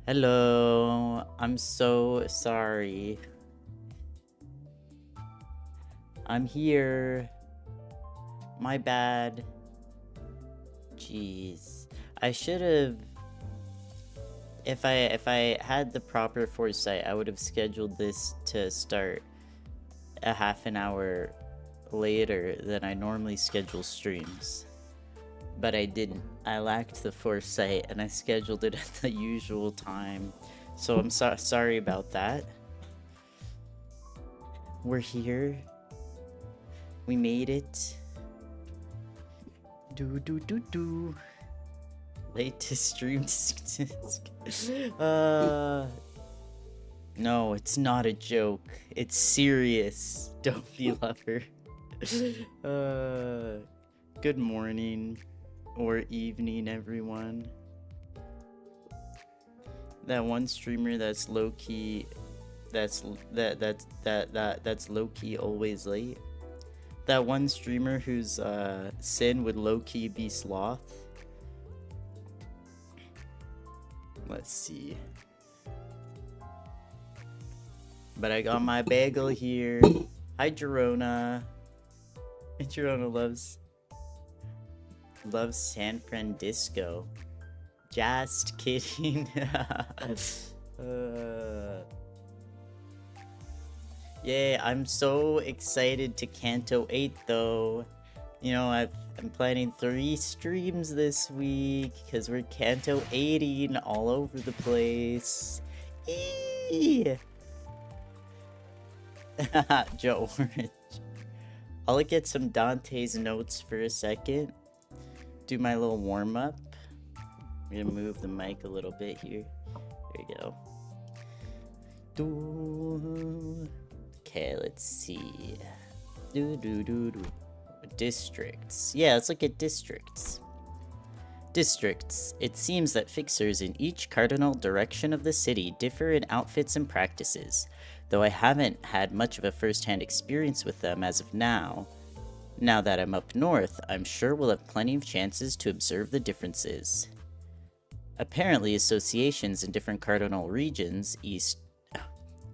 Hello, I'm so sorry. I'm here. My bad. Jeez. I should have if I had the proper foresight, I would have scheduled this to start a half an hour later than I normally schedule streams. But I didn't. I lacked the foresight and I scheduled it at the usual time. So I'm sorry about that. We're here. We made it. Do. Late to stream. No, it's not a joke. It's serious. Don't be lover. Good morning or evening, everyone. That one streamer that's low key. That's low key always late. That one streamer whose sin would low-key be sloth. Let's see. But I got my bagel here. Hi, Jerona. Jerona loves San Francisco. Just kidding. Yeah, I'm so excited to Canto 8 though. You know, I'm planning 3 streams this week because we're Canto 80 all over the place. Eee! Joe Orange. I'll get some Dante's notes for a second. Do my little warm up. I'm gonna move the mic a little bit here. There we go. Okay, let's see. Districts. Yeah, let's look at districts. Districts. It seems that fixers in each cardinal direction of the city differ in outfits and practices, though I haven't had much of a first-hand experience with them as of now. Now that I'm up north, I'm sure we'll have plenty of chances to observe the differences. Apparently, associations in different cardinal regions,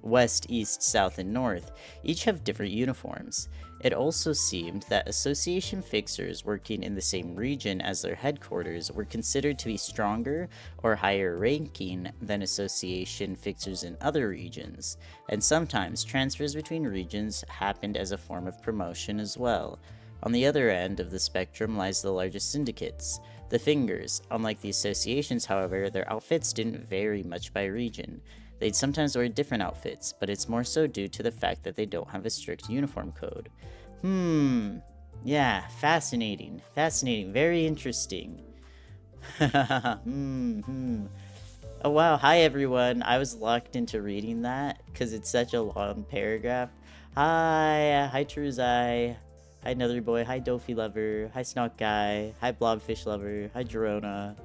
west, east, south, and north, each have different uniforms. It also seemed that association fixers working in the same region as their headquarters were considered to be stronger or higher ranking than association fixers in other regions, and sometimes transfers between regions happened as a form of promotion as well. On the other end of the spectrum lies the largest syndicates, the Fingers. Unlike the associations, however, their outfits didn't vary much by region. They'd sometimes wear different outfits, but it's more so due to the fact that they don't have a strict uniform code. Yeah, fascinating. Fascinating. Very interesting. Oh wow, hi everyone. I was locked into reading that because it's such a long paragraph. Hi Truzai. Hi Nether Boy. Hi Dofi Lover. Hi Snock Guy. Hi Blobfish Lover. Hi Jerona.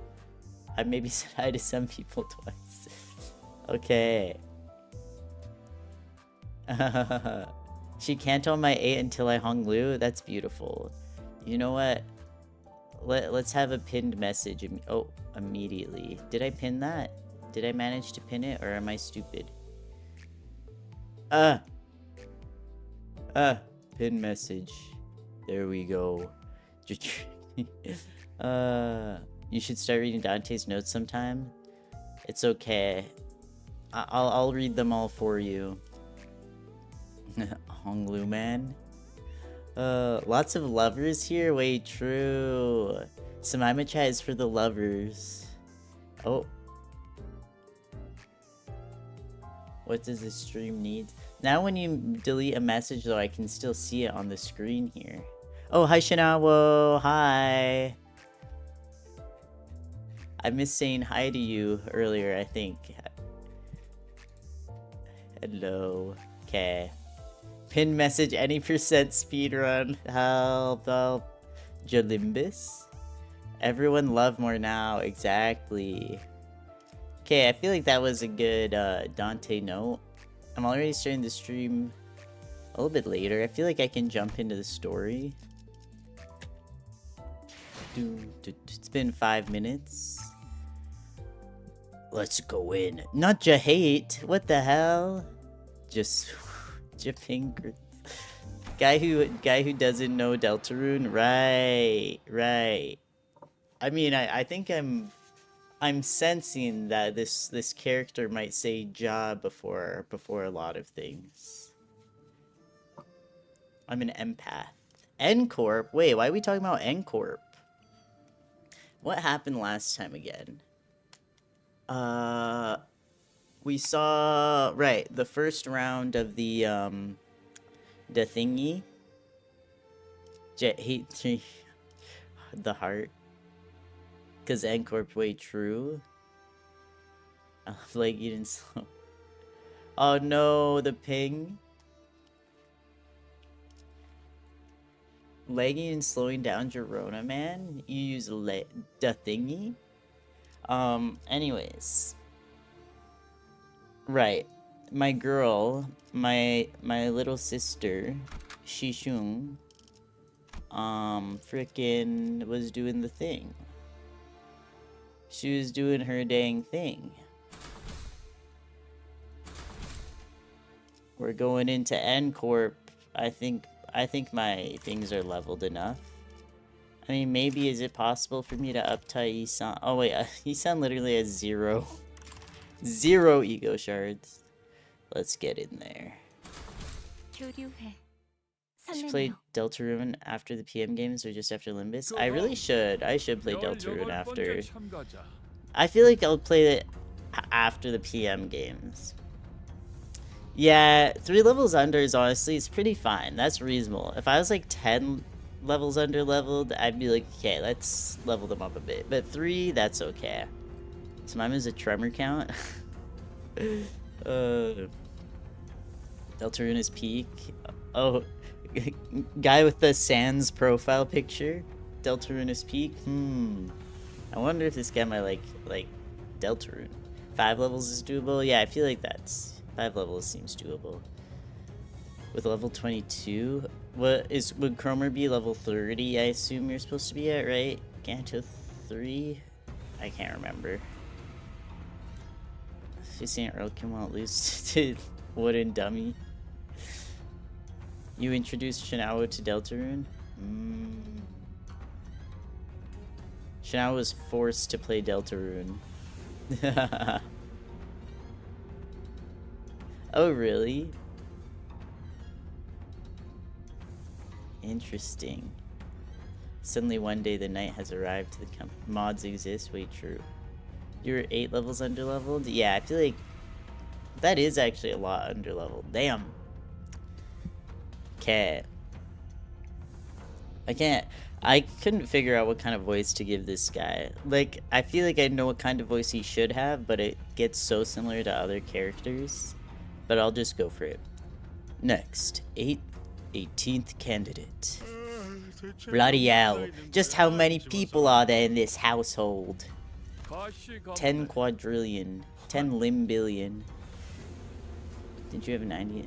I maybe said hi to some people twice. Okay. She can't on my 8 until I hung Lu. That's beautiful. You know what? Let's have a pinned message. Oh, immediately. Did I pin that? Did I manage to pin it, or am I stupid? Pin message. There we go. You should start reading Dante's notes sometime. It's okay. I'll read them all for you. Honglu man. Lots of lovers here? Wait, true. Simaema chat is for the lovers. Oh. What does this stream need? Now when you delete a message though, I can still see it on the screen here. Oh, hi Shinawo. Hi. I missed saying hi to you earlier, I think. Hello. Okay. Pin message any percent speedrun. Help. Limbus. Everyone love more now. Exactly. Okay, I feel like that was a good Dante note. I'm already starting the stream a little bit later. I feel like I can jump into the story. It's been 5 minutes. Let's go in. Not Jahate. What the hell? Just Japing. Guy who doesn't know Deltarune. Right. I mean, I think I'm sensing that this character might say Ja before a lot of things. I'm an empath. N-Corp? Wait, why are we talking about N-Corp? What happened last time again? We saw, right, the first round of the thingy. The heart. Because N-Corp way true. Like you didn't slow. Oh no, the ping. Lagging and slowing down Girona, man. You use the thingy. Anyways. Right. My girl, my little sister, Shishung, frickin' was doing the thing. She was doing her dang thing. We're going into N-Corp. I think my things are leveled enough. I mean, maybe is it possible for me to up-tie Isan? Oh wait, Isan literally has zero ego shards. Let's get in there. Should play Deltarune after the PM games or just after Limbus? I really should. I should play Deltarune after. I feel like I'll play it after the PM games. Yeah, 3 levels under is honestly, it's pretty fine. That's reasonable. If I was like 10 levels under leveled, I'd be like, okay, let's level them up a bit. But 3, that's okay. So mine is a tremor count. Deltarune is peak. Oh, guy with the Sans profile picture. Deltarune is peak. I wonder if this guy might like Deltarune. 5 levels is doable. Yeah, I feel like that's 5 levels seems doable. With level 22, would Cromer be level 30? I assume you're supposed to be at, right? Canto 3? I can't remember. Facing Earlkin won't lose to Wooden Dummy. You introduced Shinawa to Deltarune? Shinawa was forced to play Deltarune. Oh, really? Interesting. Suddenly one day the night has arrived to the mods exist. Wait, true. You were 8 levels underleveled? Yeah, I feel like that is actually a lot underleveled. Damn. Okay. I couldn't figure out what kind of voice to give this guy. Like, I feel like I know what kind of voice he should have, but it gets so similar to other characters. But I'll just go for it. Next, 18th candidate. Bloody hell. Just how many people are there in this household? 10 quadrillion. 10 limbillion. Did you have 90?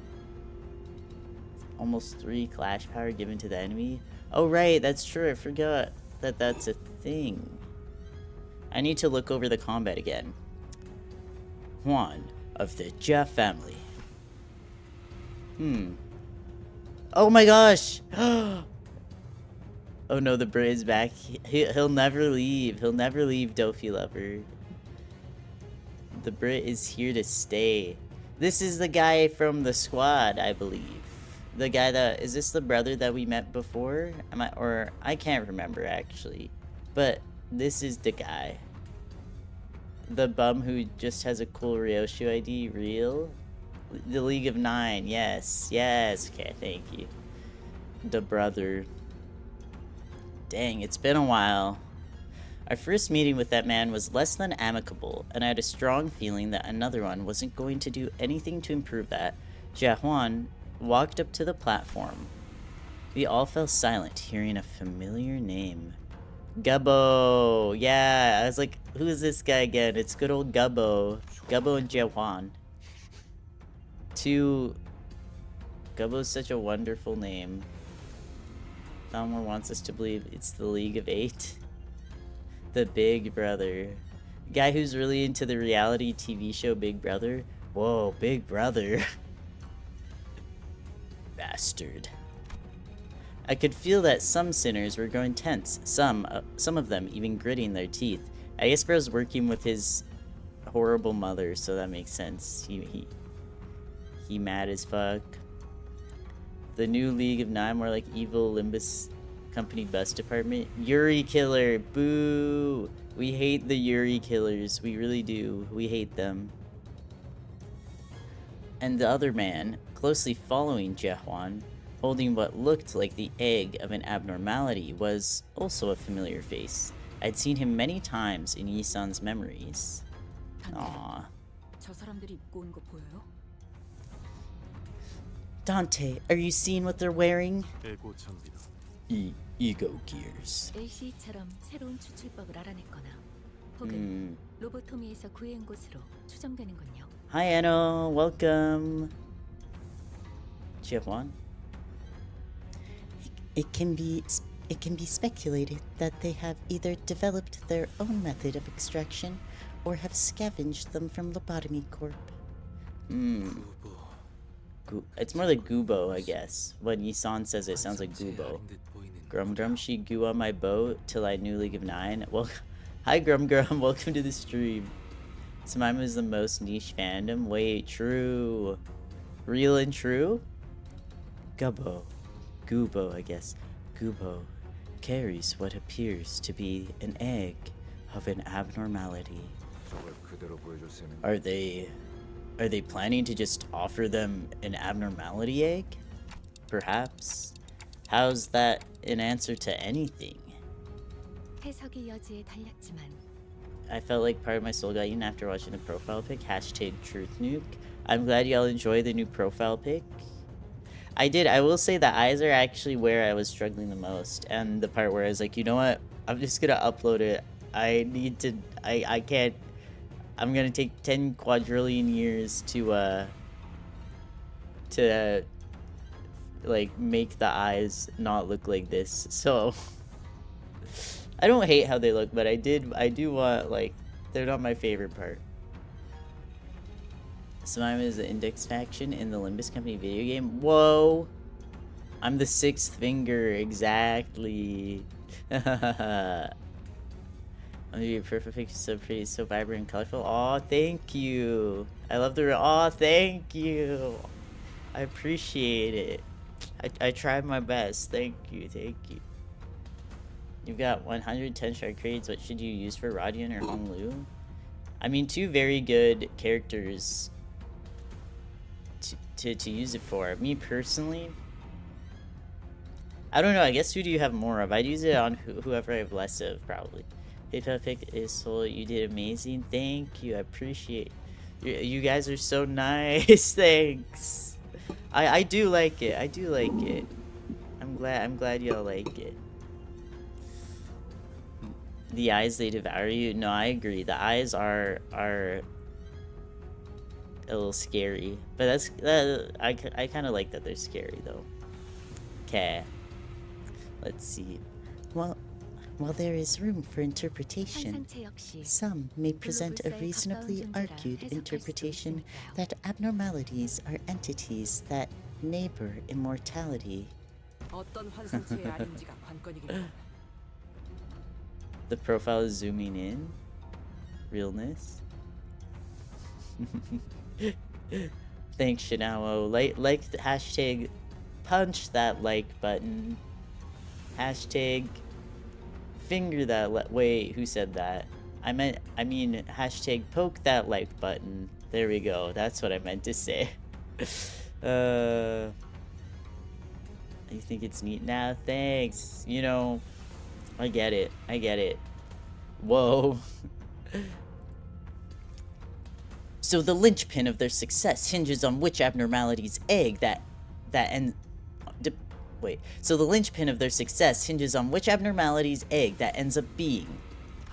Almost 3 clash power given to the enemy? Oh right, that's true. I forgot that that's a thing. I need to look over the combat again. Juan of the Jia family. Oh my gosh! Oh no, the Brit is back. He'll never leave. He'll never leave, Dofi Lover. The Brit is here to stay. This is the guy from the squad, I believe. The guy that... Is this the brother that we met before? I can't remember, actually. But this is the guy. The bum who just has a cool Ryoshu ID. Real? The League of 9, yes. Yes, okay, thank you. The brother. Dang, it's been a while. Our first meeting with that man was less than amicable, and I had a strong feeling that another one wasn't going to do anything to improve that. Jiahuan walked up to the platform. We all fell silent, hearing a familiar name. Gubbo! Yeah, I was like, who is this guy again? It's good old Gubbo. Gubbo and Jiahuan. Gubbo's such a wonderful name. Thalmor wants us to believe it's the League of 8. The big brother. Guy who's really into the reality TV show Big Brother. Whoa, Big Brother. Bastard. I could feel that some sinners were growing tense, some of them even gritting their teeth. I guess bro's working with his horrible mother, so that makes sense. He mad as fuck. The new League of Nine, more like evil Limbus company bus department. Yuri killer, boo! We hate the Yuri killers, we really do. We hate them. And the other man, closely following Jehuan, holding what looked like the egg of an abnormality, was also a familiar face. I'd seen him many times in Yisan's memories. Aww. Dante, are you seeing what they're wearing? Ego gears. Hi Anno, welcome. Jehuan. It can be speculated that they have either developed their own method of extraction or have scavenged them from Lobotomy Corp. It's more like Gubo, I guess. When Yisan says it sounds like Gubo. Grum Grum, she goo on my boat till I knew League of Nine. Well, hi Grum Grum, welcome to the stream. Simaema is the most niche fandom. Wait, true. Real and true? Gubo, I guess. Gubo carries what appears to be an egg of an abnormality. Are they planning to just offer them an abnormality egg? Perhaps. How's that an answer to anything? I felt like part of my soul got eaten after watching the profile pic. Hashtag truth nuke. I'm glad y'all enjoy the new profile pic. I did. I will say the eyes are actually where I was struggling the most. And the part where I was like, you know what? I'm just gonna upload it. I need to... I can't... I'm gonna take 10 quadrillion years to like make the eyes not look like this. So I don't hate how they look, but I do want, like, they're not my favorite part. Simaema is the index faction in the Limbus Company video game. Whoa! I'm the sixth finger, exactly. I'm gonna be perfect, so pretty, so vibrant and colorful. Aw, thank you. I love the... Aw, thank you. I appreciate it. I tried my best. Thank you, thank you. You've got 110 shard crates. What should you use for Radian or Honglu? I mean, two very good characters to use it for. Me personally, I don't know. I guess who do you have more of? I'd use it on whoever I have less of, probably. PayPal pick is sold. You did amazing. Thank you. I appreciate you guys are so nice. Thanks. I do like it. I do like it. I'm glad y'all like it. The eyes, they devour you. No, I agree. The eyes are a little scary, but I kind of like that they're scary though. Okay. Let's see. Well, while there is room for interpretation, some may present a reasonably argued interpretation that abnormalities are entities that neighbor immortality. The profile is zooming in. Realness. Thanks, Shinao. Like the hashtag punch that like button. Hashtag finger that wait, who said that? I mean hashtag poke that like button. There we go. That's what I meant to say. You think it's neat now? Thanks. You know, I get it. I get it. Whoa. So the linchpin of their success hinges on which abnormality's egg So the linchpin of their success hinges on which abnormality's egg that ends up being.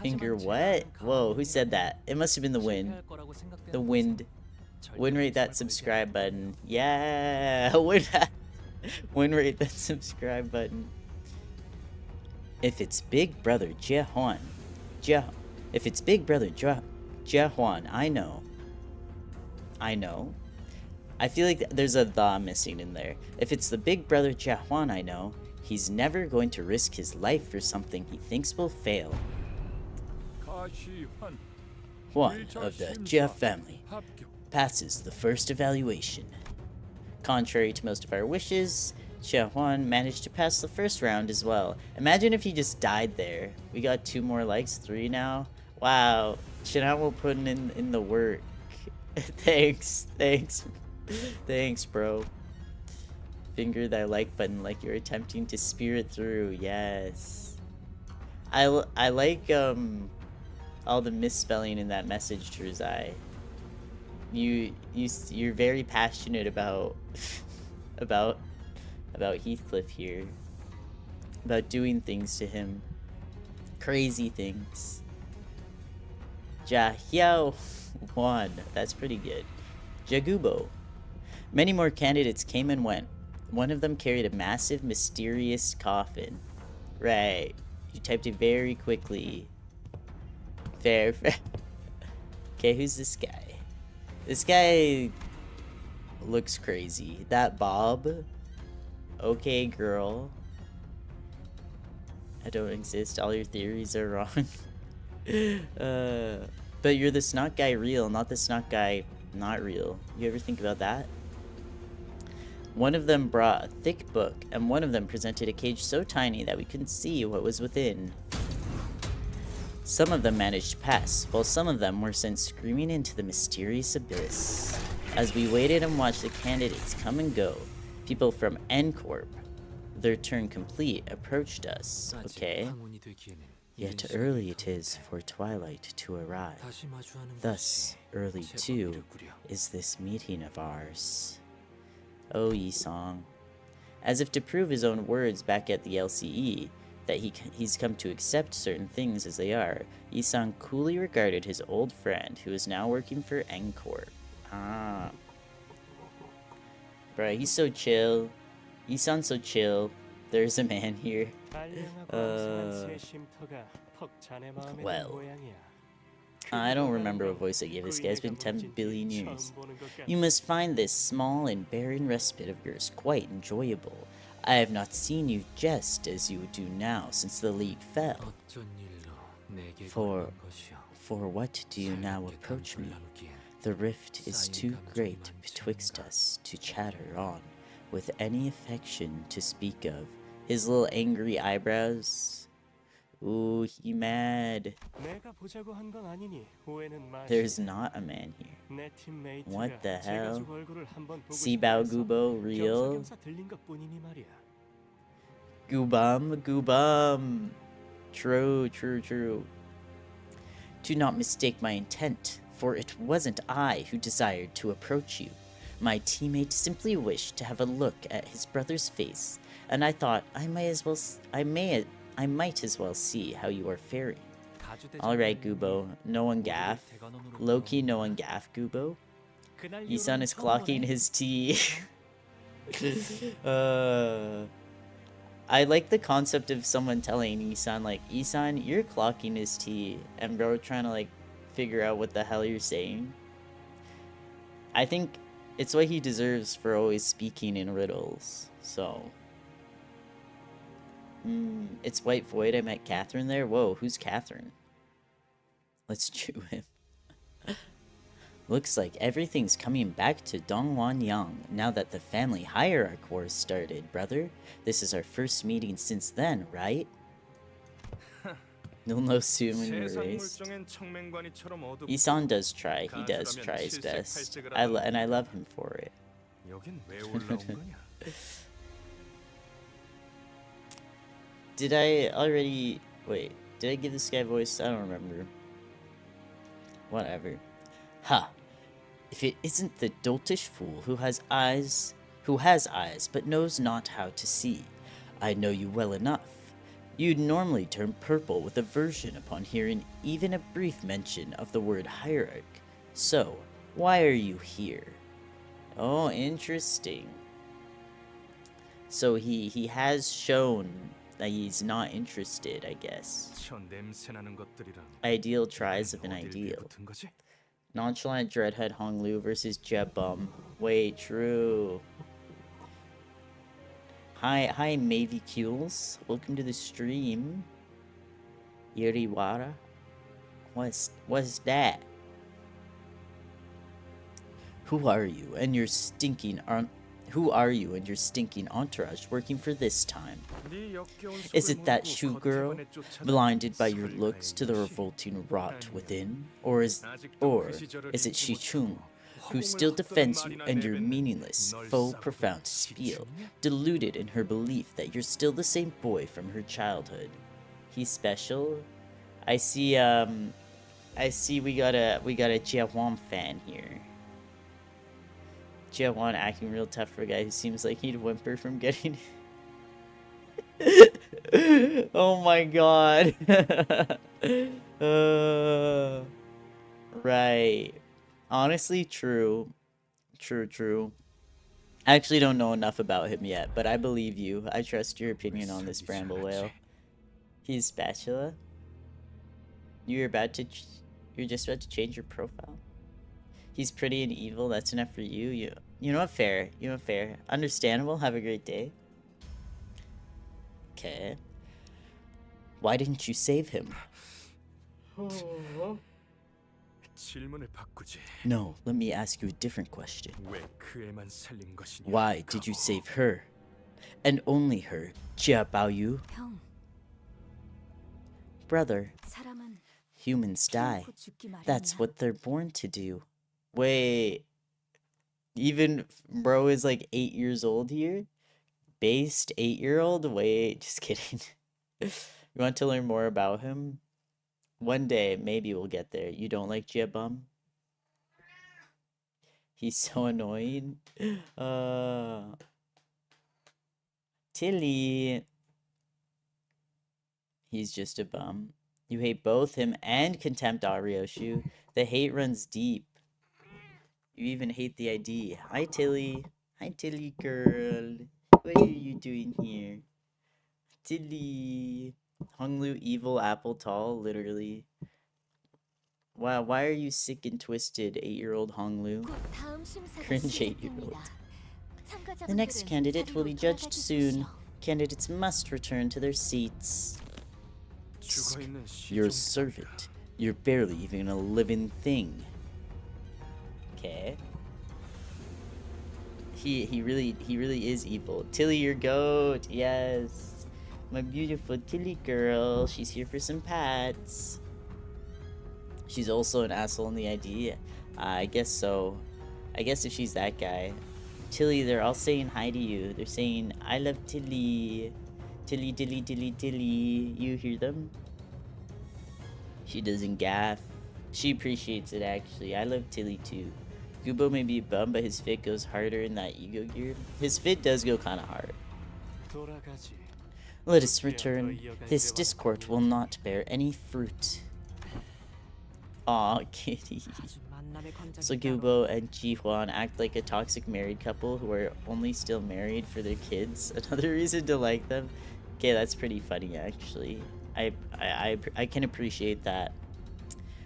Finger what? Whoa, who said that? It must have been the wind. The wind. Win rate that subscribe button. Yeah, win rate that subscribe button. If it's Big Brother Jehuan, If it's Big Brother Jia Huan, I know. I feel like there's a "the" missing in there. If it's the Big Brother Jia Huan I know, he's never going to risk his life for something he thinks will fail. One of the Jia family passes the first evaluation. Contrary to most of our wishes, Jia Huan managed to pass the first round as well. Imagine if he just died there. We got 2 more likes, 3 now. Wow, Shinamo putting in the work. Thanks, bro. Finger that like button like you're attempting to spear it through. Yes. I like all the misspelling in that message, Truzai. You're very passionate about about Heathcliff here. About doing things to him. Crazy things. Jia Huan. That's pretty good. Jagubo. Many more candidates came and went. One of them carried a massive, mysterious coffin. Right. You typed it very quickly. Fair. Okay, who's this guy? This guy looks crazy. That Bob? Okay, girl. I don't exist. All your theories are wrong. But you're the snot guy real, not the snot guy not real. You ever think about that? One of them brought a thick book, and one of them presented a cage so tiny that we couldn't see what was within. Some of them managed to pass, while some of them were sent screaming into the mysterious abyss. As we waited and watched the candidates come and go, people from N Corp, their turn complete, approached us. Okay. Yet early it is for twilight to arrive. Thus, early too is this meeting of ours. Oh, Yisong. As if to prove his own words back at the LCE, that he's come to accept certain things as they are, Yisong coolly regarded his old friend, who is now working for N-Corp. Ah. Bruh, he's so chill. Yisong's so chill. There's a man here. Well, I don't remember what voice I gave this guy. It's been 10 billion years. You must find this small and barren respite of yours quite enjoyable. I have not seen you jest as you do now since the League fell. For what do you now approach me? The rift is too great betwixt us to chatter on, with any affection to speak of. His little angry eyebrows. Ooh, he mad. There's not a man here. What the hell? Sibao Gubo, real? Gubam. True. Do not mistake my intent, for it wasn't I who desired to approach you. My teammate simply wished to have a look at his brother's face, and I thought I might as well see how you are faring. Alright, Gubo. No one gaff. Low-key, no one gaff, Gubo. Isan is clocking his tea. I like the concept of someone telling Isan, like, Isan, you're clocking his tea, and bro trying to, like, figure out what the hell you're saying. I think it's what he deserves for always speaking in riddles, so... it's White Void. I met Catherine there. Whoa, who's Catherine? Let's chew him. Looks like everything's coming back to Dongwan Yang now that the family hierarchy war started, brother. This is our first meeting since then, right? You'll know soon when you're raised. Isan does try. He does try his best. And I love him for it. Did I already... Wait, did I give this guy a voice? I don't remember. Whatever. Ha! If it isn't the doltish fool who has eyes but knows not how to see. I know you well enough. You'd normally turn purple with aversion upon hearing even a brief mention of the word hierarch. So, why are you here? Oh, interesting. So he has shown that he's not interested, I guess. Ideal tries of an ideal. Nonchalant Dreadhead Honglu versus Jebum. Wait, true. Hi, Mavicules. Welcome to the stream. Yuriwara. What's that? Who are you and your stinking entourage working for this time? Is it that shoe girl, blinded by your looks to the revolting rot within? Or is it Shi Chung, who still defends you and your meaningless, faux profound spiel, deluded in her belief that you're still the same boy from her childhood? He's special? I see we got a Jiahuan fan here. Jiahuan acting real tough for a guy who seems like he'd whimper from getting... Oh my god. Right. Honestly, true. True. I actually don't know enough about him yet, but I believe you. I trust your opinion on this Bramble Whale. He's spatula? You're just about to change your profile? He's pretty and evil, that's enough for you. You know what, fair. Understandable, have a great day. Okay. Why didn't you save him? No, let me ask you a different question. Why did you save her? And only her, Jia Baoyu? Brother, humans die. That's what they're born to do. Wait, even bro is like 8 years old here? Based 8-year-old? Wait, just kidding. You want to learn more about him? One day, maybe we'll get there. You don't like Jiabum? He's so annoying. Tilly. He's just a bum. You hate both him and Contempt Arioshu. The hate runs deep. You even hate the ID. Hi, Tilly. Hi, Tilly girl. What are you doing here? Tilly. Honglu evil apple tall, literally. Wow, why are you sick and twisted, 8-year-old Honglu? Cringe 8-year-old. The next candidate will be judged soon. Candidates must return to their seats. You're a servant. You're barely even a living thing. Okay. He really is evil. Tilly, your goat. Yes. My beautiful Tilly girl. She's here for some pats. She's also an asshole in the ID. I guess so. I guess if she's that guy. Tilly, they're all saying hi to you. They're saying, I love Tilly. Tilly, Tilly, Tilly, Tilly. You hear them? She doesn't gaff. She appreciates it, actually. I love Tilly, too. Gubo may be a bum, but his fit goes harder in that ego gear. His fit does go kind of hard. Let us return. This discord will not bear any fruit. Aw, kitty. So Gubo and Jihuan act like a toxic married couple who are only still married for their kids. Another reason to like them. Okay, that's pretty funny, actually. I can appreciate that.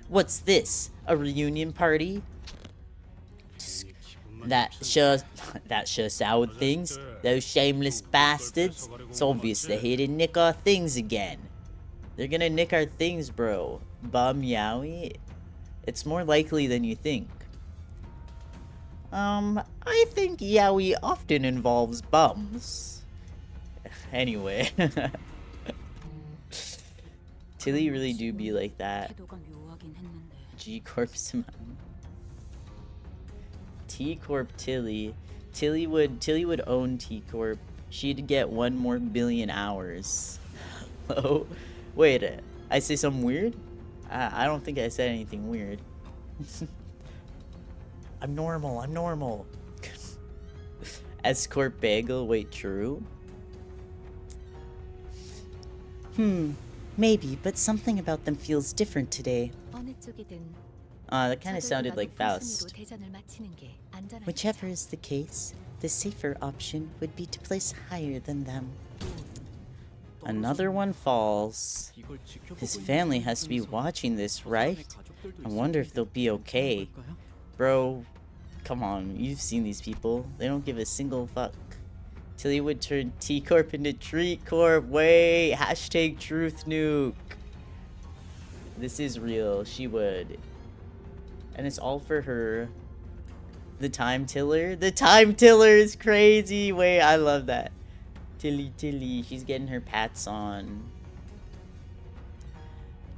What's this? A reunion party? That sure soured things. Those shameless bastards. It's obvious they're here to nick our things again. They're gonna nick our things, bro. Bum Yowie? It's more likely than you think. I think Yowie often involves bums. Anyway. Tilly really do be like that. G-Corp Simaema. T-Corp Tilly. Tilly would own T-Corp. She'd get 1 more billion hours. Oh, wait, I say something weird? I don't think I said anything weird. I'm normal. Escort Bagel, wait, true? Maybe, but something about them feels different today. That kind of sounded like Faust. Whichever is the case, the safer option would be to place higher than them. Another one falls. His family has to be watching this, right? I wonder if they'll be okay. Bro, come on, you've seen these people. They don't give a single fuck. Tilly would turn T-Corp into Treat Corp. Wait, hashtag truth nuke. This is real, she would. And it's all for her. The time tiller? The time tiller is crazy. Wait, I love that. Tilly, she's getting her pats on.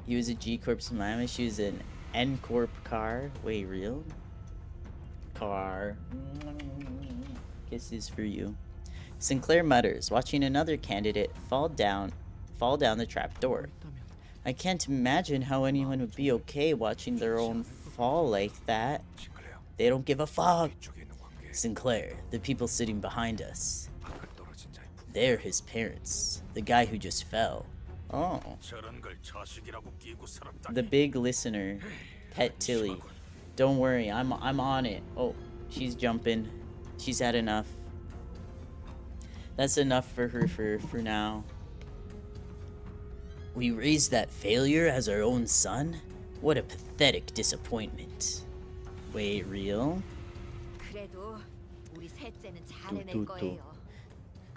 He was a G Corp simaema. She was an N Corp car. Wait, real? Car. Kisses for you. Sinclair mutters, watching another candidate fall down the trapdoor. I can't imagine how anyone would be okay watching their own fall like that. They don't give a fuck. Sinclair, the people sitting behind us. They're his parents. The guy who just fell. Oh. The big listener. Pet Tilly. Don't worry, I'm on it. Oh, she's jumping. She's had enough. That's enough for her for now. We raised that failure as our own son? What a pathetic disappointment. Wait, real?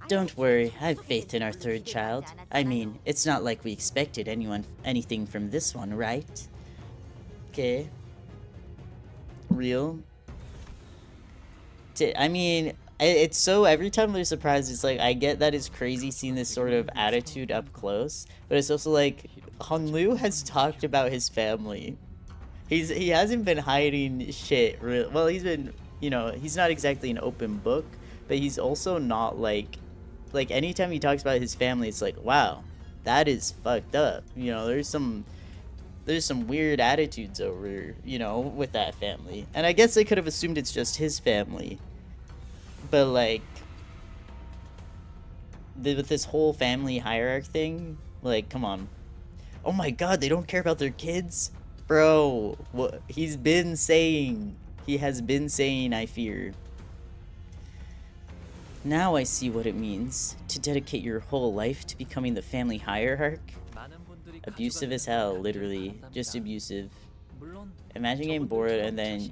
Don't worry, I have faith in our third child. I mean, it's not like we expected anything from this one, right? Okay. Real? I mean, it's so, every time they're surprised, it's like, I get that it's crazy seeing this sort of attitude up close, but it's also like, Honglu has talked about his family. He hasn't been hiding shit, well, he's been, you know, he's not exactly an open book, but he's also not like anytime he talks about his family, it's like, wow, that is fucked up. You know, there's some weird attitudes over, you know, with that family. And I guess they could have assumed it's just his family. But like, with this whole family hierarchy thing, like, come on. Oh my god, they don't care about their kids? Bro, what he has been saying, I fear. Now I see what it means to dedicate your whole life to becoming the family hierarch. Abusive as hell, literally. Just abusive. Imagine getting bored and then,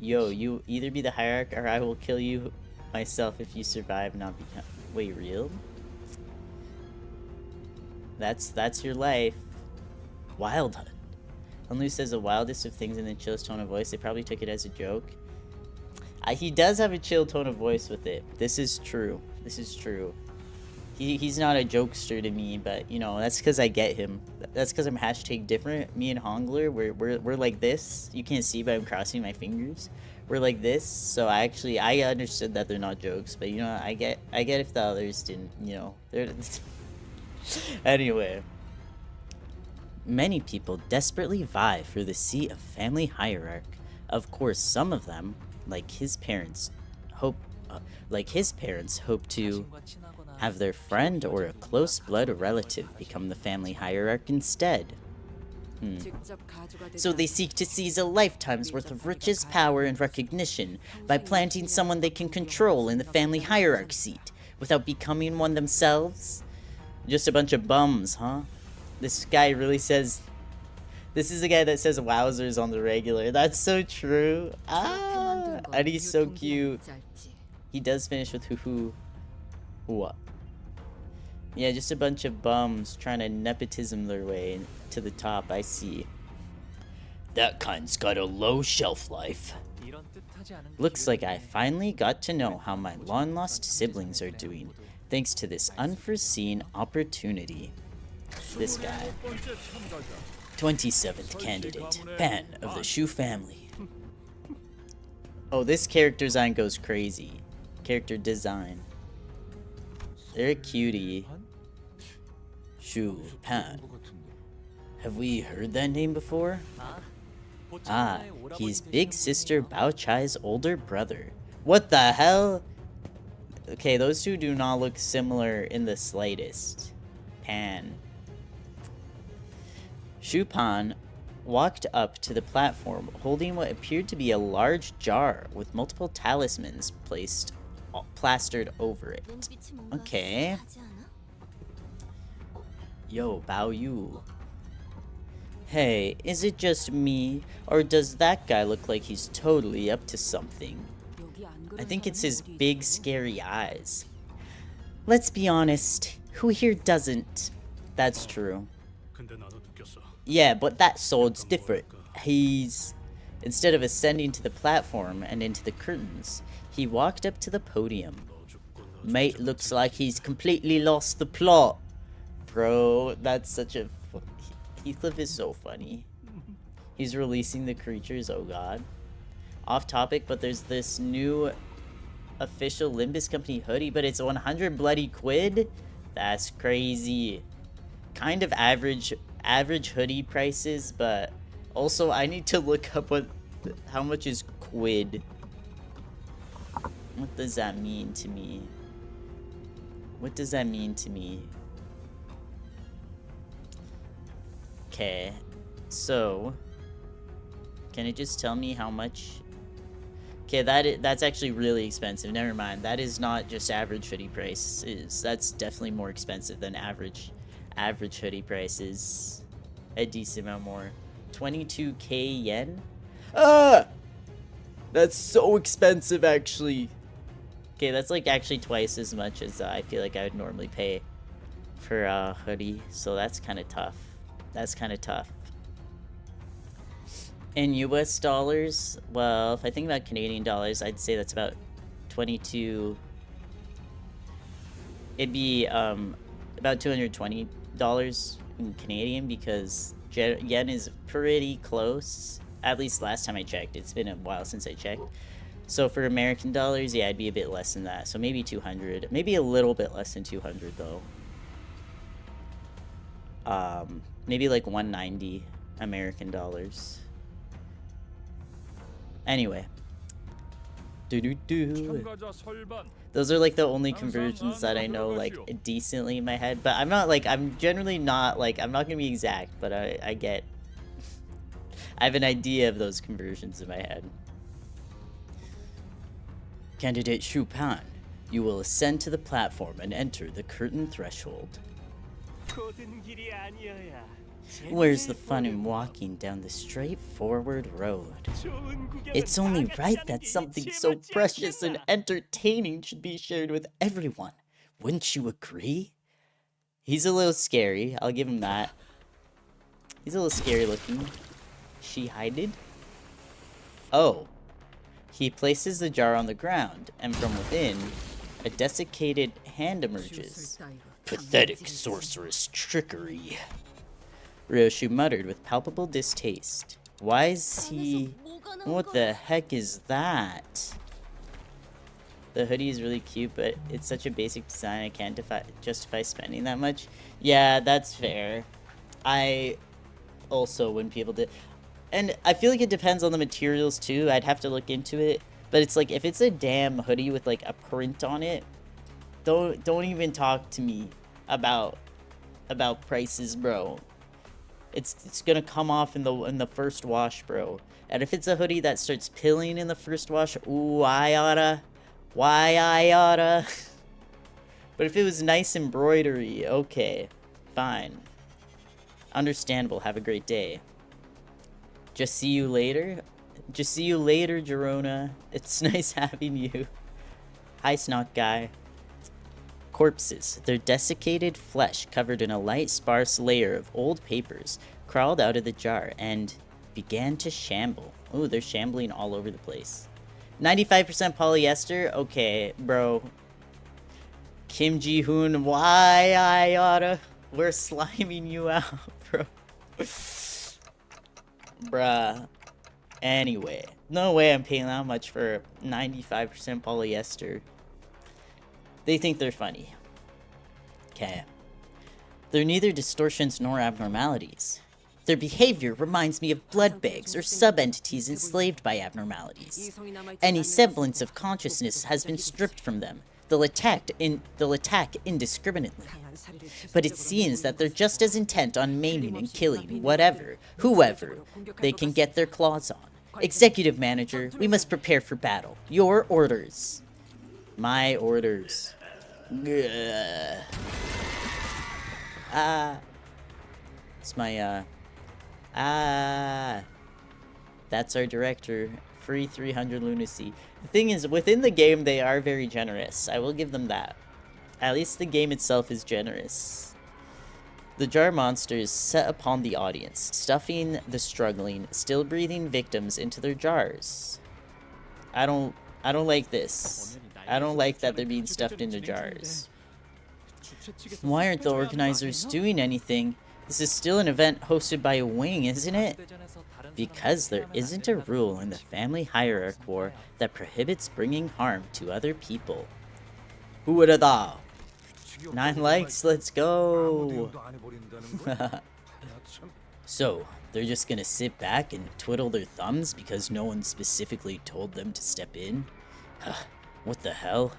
yo, you either be the hierarch or I will kill you myself if you survive not become. Wait, real? That's your life. Wild Hunt. Hunlu says the wildest of things in the chillest tone of voice. They probably took it as a joke. He does have a chill tone of voice with it. This is true. This is true. He's not a jokester to me, but you know, that's because I get him. That's because I'm hashtag different. Me and Hongler, we're like this. You can't see, but I'm crossing my fingers. We're like this, so I understood that they're not jokes, but you know, I get if the others didn't, you know. Anyway. Many people desperately vie for the seat of family hierarch. Of course, some of them, like his parents, hope to have their friend or a close blood relative become the family hierarch instead. So they seek to seize a lifetime's worth of riches, power, and recognition by planting someone they can control in the family hierarch seat without becoming one themselves? Just a bunch of bums, huh? This guy really says... This is the guy that says wowzers on the regular. That's so true. Ah, and he's so cute. He does finish with hoo-hoo. What? Yeah, just a bunch of bums trying to nepotism their way to the top, I see. That kind's got a low shelf life. Looks like I finally got to know how my long-lost siblings are doing, thanks to this unforeseen opportunity. This guy. 27th candidate, Pan of the Shu family. Oh, this character design goes crazy. Character design. They're a cutie. Shu Pan. Have we heard that name before? Ah, he's big sister Bao Chai's older brother. What the hell? Okay, those two do not look similar in the slightest. Pan. Shu Pan walked up to the platform holding what appeared to be a large jar with multiple talismans plastered over it. Okay. Yo, Bao Yu. Hey, is it just me, or does that guy look like he's totally up to something? I think it's his big, scary eyes. Let's be honest, who here doesn't? That's true. Yeah, but that sword's different. Instead of ascending to the platform and into the curtains, he walked up to the podium. Mate looks like he's completely lost the plot. Bro, that's such a... Heathcliff is so funny. He's releasing the creatures, oh god. Off topic, but there's this new official Limbus company hoodie, but it's 100 bloody quid? That's crazy. Kind of average hoodie prices, but also I need to look up how much is quid. What does that mean to me? What does that mean to me? Okay, so can it just tell me how much? Okay, that's actually really expensive. Never mind. That is not just average hoodie prices. That's definitely more expensive than average hoodie prices. A decent amount more. 22k yen? Ah! That's so expensive, actually. Okay, that's like actually twice as much as I feel like I would normally pay for a hoodie. So that's kind of tough. That's kind of tough. In US dollars, well, if I think about Canadian dollars, I'd say that's about 22. It'd be about $220 in Canadian, because yen is pretty close. At least last time I checked. It's been a while since I checked. So for American dollars, yeah, it'd be a bit less than that. So maybe 200. Maybe a little bit less than 200 though. Maybe like 190 American dollars. Anyway. Those are like the only conversions that I know like decently in my head. But I'm generally not like, I'm not gonna be exact, but I get, I have an idea of those conversions in my head. Candidate Shu Pan, you will ascend to the platform and enter the curtain threshold. Where's the fun in walking down the straightforward road? It's only right that something so precious and entertaining should be shared with everyone. Wouldn't you agree? He's a little scary, I'll give him that. He's a little scary looking. She hided? Oh. He places the jar on the ground, and from within, a desiccated hand emerges. Pathetic sorceress trickery. Ryoshu muttered with palpable distaste. Why is he... What the heck is that? The hoodie is really cute, but it's such a basic design I can't justify spending that much. Yeah, that's fair. I also wouldn't be able to... And I feel like it depends on the materials too. I'd have to look into it. But it's like, if it's a damn hoodie with like a print on it, don't even talk to me about prices, bro. It's gonna come off in the first wash, bro. And if it's a hoodie that starts pilling in the first wash, ooh, I oughta. But if it was nice embroidery, okay, fine. Understandable. Have a great day. Just see you later. Just see you later, Jerona. It's nice having you. Hi, Snock Guy. Corpses, their desiccated flesh covered in a light, sparse layer of old papers, crawled out of the jar and began to shamble. Ooh, they're shambling all over the place. 95% polyester? Okay, bro. Kim Ji-hoon, why I oughta... We're sliming you out, bro. Bruh. Anyway, no way I'm paying that much for 95% polyester. They think they're funny. Okay. They're neither distortions nor abnormalities. Their behavior reminds me of blood bags or sub-entities enslaved by abnormalities. Any semblance of consciousness has been stripped from them. They'll attack indiscriminately. But it seems that they're just as intent on maiming and killing whoever they can get their claws on. Executive Manager, we must prepare for battle. Your orders. My orders. It's my, that's our director. Free 300 lunacy. The thing is, within the game, they are very generous. I will give them that. At least the game itself is generous. The jar monsters set upon the audience, stuffing the struggling, still breathing victims into their jars. I don't like this. I don't like that they're being stuffed into jars. Why aren't the organizers doing anything? This is still an event hosted by a wing, isn't it? Because there isn't a rule in the family hierarchy war that prohibits bringing harm to other people. Who would have thought? 9 likes, let's go! So, they're just gonna sit back and twiddle their thumbs because no one specifically told them to step in? What the hell?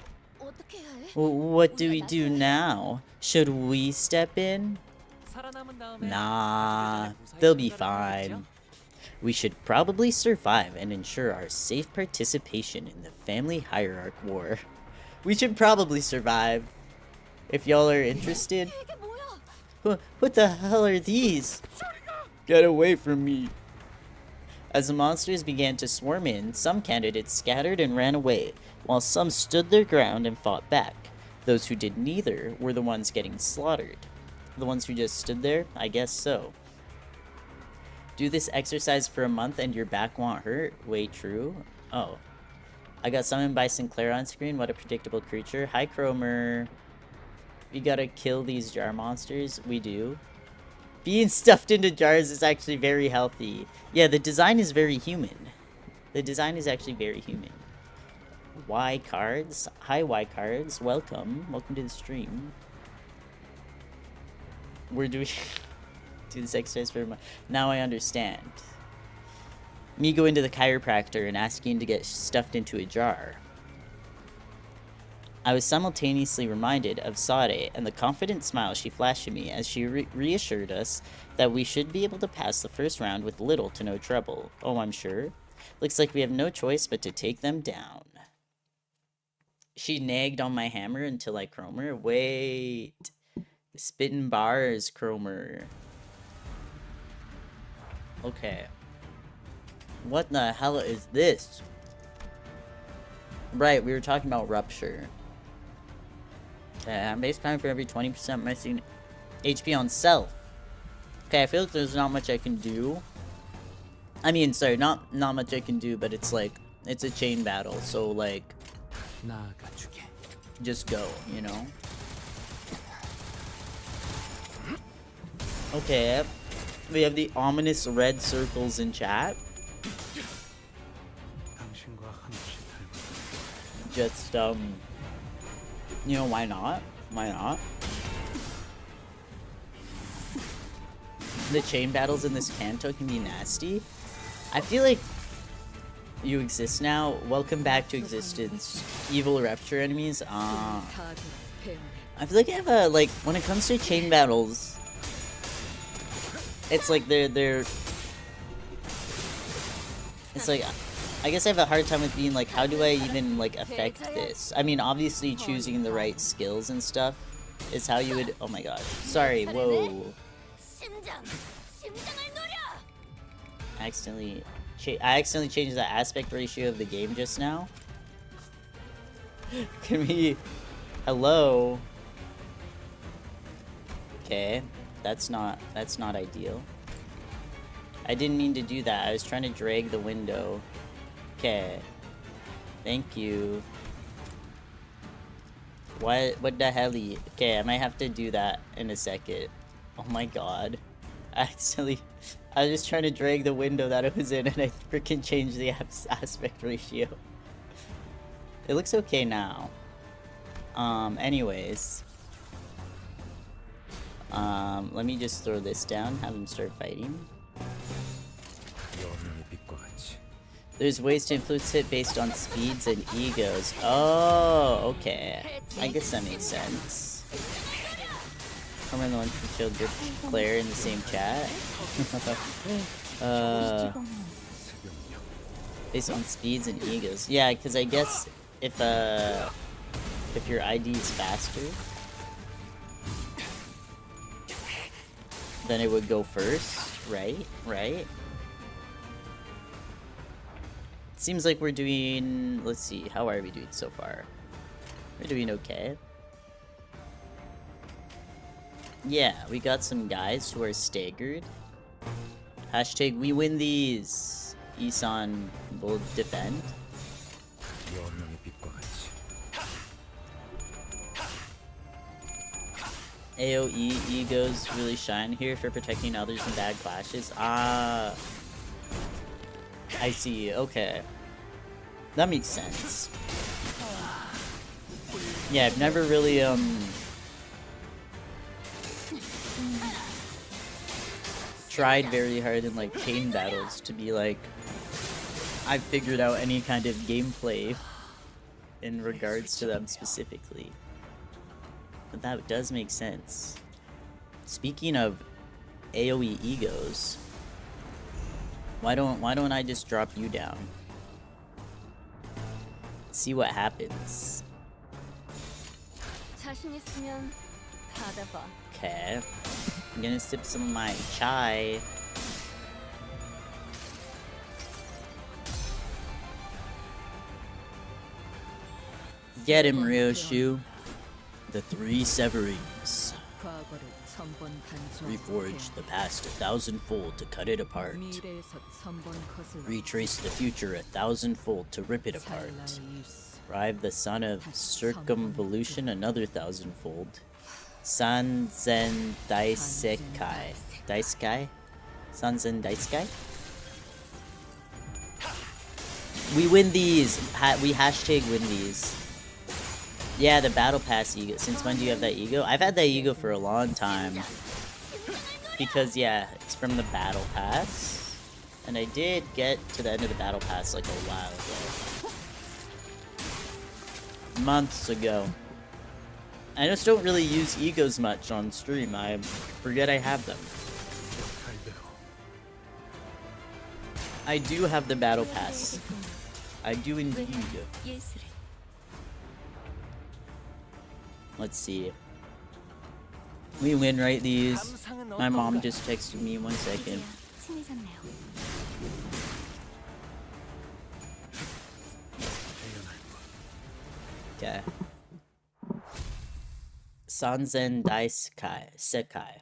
What do we do now? Should we step in? Nah, they'll be fine. We should probably survive and ensure our safe participation in the family hierarchy war. We should probably survive. If y'all are interested. What the hell are these? Get away from me. As the monsters began to swarm in, some candidates scattered and ran away, while some stood their ground and fought back. Those who did neither were the ones getting slaughtered. The ones who just stood there? I guess so. Do this exercise for a month and your back won't hurt? Wait, true? Oh. I got summoned by Sinclair on screen. What a predictable creature. Hi, Cromer. We gotta kill these jar monsters. We do. Being stuffed into jars is actually very healthy. Yeah, the design is very human. The design is actually very human. Y cards. Hi, Y cards. Welcome. Welcome to the stream. We're doing... do this exercise for a month. Now I understand. Me going to the chiropractor and asking to get stuffed into a jar. I was simultaneously reminded of Sade and the confident smile she flashed at me as she reassured us that we should be able to pass the first round with little to no trouble. Oh, I'm sure. Looks like we have no choice but to take them down. She nagged on my hammer until I Cromer. Wait. The spitting bars, Cromer. Okay. What the hell is this? Right, we were talking about rupture. Base time for every 20% missing HP on self. Okay, I feel like there's not much I can do. I mean, sorry, not much I can do, but it's like, it's a chain battle, so like, just go, you know? Okay, we have the ominous red circles in chat. Just, you know, why not? Why not? The chain battles in this Canto can be nasty. I feel like you exist now. Welcome back to existence. Evil Rupture enemies. I feel like I have a, like, when it comes to chain battles, it's like they're it's like, I guess I have a hard time with being like, how do I even like affect this? I mean, obviously choosing the right skills and stuff is how you would. Oh my god. Sorry, whoa. I accidentally changed the aspect ratio of the game just now. Can we... Hello? Okay, that's not ideal. I didn't mean to do that. I was trying to drag the window. Okay. Thank you. What the hell? Okay, I might have to do that in a second. Oh my god. I was just trying to drag the window that it was in and I freaking changed the aspect ratio. It looks okay now. Anyways. Let me just throw this down, have them start fighting. There's ways to influence it based on speeds and egos. Oh, okay. I guess that makes sense. I'm the one who showed your Claire in the same chat. Based on speeds and egos. Yeah, because I guess if your ID is faster. then it would go first, right? Right? Seems like we're doing... Let's see, how are we doing so far? We're doing okay. Yeah, we got some guys who are staggered. Hashtag we win these. Isan will defend. AoE egos really shine here for protecting others in bad clashes. Ah, I see. Okay, that makes sense. Yeah, I've never really tried very hard in like chain battles to be like I've figured out any kind of gameplay in regards to them specifically. But that does make sense. Speaking of AoE egos, why don't I just drop you down? See what happens. Okay. I'm gonna sip some of my chai. Get him, Ryoshu. The three severings. Reforge the past 1,000-fold to cut it apart. Retrace the future 1,000-fold to rip it apart. Revive the son of circumvolution another 1,000-fold. Sanzen Daisekai. Daisukai? Sanzen Daisukai? We win these. We hashtag win these. Yeah, the battle pass ego. Since when do you have that ego? I've had that ego for a long time. Because, yeah, it's from the battle pass. And I did get to the end of the battle pass like a while ago. Months ago. I just don't really use egos much on stream. I forget I have them. I do have the battle pass. I do indeed. Let's see. We win, right? These. My mom just texted me 1 second. Okay. Sanzen Daisekai. Sekai.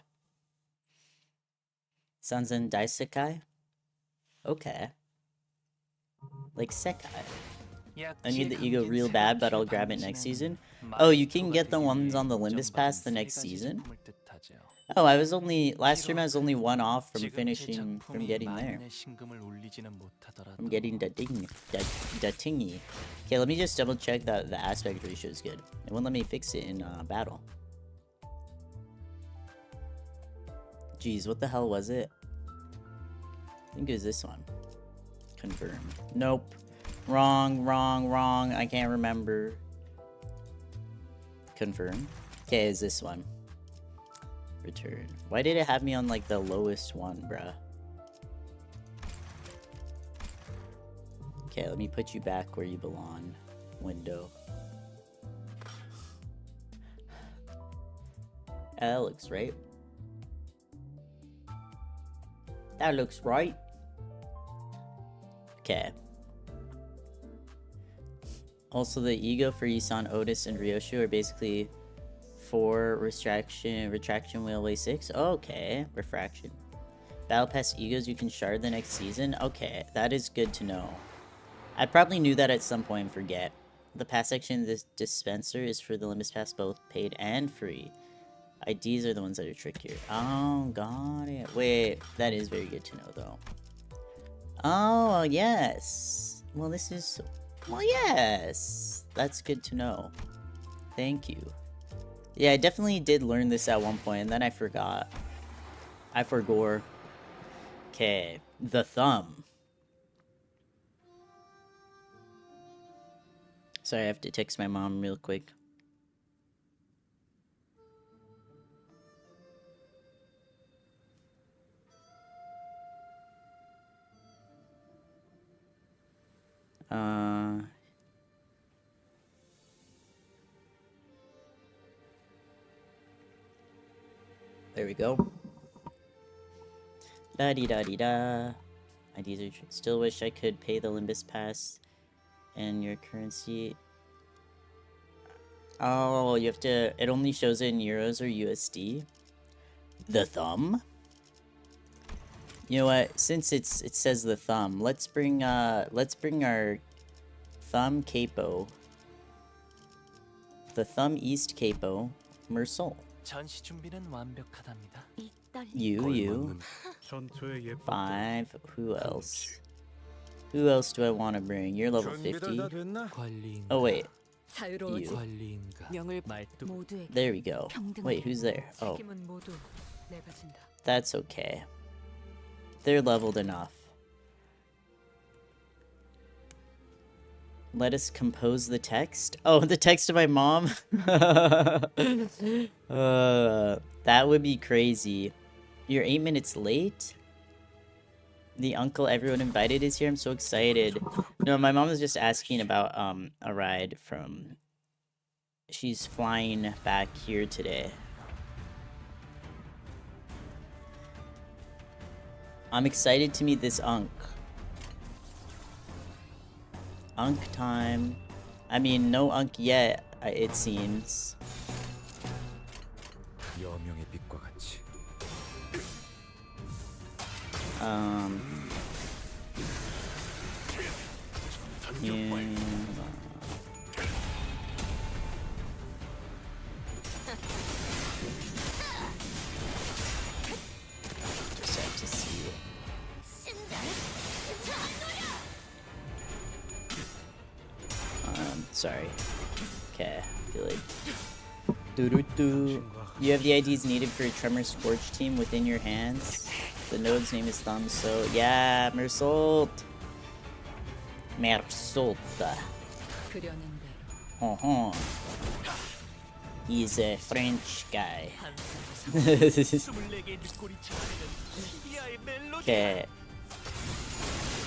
Sanzen Daisekai? Okay. Like Sekai. I need the ego real bad, but I'll grab it next season. Oh, you can get the ones on the Limbus pass the next season? Oh, I was only... Last stream I was only one off from finishing... From getting there. From getting the ding... The tingy. Okay, let me just double check that the aspect ratio is good. It won't let me fix it in battle. Jeez, what the hell was it? I think it was this one. Confirm. Nope. Wrong. I can't remember. Confirm. Okay, is this one. Return. Why did it have me on like the lowest one, bruh? Okay, let me put you back where you belong. Window. That looks right. That looks right. Okay. Also, the ego for Isan, Otis, and Ryoshu are basically 4 retraction wheelway 6. Okay, refraction. Battle pass egos you can shard the next season. Okay, that is good to know. I probably knew that at some point and forget. The pass section in this dispenser is for the Limbus pass, both paid and free. IDs are the ones that are trickier. Oh, got it. Wait, that is very good to know, though. Oh, yes. Well, this is... Well, yes. That's good to know. Thank you. Yeah, I definitely did learn this at one point, and then I forgot. I forgot. Okay. The thumb. Sorry, I have to text my mom real quick. There we go. Da-dee-da-dee-da. IDs are still wish I could pay the Limbus pass and your currency. Oh, you have to... It only shows it in euros or USD. The thumb? You know what? Since it says the thumb, let's bring our thumb capo. The thumb east capo, Mersol. You. 5. Who else? Who else do I want to bring? You're level 50. Oh wait. You. There we go. Wait, who's there? Oh. That's okay. They're leveled enough. Let us compose the text. Oh, the text of my mom? That would be crazy. You're 8 minutes late? The uncle everyone invited is here. I'm so excited. No, my mom was just asking about a ride from... She's flying back here today. I'm excited to meet this Unk. Unk time. I mean, no Unk yet, it seems. Yeah. Just have to see it. Sorry. Okay, feel like... Doo-doo-doo. You have the IDs needed for a Tremor Scorch team within your hands. The node's name is Thumb, so... Yeah, Mersault! Mersault. He's a French guy. Okay.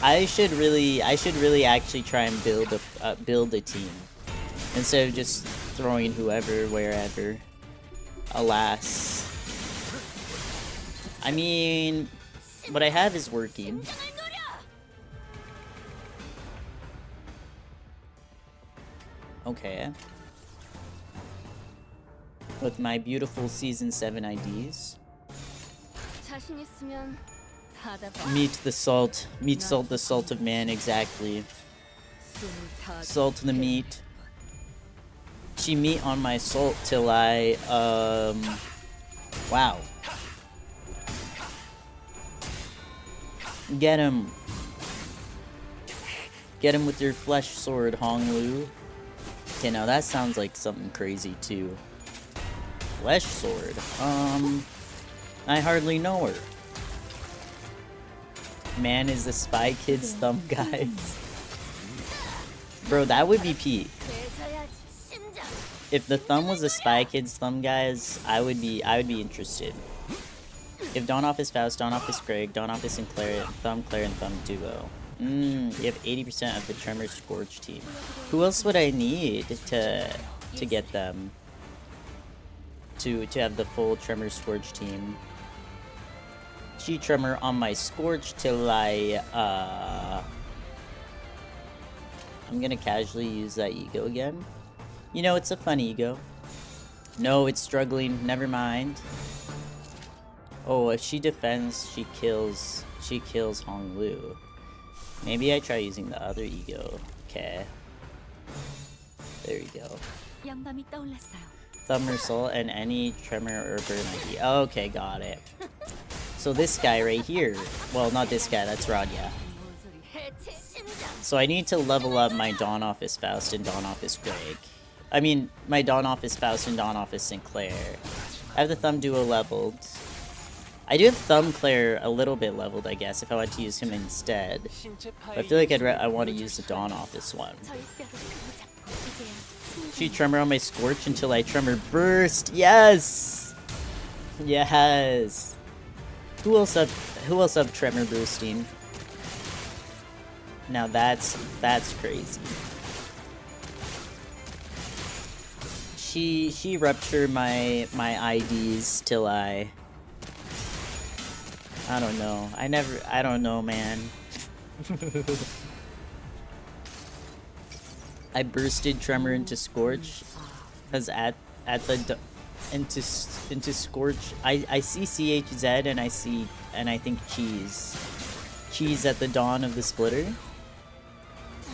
I should really actually try and build a team instead of just throwing whoever wherever. Alas. I mean, what I have is working. Okay. With my beautiful Season 7 IDs. Meet the salt. Meet salt, the salt of man, exactly. Salt the meat. She meat on my salt till I, wow. Get him. Get him with your flesh sword, Hong Lu. Okay, now that sounds like something crazy too. Flesh sword? I hardly know her. Man is the Spy Kids thumb, guys. Bro, that would be peak. If the thumb was a Spy Kids thumb, guys, I would be interested. If Dawn Office Faust, Dawn Office Greg, Dawn Office Sinclair, Thumb Claire, and Thumb Duo. You have 80% of the Tremor Scorch team. Who else would I need to get them? To have the full Tremor Scorch team. She Tremor on my Scorch till I'm gonna casually use that ego again. You know, it's a fun ego. No, it's struggling. Never mind. Oh, if she defends, she kills Hong Lu. Maybe I try using the other ego. Okay. There we go. Thumb Soul and any Tremor or Burn ID. Okay, got it. So this guy right here. Well, not this guy, that's Rodya. So I need to level up my Dawn Office Faust and Dawn Office Greg. I mean, my Dawn Office Faust and Dawn Office Sinclair. I have the Thumb Duo leveled. I do have Thumb Claire a little bit leveled, I guess, if I want to use him instead. But I feel like I want to use the Dawn Office one. She Tremor on my Scorch until I Tremor Burst. Yes! Yes! Who else have Tremor Boosting? Now that's crazy. She ruptured my IDs till I I don't know. I don't know, man. I bursted Tremor into Scorch, cause at the into Scorch, I see CHZ and I think Cheese at the dawn of the splitter.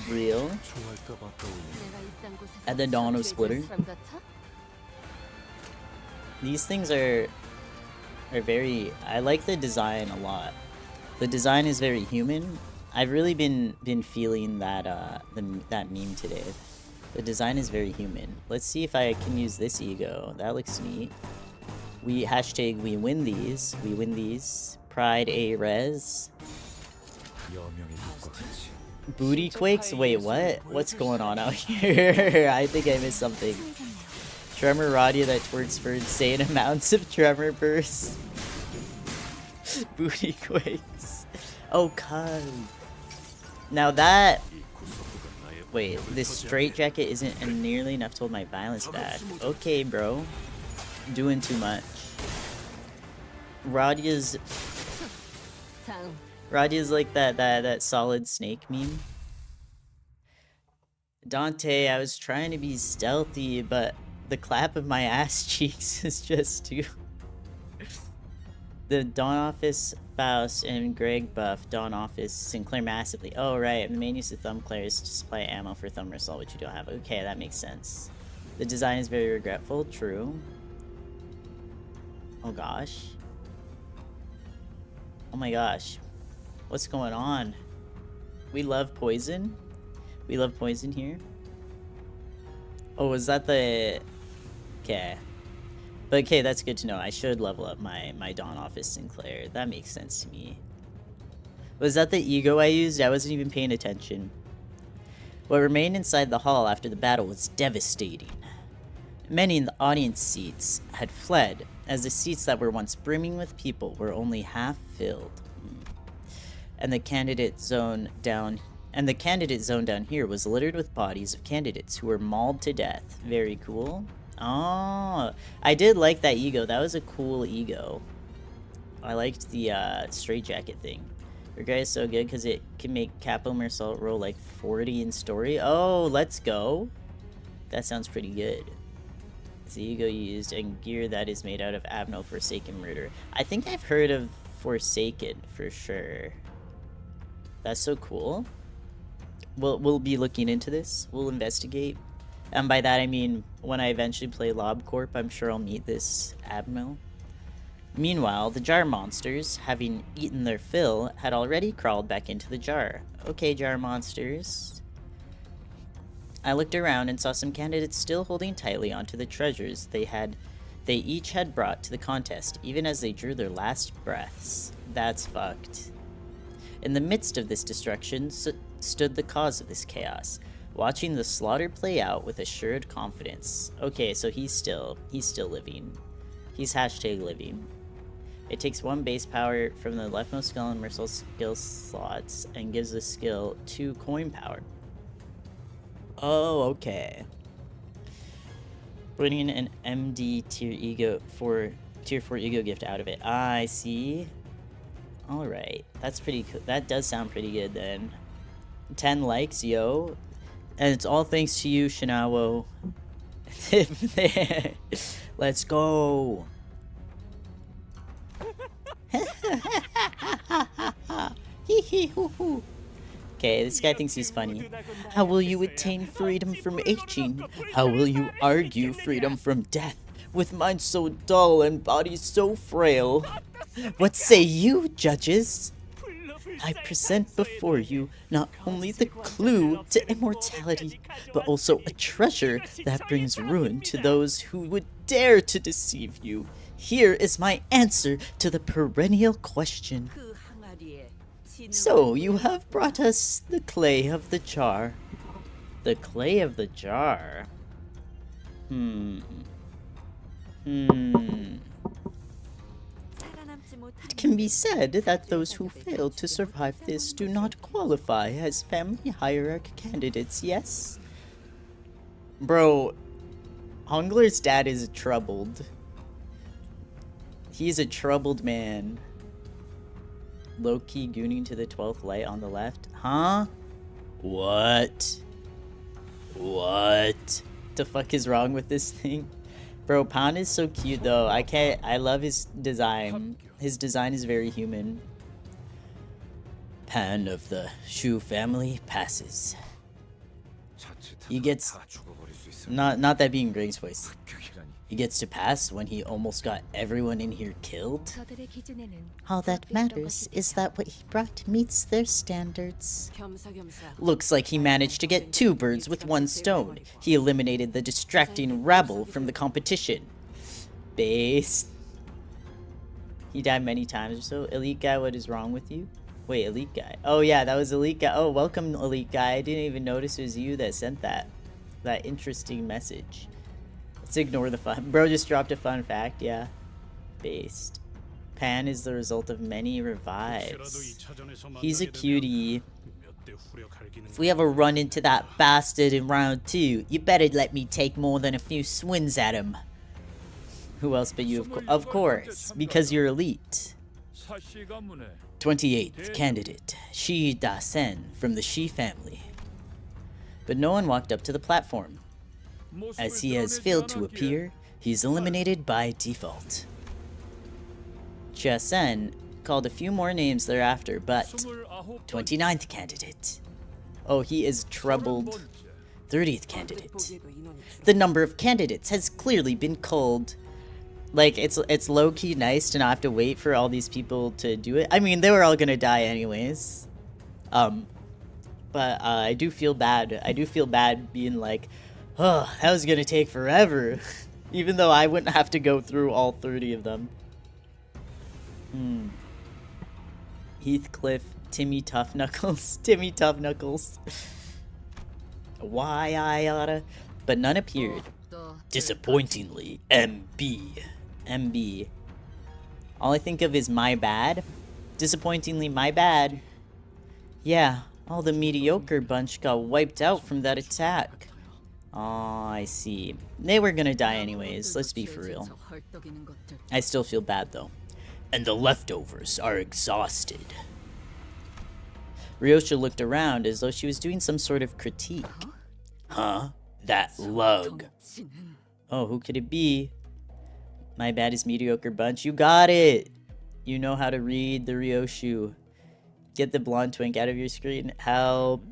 Real. At the dawn of splitter. These things are very, I like the design a lot. The design is very human. I've really been feeling that that meme today. The design is very human. Let's see if I can use this ego. That looks neat. We win these. We win these. Pride A res. Booty quakes? Wait, what? What's going on out here? I think I missed something. Tremor Radia that twerks for insane amounts of tremor bursts. Booty quakes. Oh, cuz. Now that... Wait, this straight jacket isn't nearly enough to hold my violence back. Okay, bro. Doing too much. Radia's like that solid snake meme. Dante, I was trying to be stealthy, but the clap of my ass cheeks is just too... The Dawn Office, Faust, and Greg buff Dawn Office Sinclair massively. Oh, right. The main use of Thumb Claire is to supply ammo for Thumb Assault, which you don't have. Okay, that makes sense. The design is very regretful. True. Oh, gosh. Oh, my gosh. What's going on? We love poison? We love poison here? Oh, is that the... Okay. But okay, that's good to know. I should level up my Dawn Office Sinclair. That makes sense to me. Was that the ego I used? I wasn't even paying attention. What remained inside the hall after the battle was devastating. Many in the audience seats had fled, as the seats that were once brimming with people were only half filled. And the candidate zone down here was littered with bodies of candidates who were mauled to death. Very cool. Oh, I did like that ego. That was a cool ego. I liked the straitjacket thing. Regret is so good because it can make Capo Mersault roll like 40 in story. Oh, let's go. That sounds pretty good. It's the ego used and gear that is made out of Abno Forsaken Murder. I think I've heard of Forsaken for sure. That's so cool. We'll be looking into this. We'll investigate. And by that I mean, when I eventually play LobCorp, I'm sure I'll meet this Admiral. Meanwhile, the jar monsters, having eaten their fill, had already crawled back into the jar. Okay, jar monsters. I looked around and saw some candidates still holding tightly onto the treasures they each had brought to the contest, even as they drew their last breaths. That's fucked. In the midst of this destruction stood the cause of this chaos, watching the slaughter play out with assured confidence. Okay, so he's still living. He's hashtag living. It takes 1 base power from the leftmost skill and Mersault skill slots and gives the skill 2 coin power. Oh, okay. Putting an MD tier 4 ego gift out of it. I see. Alright, that's pretty cool. That does sound pretty good then. 10 likes, yo. And it's all thanks to you, Shinawo. Let's go. Okay, this guy thinks he's funny. How will you attain freedom from aging? How will you argue freedom from death? With minds so dull and bodies so frail. What say you, judges? I present before you not only the clue to immortality, but also a treasure that brings ruin to those who would dare to deceive you. Here is my answer to the perennial question. So, you have brought us the clay of the jar. The clay of the jar? It can be said that those who fail to survive this do not qualify as family hierarchy candidates, yes? Bro, Hongler's dad is troubled. He's a troubled man. low-key gooning to the 12th light on the left. Huh? What? What the fuck is wrong with this thing? Bro, Pan is so cute though. I love his design. His design is very human. Pan of the Shu family passes. He gets... Not that being Greg's voice. He gets to pass when he almost got everyone in here killed. All that matters is that what he brought meets their standards. Looks like he managed to get 2 birds with 1 stone. He eliminated the distracting rabble from the competition. Based. He died many times or so. Elite guy, what is wrong with you? Wait, elite guy. Oh yeah, that was elite guy. Oh, welcome elite guy. I didn't even notice it was you that sent that interesting message. Let's ignore the fun. Bro just dropped a fun fact, yeah. Based. Pan is the result of many revives. He's a cutie. If we ever run into that bastard in round 2, you better let me take more than a few swings at him. Who else but you? Of course, because you're elite. 28th candidate, Shi Da-sen from the Shi family. But no one walked up to the platform. As he has failed to appear, he's eliminated by default. Chia-sen called a few more names thereafter, but 29th candidate. Oh, he is troubled. 30th candidate. The number of candidates has clearly been culled. Like, it's low-key nice to not have to wait for all these people to do it. I mean, they were all gonna die anyways. But I do feel bad. I do feel bad being like, oh, that was gonna take forever. Even though I wouldn't have to go through all 30 of them. Heathcliff, Timmy Tough Knuckles. Timmy Tough Knuckles. Why I oughta. But none appeared. Disappointingly, MB. MB. All I think of is my bad. Disappointingly, my bad. Yeah, all the mediocre bunch got wiped out from that attack. Aw, I see. They were gonna die anyways, let's be for real. I still feel bad though. And the leftovers are exhausted. Ryosha looked around as though she was doing some sort of critique. Huh? That lug. Oh, who could it be? My bad is mediocre bunch. You got it! You know how to read the Ryoshu. Get the blonde twink out of your screen. Help.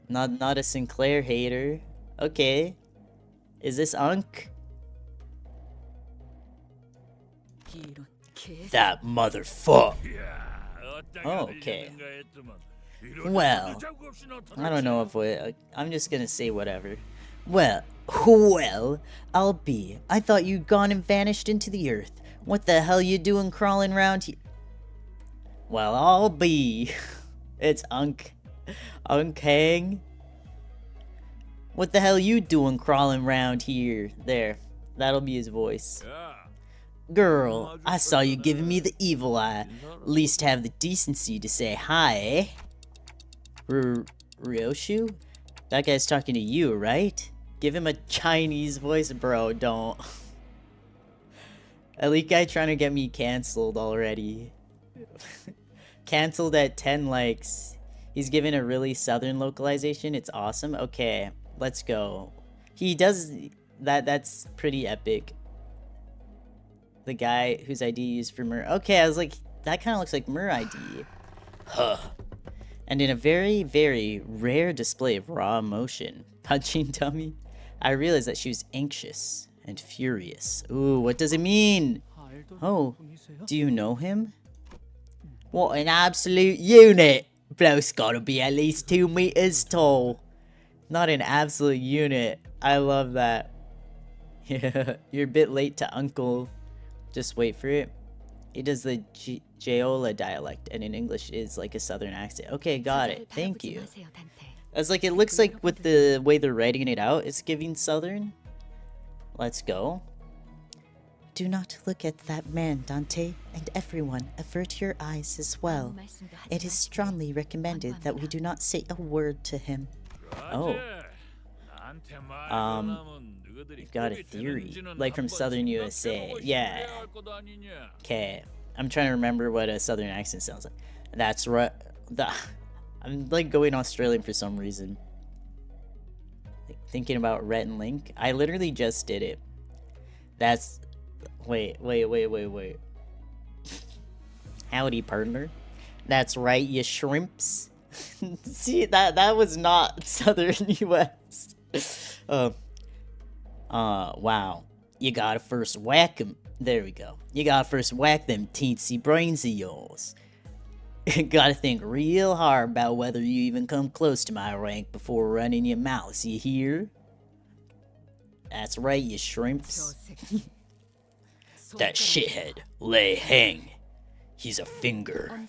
Not a Sinclair hater. Okay. Is this Unk? That motherfucker. Oh, okay. Well, I don't know if I'm just gonna say whatever. Well, I'll be. I thought you'd gone and vanished into the earth. What the hell you doing crawling around here? Well, I'll be. It's Unk. Unk Hang. What the hell you doing crawling around here? There. That'll be his voice. Girl, I saw you giving me the evil eye. At least have the decency to say hi, eh? Ryoshu? That guy's talking to you, right? Give him a Chinese voice, bro, don't. Elite guy trying to get me cancelled already. Cancelled at 10 likes. He's given a really southern localization. It's awesome. Okay, let's go. He does that's pretty epic. The guy whose ID used for Mur. Okay, I was like, that kind of looks like Mur ID. Huh. And in a very, very rare display of raw emotion, punching dummy, I realized that she was anxious and furious. Ooh, what does it mean? Oh, do you know him? What an absolute unit! Bloke's gotta be at least 2 meters tall. Not an absolute unit. I love that. Yeah, you're a bit late to Uncle. Just wait for it. He does the Jeolla dialect, and in English is like a southern accent. Okay, got it. Thank you. I was like, it looks like with the way they're writing it out, it's giving southern. Let's go. Do not look at that man, Dante, and everyone, avert your eyes as well. It is strongly recommended that we do not say a word to him. Oh. You've got a theory. Like from southern USA. Yeah. Okay. I'm trying to remember what a southern accent sounds like. That's right. I'm like going Australian for some reason. Like, thinking about Rhett and Link. I literally just did it. That's... Wait. Howdy, partner. That's right, you shrimps. See, that was not southern US. Wow. You gotta first whack 'em. There we go. You gotta first whack them teensy brains of yours. Gotta think real hard about whether you even come close to my rank before running your mouth, you hear? That's right, you shrimps. That shithead, Lei Heng. He's a finger.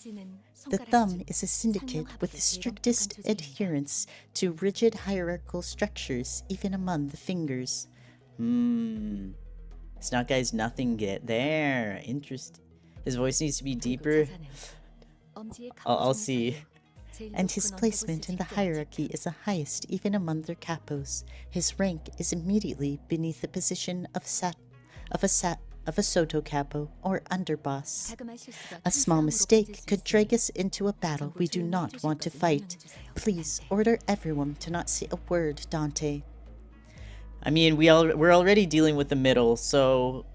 The thumb is a syndicate with the strictest adherence to rigid hierarchical structures, even among the fingers. Snot Guy's nothing get there. Interesting. His voice needs to be deeper. I'll see. And his placement in the hierarchy is the highest even among their capos. His rank is immediately beneath the position of a Soto capo or underboss. A small mistake could drag us into a battle we do not want to fight. Please order everyone to not say a word, Dante. I mean, we're already dealing with the middle, so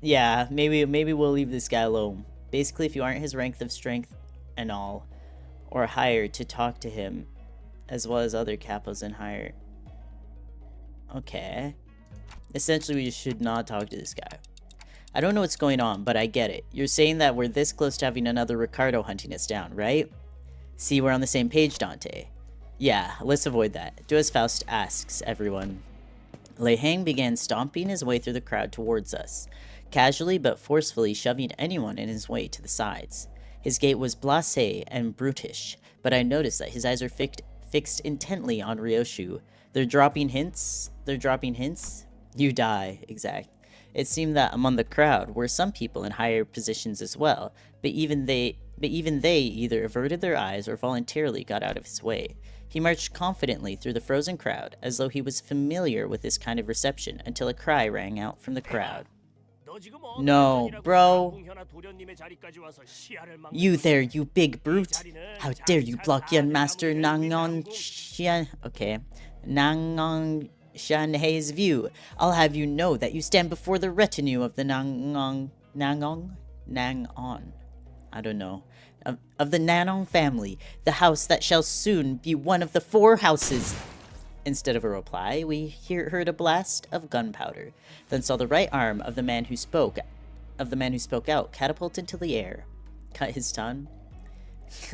yeah, maybe we'll leave this guy alone. Basically, if you aren't his rank of strength and all, or higher, to talk to him, as well as other capos and higher. Okay. Essentially, we should not talk to this guy. I don't know what's going on, but I get it. You're saying that we're this close to having another Ricardo hunting us down, right? See, we're on the same page, Dante. Yeah, let's avoid that. Do as Faust asks, everyone. Lei Heng began stomping his way through the crowd towards us, casually but forcefully shoving anyone in his way to the sides. His gait was blasé and brutish, but I noticed that his eyes are fixed intently on Ryoshu. They're dropping hints? You die, exact. It seemed that among the crowd were some people in higher positions as well, but even they either averted their eyes or voluntarily got out of his way. He marched confidently through the frozen crowd, as though he was familiar with this kind of reception, until a cry rang out from the crowd. No, bro. You there, you big brute. How dare you block young master Nangon Xian... Okay. Nangon Shanhei's view. I'll have you know that you stand before the retinue of the Nangon... I don't know. Of the Nanong family, the house that shall soon be one of the 4 houses. Instead of a reply, we heard a blast of gunpowder, then saw the right arm of the man who spoke out catapult into the air. Cut his tongue.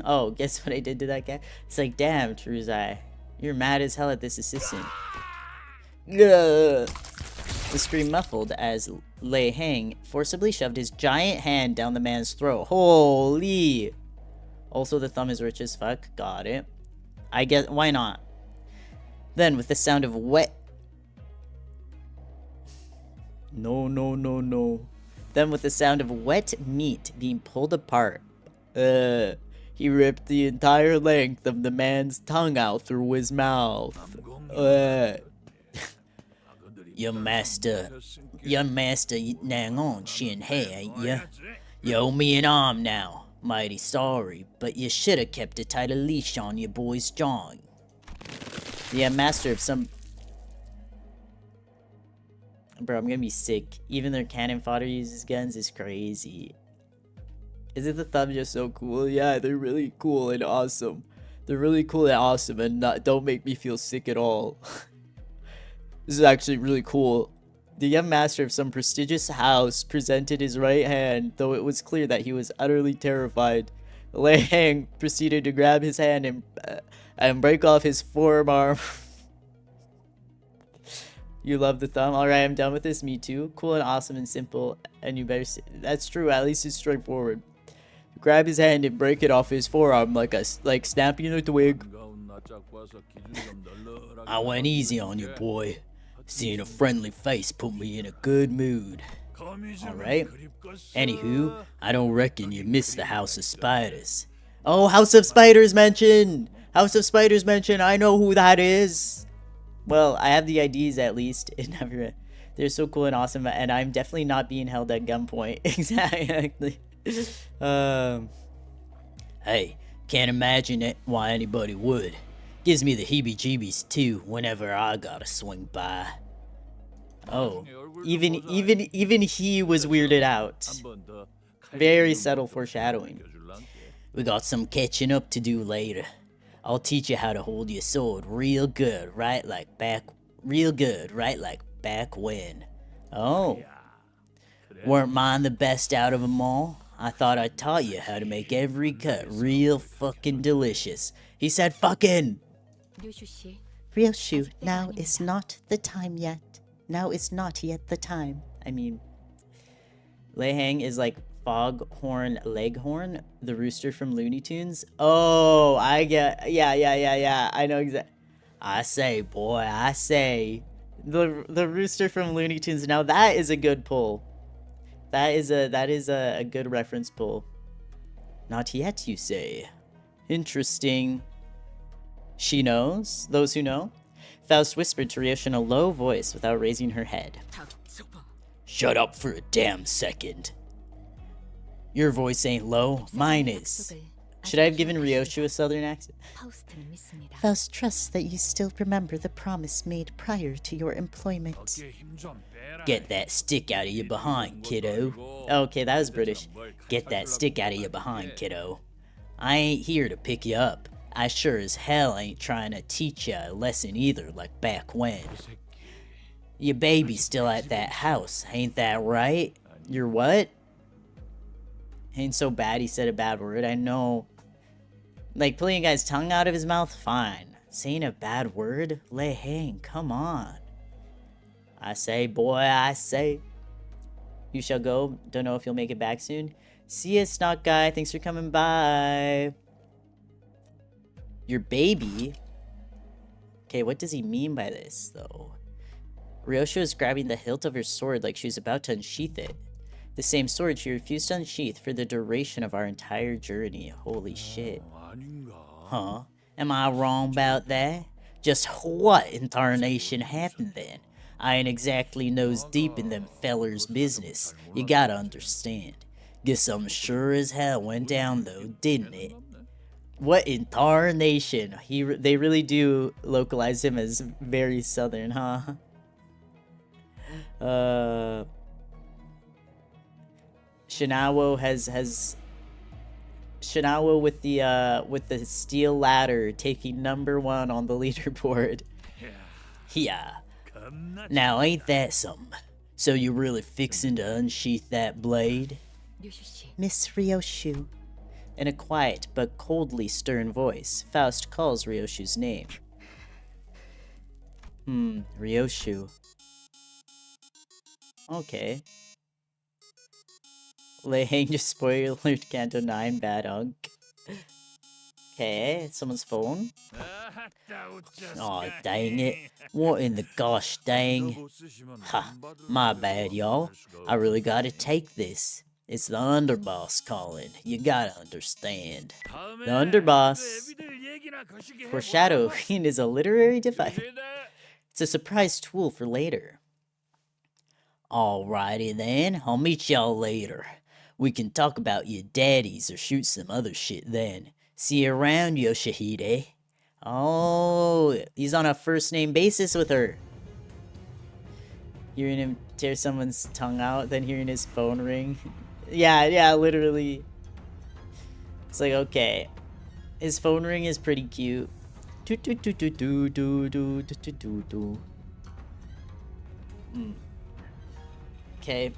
Oh, guess what I did to that guy? It's like, damn, Truzai, you're mad as hell at this assistant. Gah! The scream muffled as Lei Heng forcibly shoved his giant hand down the man's throat. Holy! Also, the thumb is rich as fuck. Got it. I guess, why not? Then, with the sound of wet... No. Then, with the sound of wet meat being pulled apart, he ripped the entire length of the man's tongue out through his mouth. Your master Nangon Shinhei, ain't ya? You owe me an arm now. Mighty sorry, but you should have kept a tighter leash on your boy's jaw. Yeah, master of some... Bro, I'm gonna be sick. Even their cannon fodder uses guns is crazy. Isn't the thumb just so cool? Yeah, they're really cool and awesome. They're really cool and awesome and don't make me feel sick at all. This is actually really cool. The young master of some prestigious house presented his right hand, though it was clear that he was utterly terrified. Lei Heng proceeded to grab his hand and break off his forearm. You love the thumb? Alright, I'm done with this. Me too. Cool and awesome and simple. And you better say, that's true. At least it's straightforward. Grab his hand and break it off his forearm like snapping a twig. I went easy on you, boy. Seeing a friendly face put me in a good mood. Alright. Anywho, I don't reckon you missed the House of Spiders. Oh, House of Spiders mentioned! House of Spiders mentioned! I know who that is! Well, I have the IDs at least. They're so cool and awesome, and I'm definitely not being held at gunpoint. Exactly. Hey, can't imagine it why anybody would. Gives me the heebie-jeebies too whenever I gotta swing by. Oh, even he was weirded out. Very subtle foreshadowing. We got some catching up to do later. I'll teach you how to hold your sword real good, right like back when. Oh. Weren't mine the best out of them all? I thought I taught you how to make every cut real fucking delicious. He said fucking! Ryoshu, now is not the time yet. Now is not yet the time. I mean, Lehang is like Foghorn Leghorn, the rooster from Looney Tunes. Oh, I get, yeah. I know exactly. I say, boy, I say. The rooster from Looney Tunes. Now that is a good pull. That is a good reference pull. Not yet, you say. Interesting. She knows? Those who know? Faust whispered to Ryoshi in a low voice without raising her head. Shut up for a damn second. Your voice ain't low, mine is. Should I have given Ryoshi a southern accent? Faust trusts that you still remember the promise made prior to your employment. Get that stick out of your behind, kiddo. Okay, that was British. Get that stick out of your behind, kiddo. I ain't here to pick you up. I sure as hell ain't trying to teach you a lesson either, like back when. Your baby's still at that house, ain't that right? Your what? Ain't so bad he said a bad word, I know. Like, pulling a guy's tongue out of his mouth, fine. Saying a bad word? Lay hang, come on. I say, boy, I say. You shall go. Don't know if you'll make it back soon. See ya, Snot Guy. Thanks for coming by. Your baby? Okay, what does he mean by this, though? Ryoshi is grabbing the hilt of her sword like she was about to unsheath it. The same sword she refused to unsheath for the duration of our entire journey. Holy shit. Huh? Am I wrong about that? Just what in tarnation happened then? I ain't exactly nose deep in them fellers' business. You gotta understand. Guess something sure as hell went down though, didn't it? What in tarnation? They really do localize him as very southern, huh? Shinawo has Shinawa with the steel ladder taking #1 on the leaderboard. Yeah. Now ain't that something? So you really fixin' to unsheath that blade? Miss Ryoshu. In a quiet but coldly stern voice, Faust calls Ryoshu's name. Ryoshu. Okay. Lehang just spoilered Canto 9 bad unk. Okay, someone's phone. Aw, dang it. What in the gosh dang? Ha, my bad, y'all. I really gotta take this. It's the underboss calling. You gotta understand. The underboss. Foreshadowing is a literary device. It's a surprise tool for later. Alrighty then, I'll meet y'all later. We can talk about your daddies or shoot some other shit then. See you around, Yoshihide. Oh, he's on a first name basis with her. Hearing him tear someone's tongue out, then hearing his phone ring. Yeah, literally. It's like, okay. His phone ring is pretty cute. Okay.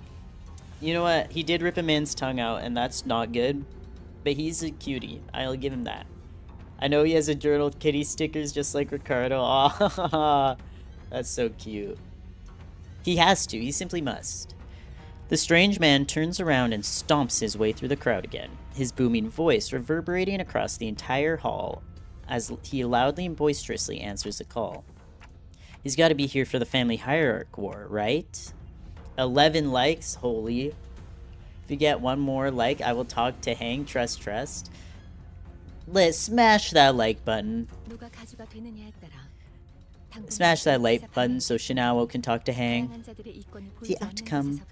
You know what? He did rip a man's tongue out, and that's not good. But he's a cutie. I'll give him that. I know he has a journal with kitty stickers just like Ricardo. Aw, that's so cute. He has to. He simply must. The strange man turns around and stomps his way through the crowd again, his booming voice reverberating across the entire hall as he loudly and boisterously answers the call. He's got to be here for the family hierarch war, right? 11 likes, holy. If you get one more like, I will talk to Hang. Trust. Let's smash that like button. Smash that like button so Shinao can talk to Hang. The outcome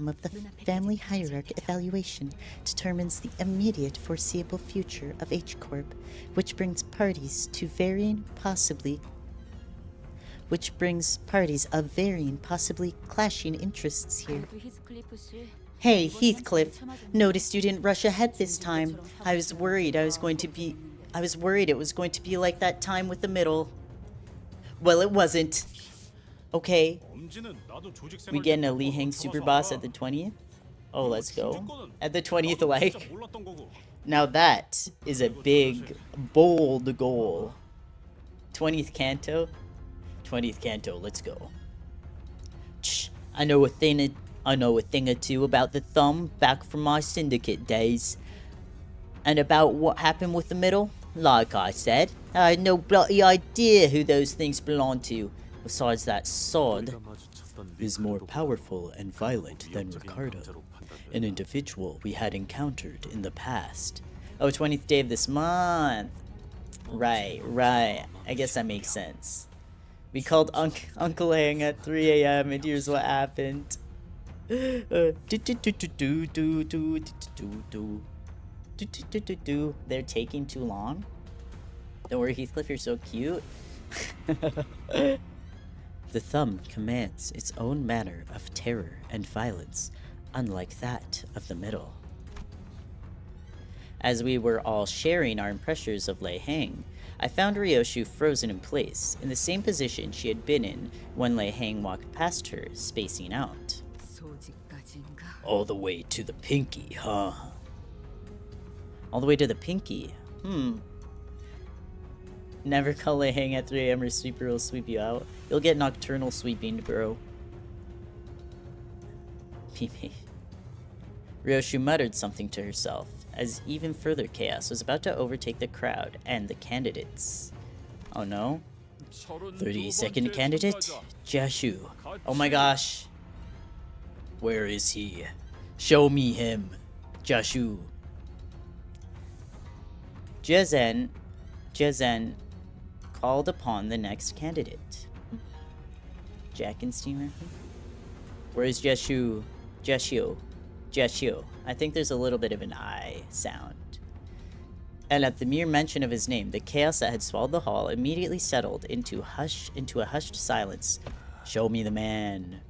of the family hierarchy evaluation determines the immediate foreseeable future of H Corp, which brings parties of varying, possibly clashing interests here. Hey, Heathcliff, noticed you didn't rush ahead this time. I was worried it was going to be like that time with the middle. Well, it wasn't. Okay. We getting a Lee Hang super boss at the 20th? Oh, let's go. At the 20th, like. Now that is a big, bold goal. 20th Canto? 20th Canto, let's go. Shh, I know a thing or two about the thumb back from my syndicate days. And about what happened with the middle? Like I said, I had no bloody idea who those things belonged to. Besides, that sword is more powerful and violent than Ricardo, an individual we had encountered in the past. Oh, 20th day of this month. Right. I guess that makes sense. We called Uncle Hang at 3 a.m. and here's what happened. They're taking too long. Don't worry, Heathcliff, you're so cute. The thumb commands its own manner of terror and violence, unlike that of the middle. As we were all sharing our impressions of Lei Hang, I found Ryoshu frozen in place, in the same position she had been in when Lei Hang walked past her, spacing out. All the way to the pinky, huh? All the way to the pinky? Never call Lei Hang at 3 a.m. or Sweeper will sweep you out. You'll get nocturnal sweeping, bro. Ryoshu muttered something to herself, as even further chaos was about to overtake the crowd and the candidates. Oh no. 32nd candidate? Jashu. Oh my gosh. Where is he? Show me him. Jashu. Jezen called upon the next candidate. Jackenstein? Where is Jashu? Jashu. I think there's a little bit of an I sound. And at the mere mention of his name, the chaos that had swallowed the hall immediately settled into a hushed silence. Show me the man.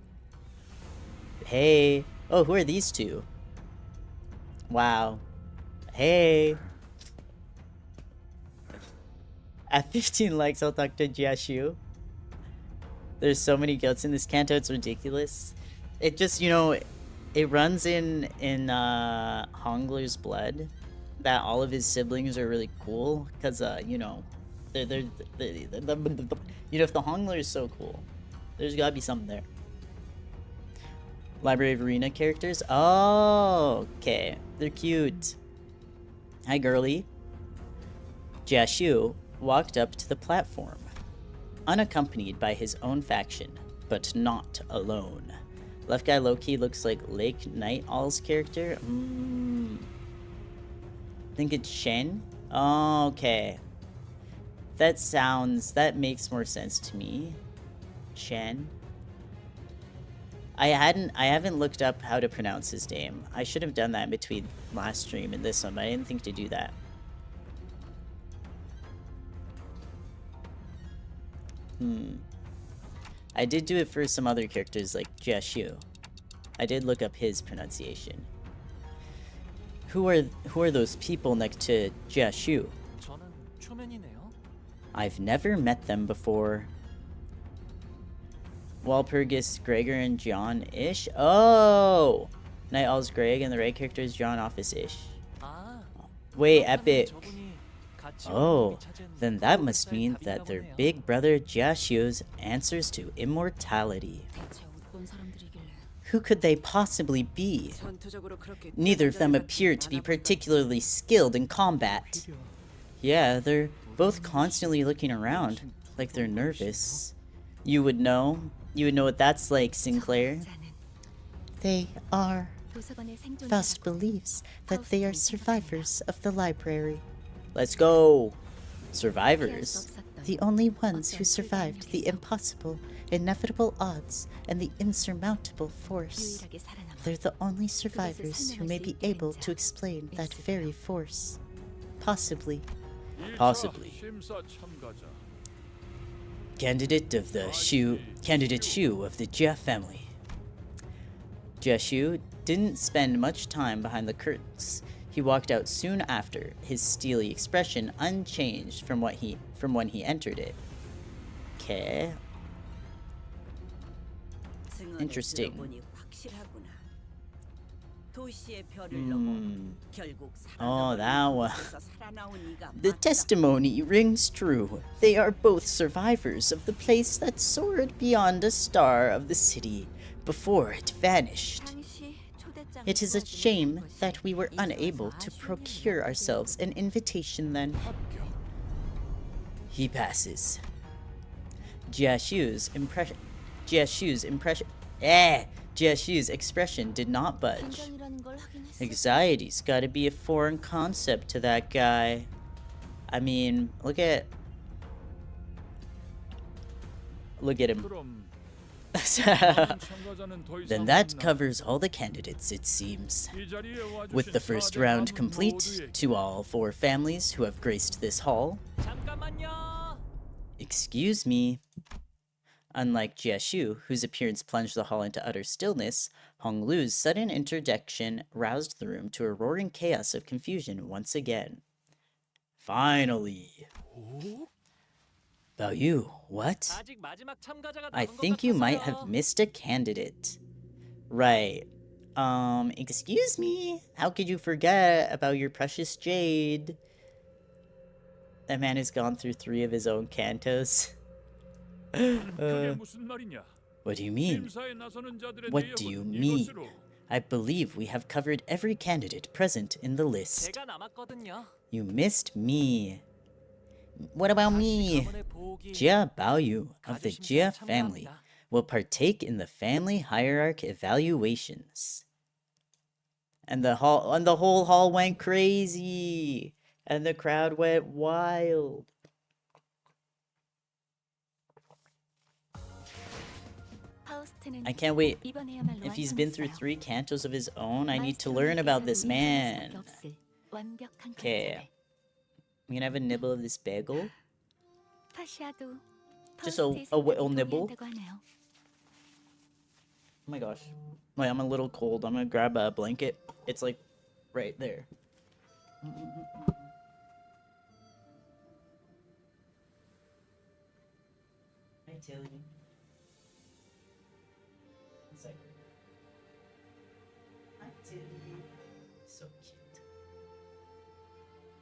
Hey. Oh, who are these two? Wow. Hey. At 15 likes, I'll talk to Jashu. There's so many goats in this canto, it's ridiculous. It just, it runs in Hongler's blood that all of his siblings are really cool, because, if the Hongler is so cool, there's gotta be something there. Library of Arena characters? Oh, okay. They're cute. Hi, girly. Jashu walked up to the platform, unaccompanied by his own faction, but not alone. Left guy low-key looks like Lake Night Owl's character. I think it's Shen. Oh, okay. That makes more sense to me. Shen. I haven't looked up how to pronounce his name. I should have done that in between last stream and this one, but I didn't think to do that. I did do it for some other characters like Jashu. I did look up his pronunciation. Who are those people next to Jashu? I've never met them before. Walpurgis, Gregor, and John Ish? Oh! Night Owl's Greg and the right character is John Office Ish. Wait, epic. Oh, then that must mean that their big brother Jashu's answers to immortality. Who could they possibly be? Neither of them appear to be particularly skilled in combat. Yeah, they're both constantly looking around, like they're nervous. You would know what that's like, Sinclair. They are. Faust believes that they are survivors of the library. Let's go! Survivors? The only ones who survived the impossible, inevitable odds, and the insurmountable force. They're the only survivors who may be able to explain that very force. Possibly. Possibly. Candidate Shu of the Jia family. Jia Shu didn't spend much time behind the curtains. He walked out soon after, his steely expression unchanged from when he entered it. Okay. Interesting. Oh, that one. The testimony rings true. They are both survivors of the place that soared beyond a star of the city before it vanished. It is a shame that we were unable to procure ourselves an invitation then. He passes. Jia Shu's expression did not budge. Anxiety's gotta be a foreign concept to that guy. I mean, look at him. Then that covers all the candidates, it seems. With the first round complete, to all 4 families who have graced this hall. Excuse me. Unlike Jia Shu, whose appearance plunged the hall into utter stillness, Hong Lu's sudden interjection roused the room to a roaring chaos of confusion once again. Finally. Bao Yu, what? I think you might have missed a candidate. Right. Excuse me? How could you forget about your precious jade? That man has gone through 3 of his own cantos. What do you mean? What do you mean? I believe we have covered every candidate present in the list. You missed me. What about me? Jia Baoyu of the Jia family will partake in the family hierarch evaluations. And the whole hall went crazy. And the crowd went wild. I can't wait. If he's been through 3 cantos of his own, I need to learn about this man. Okay. I'm gonna have a nibble of this bagel. Just a little nibble. Oh my gosh. Wait, I'm a little cold. I'm gonna grab a blanket. It's like right there. I tell you. So cute.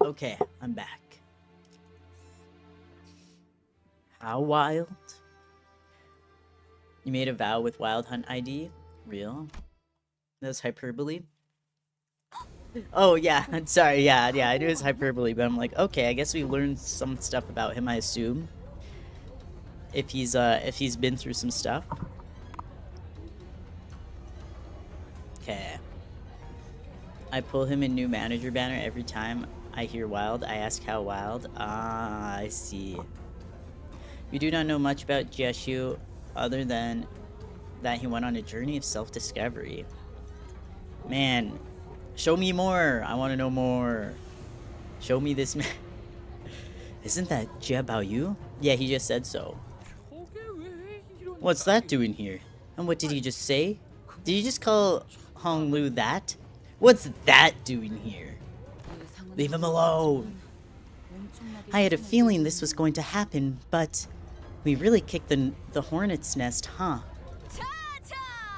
Okay, I'm back. How wild? You made a vow with Wild Hunt ID? Real? That was hyperbole? Oh yeah, I'm sorry, yeah, I knew it was hyperbole, but I'm like, okay, I guess we learned some stuff about him, I assume. If he's been through some stuff. Okay. I pull him in new manager banner every time I hear wild. I ask how wild. Ah, I see. We do not know much about Jia Shu other than that he went on a journey of self-discovery. Man, show me more. I want to know more. Show me this man. Isn't that Jia Baoyu? Yeah, he just said so. What's that doing here? And what did he just say? Did he just call Hong Lu that? What's that doing here? Leave him alone. I had a feeling this was going to happen, but we really kicked the hornet's nest, huh?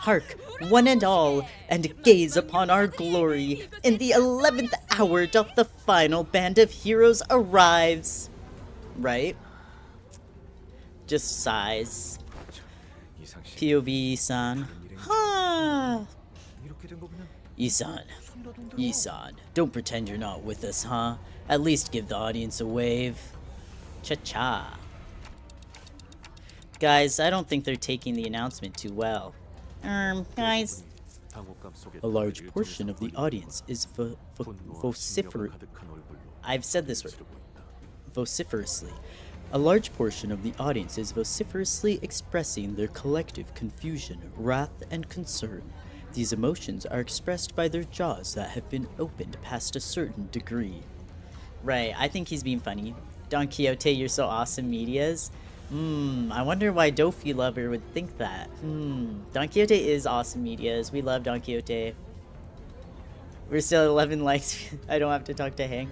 Hark, one and all, and gaze upon our glory. In the 11th hour doth the final band of heroes arrives. Right? Just sighs. POV-san. Ha! Isan, don't pretend you're not with us, huh? At least give the audience a wave. Cha-cha. Guys, I don't think they're taking the announcement too well. Guys. A large portion of the audience is vociferous. I've said this word. Vociferously A large portion of the audience is vociferously expressing their collective confusion, wrath, and concern. These emotions are expressed by their jaws that have been opened past a certain degree. Right, I think he's being funny. Don Quixote, you're so awesome, medias. I wonder why Dofi Lover would think that. Don Quixote is awesome, medias. We love Don Quixote. We're still at 11 likes. I don't have to talk to Hang.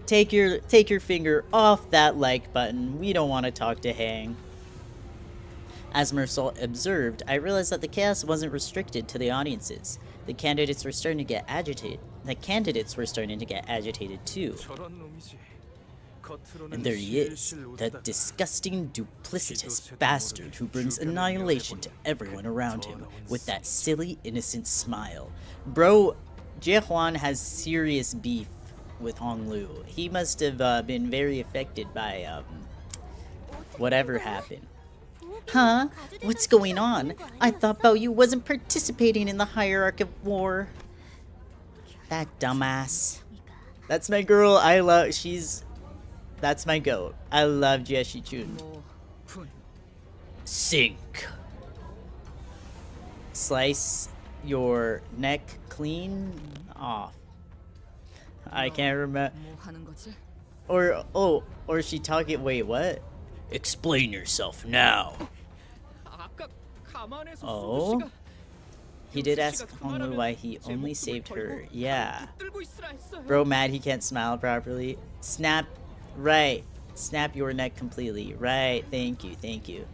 Take your finger off that like button. We don't want to talk to Hang. As Mersal observed, I realized that the chaos wasn't restricted to the audiences. The candidates were starting to get agitated. Too. And there he is, that disgusting, duplicitous bastard who brings annihilation to everyone around him with that silly, innocent smile. Bro, Jie Huan has serious beef with Hong Lu. He must have been very affected by whatever happened. Huh? What's going on? I thought Bao Yu wasn't participating in the hierarchy of war. That dumbass. That's my girl. That's my goat. I love Jie Shichun. Sink. Slice your neck clean off. I can't remember. Or she talking. Wait, what? Explain yourself now. Oh? He did ask Honglu why he only saved her. Yeah. Bro mad he can't smile properly. Snap. Right. Snap your neck completely. Right. Thank you. Thank you.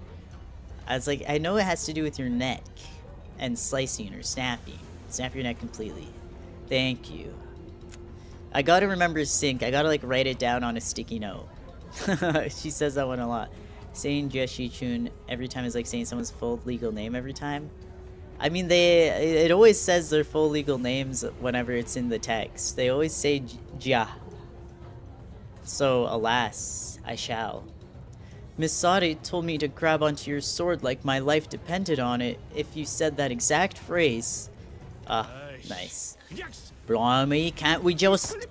I was like, I know it has to do with your neck. And slicing or snapping. Snap your neck completely. Thank you. I gotta remember sync. I gotta like write it down on a sticky note. She says that one a lot. Saying Jie Shichun every time is like saying someone's full legal name every time. I mean, it always says their full legal names whenever it's in the text. They always say Jia. So, alas, I shall. Miss Sade told me to grab onto your sword like my life depended on it if you said that exact phrase. Nice. Blimey, can't we just...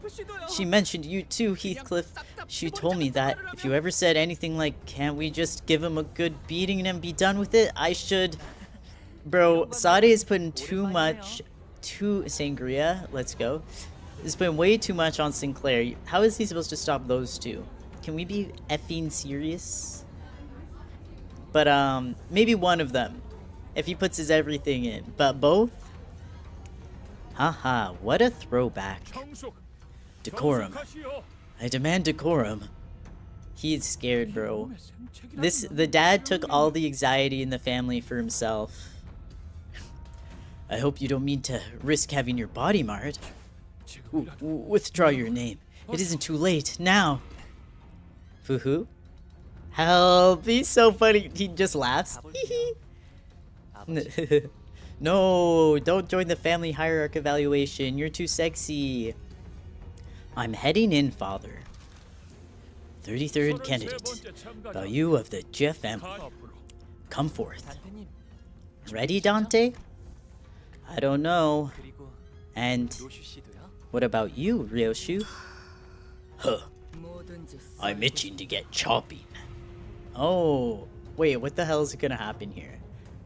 She mentioned you too, Heathcliff. She told me that if you ever said anything like, can't we just give him a good beating and be done with it, I should... Bro, Sade is putting too much... Sangria, let's go. Is putting way too much on Sinclair. How is he supposed to stop those two? Can we be effing serious? But, maybe one of them. If he puts his everything in. But both? Haha, what a throwback. Decorum. I demand decorum. He's scared, bro. The dad took all the anxiety in the family for himself. I hope you don't mean to risk having your body marred. Withdraw your name. It isn't too late. Now. Fuhu? Help. He's so funny. He just laughs. No, don't join the family hierarchy evaluation. You're too sexy. I'm heading in, father. 33rd candidate. Bao Yu of the Jie family. Come forth. Ready, Dante? I don't know. And what about you, Ryoshu? Huh. I'm itching to get chopping. Oh, wait, what the hell is gonna happen here?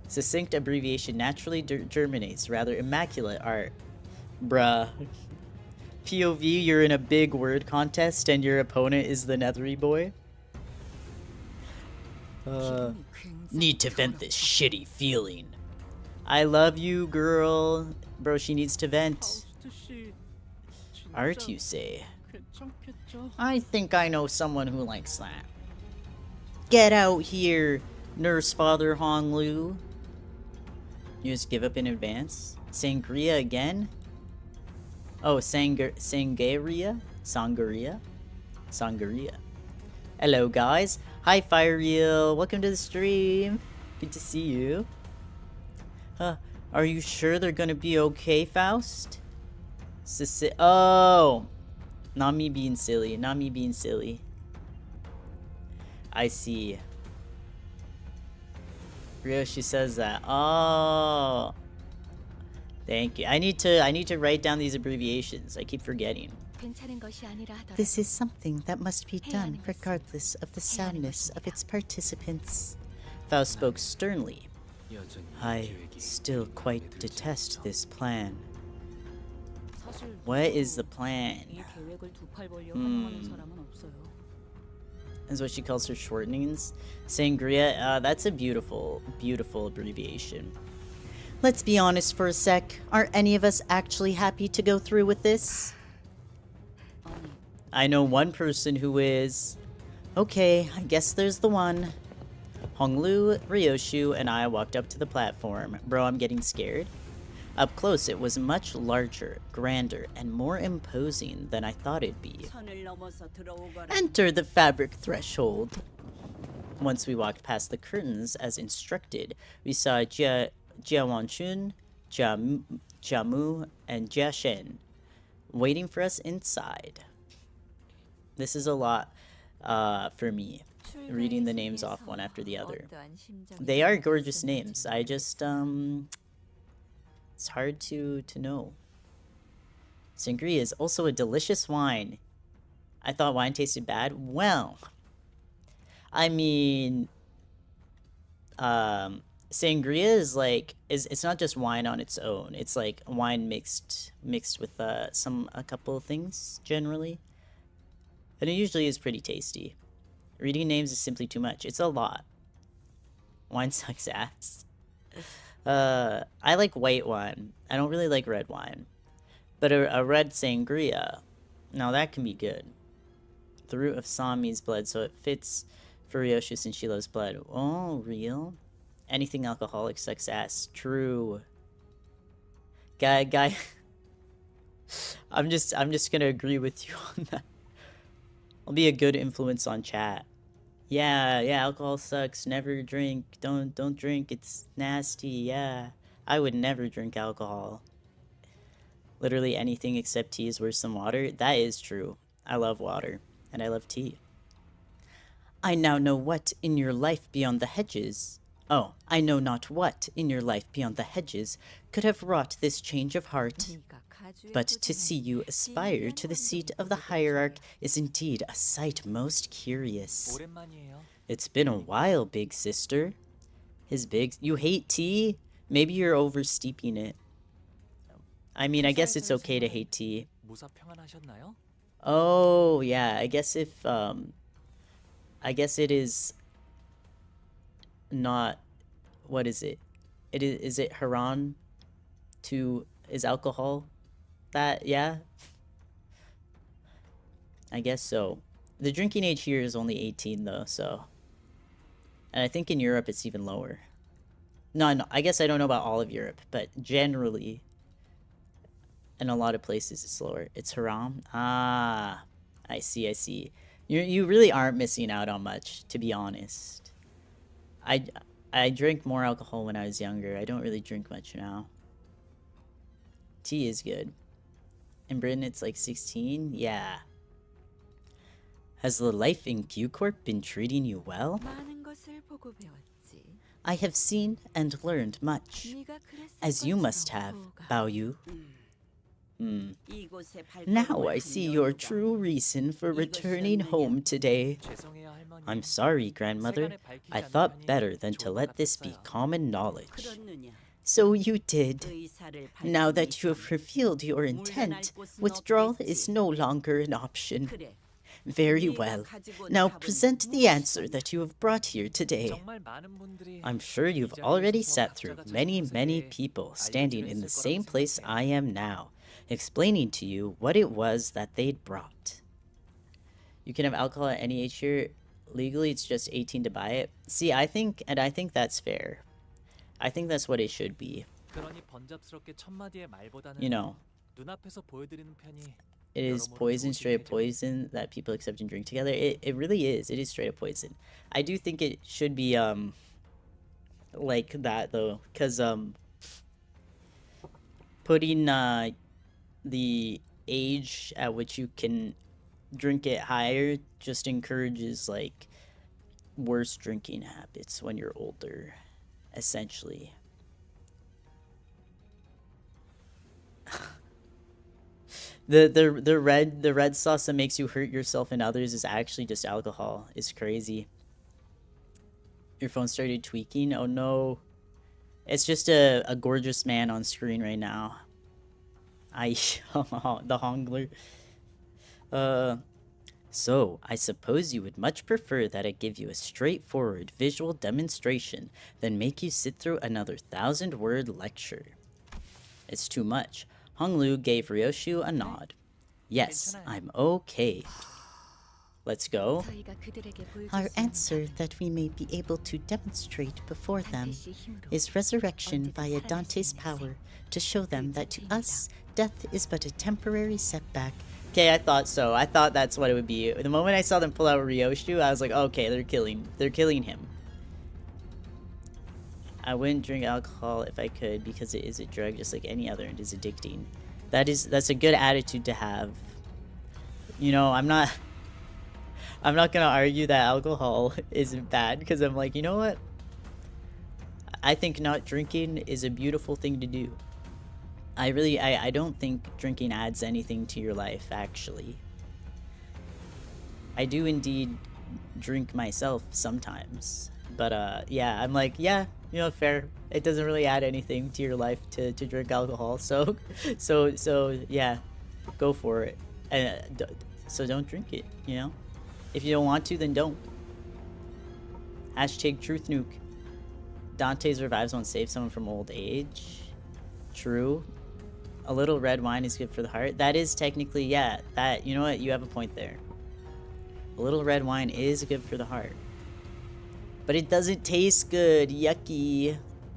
Succinct abbreviation naturally germinates rather immaculate art. Bruh. POV, you're in a big word contest and your opponent is the Nethery boy? Need to vent this shitty feeling. I love you, girl. Bro, she needs to vent. Art, you say? I think I know someone who likes that. Get out here, Nurse Father Hong Lu. You just give up in advance? Sangria again? Oh, Sangria? Sangria. Hello, guys. Hi, Firereal. Welcome to the stream. Good to see you. Are you sure they're gonna be okay, Faust? Oh! Not me being silly. Not me being silly. I see. Ryoshi says that. Oh. Thank you. I need to write down these abbreviations. I keep forgetting. This is something that must be done regardless of the sadness of its participants. Faust spoke sternly. I still quite detest this plan. What is the plan? Is what she calls her shortenings. Sangria, that's a beautiful, beautiful abbreviation. Let's be honest for a sec. Are any of us actually happy to go through with this? I know one person who is. Okay, I guess there's the one. Honglu, Ryoshu, and I walked up to the platform. Bro, I'm getting scared. Up close, it was much larger, grander, and more imposing than I thought it'd be. Enter the fabric threshold. Once we walked past the curtains as instructed, we saw Jia Wanchun, Jiamu, and Jia Shen waiting for us inside. This is a lot for me, reading the names off one after the other. They are gorgeous names. I just, it's hard to know. Sangria is also a delicious wine. I thought wine tasted bad. Well, I mean, sangria is like it's not just wine on its own. It's like wine mixed with a couple of things generally, and it usually is pretty tasty. Reading names is simply too much. It's a lot. Wine sucks ass. I like white wine. I don't really like red wine. But a red sangria, now that can be good. The root of Sam means blood, so it fits for Ryoshu since she loves blood. Oh, real? Anything alcoholic sucks ass. True. Guy. I'm just gonna agree with you on that. I'll be a good influence on chat. Yeah, alcohol sucks. Never drink. Don't drink. It's nasty. Yeah. I would never drink alcohol. Literally anything except tea is worse than water. That is true. I love water. And I love tea. I now know what in your life beyond the hedges. Oh, I know not what in your life beyond the hedges could have wrought this change of heart. But to see you aspire to the seat of the hierarch is indeed a sight most curious. It's been a while, big sister. You hate tea? Maybe you're oversteeping it. I mean, I guess it's okay to hate tea. Oh, yeah, I guess it is not, what is it? Is it haram is alcohol? That, yeah? I guess so. The drinking age here is only 18 though, so. And I think in Europe it's even lower. No, I guess I don't know about all of Europe, but generally, in a lot of places it's lower. It's haram? Ah, I see. You really aren't missing out on much, to be honest. I drank more alcohol when I was younger. I don't really drink much now. Tea is good. In Britain, it's like 16? Yeah. Has the life in Q Corp been treating you well? I have seen and learned much, as you must have, Bao Yu. Now I see your true reason for returning home today. I'm sorry, grandmother. I thought better than to let this be common knowledge. So you did. Now that you have revealed your intent, withdrawal is no longer an option. Very well. Now present the answer that you have brought here today. I'm sure you've already sat through many people standing in the same place I am now, explaining to you what it was that they'd brought. You can have alcohol at any age here. Legally, it's just 18 to buy it. See, I think that's fair. I think that's what it should be. You know, it is poison, straight up poison that people accept and drink together. It really is. It is straight up poison. I do think it should be like that though, because putting the age at which you can drink it higher just encourages like worse drinking habits when you're older, essentially. The red sauce that makes you hurt yourself and others is actually just alcohol. It's crazy. Your phone started tweaking. Oh no. It's just a gorgeous man on screen right now. The Hongler. So, I suppose you would much prefer that I give you a straightforward visual demonstration than make you sit through another 1,000-word lecture. It's too much. Honglu gave Ryoshu a nod. Yes, I'm okay. Let's go. Our answer that we may be able to demonstrate before them is resurrection via Dante's power to show them that to us, death is but a temporary setback. Okay, I thought so. I thought that's what it would be. The moment I saw them pull out Ryoshu, I was like, okay, they're killing him. I wouldn't drink alcohol if I could because it is a drug just like any other and is addicting. That's a good attitude to have. You know, I'm not gonna argue that alcohol isn't bad because I'm like, you know what? I think not drinking is a beautiful thing to do. I don't think drinking adds anything to your life, actually. I do indeed drink myself sometimes. But, yeah, I'm like, yeah, you know, fair. It doesn't really add anything to your life to drink alcohol. So, yeah, go for it. So don't drink it, you know? If you don't want to, then don't. Hashtag truth nuke. Dante's revives won't save someone from old age. True. A little red wine is good for the heart. That is technically, yeah, that, you know what, you have a point there. A little red wine is good for the heart. But it doesn't taste good. Yucky.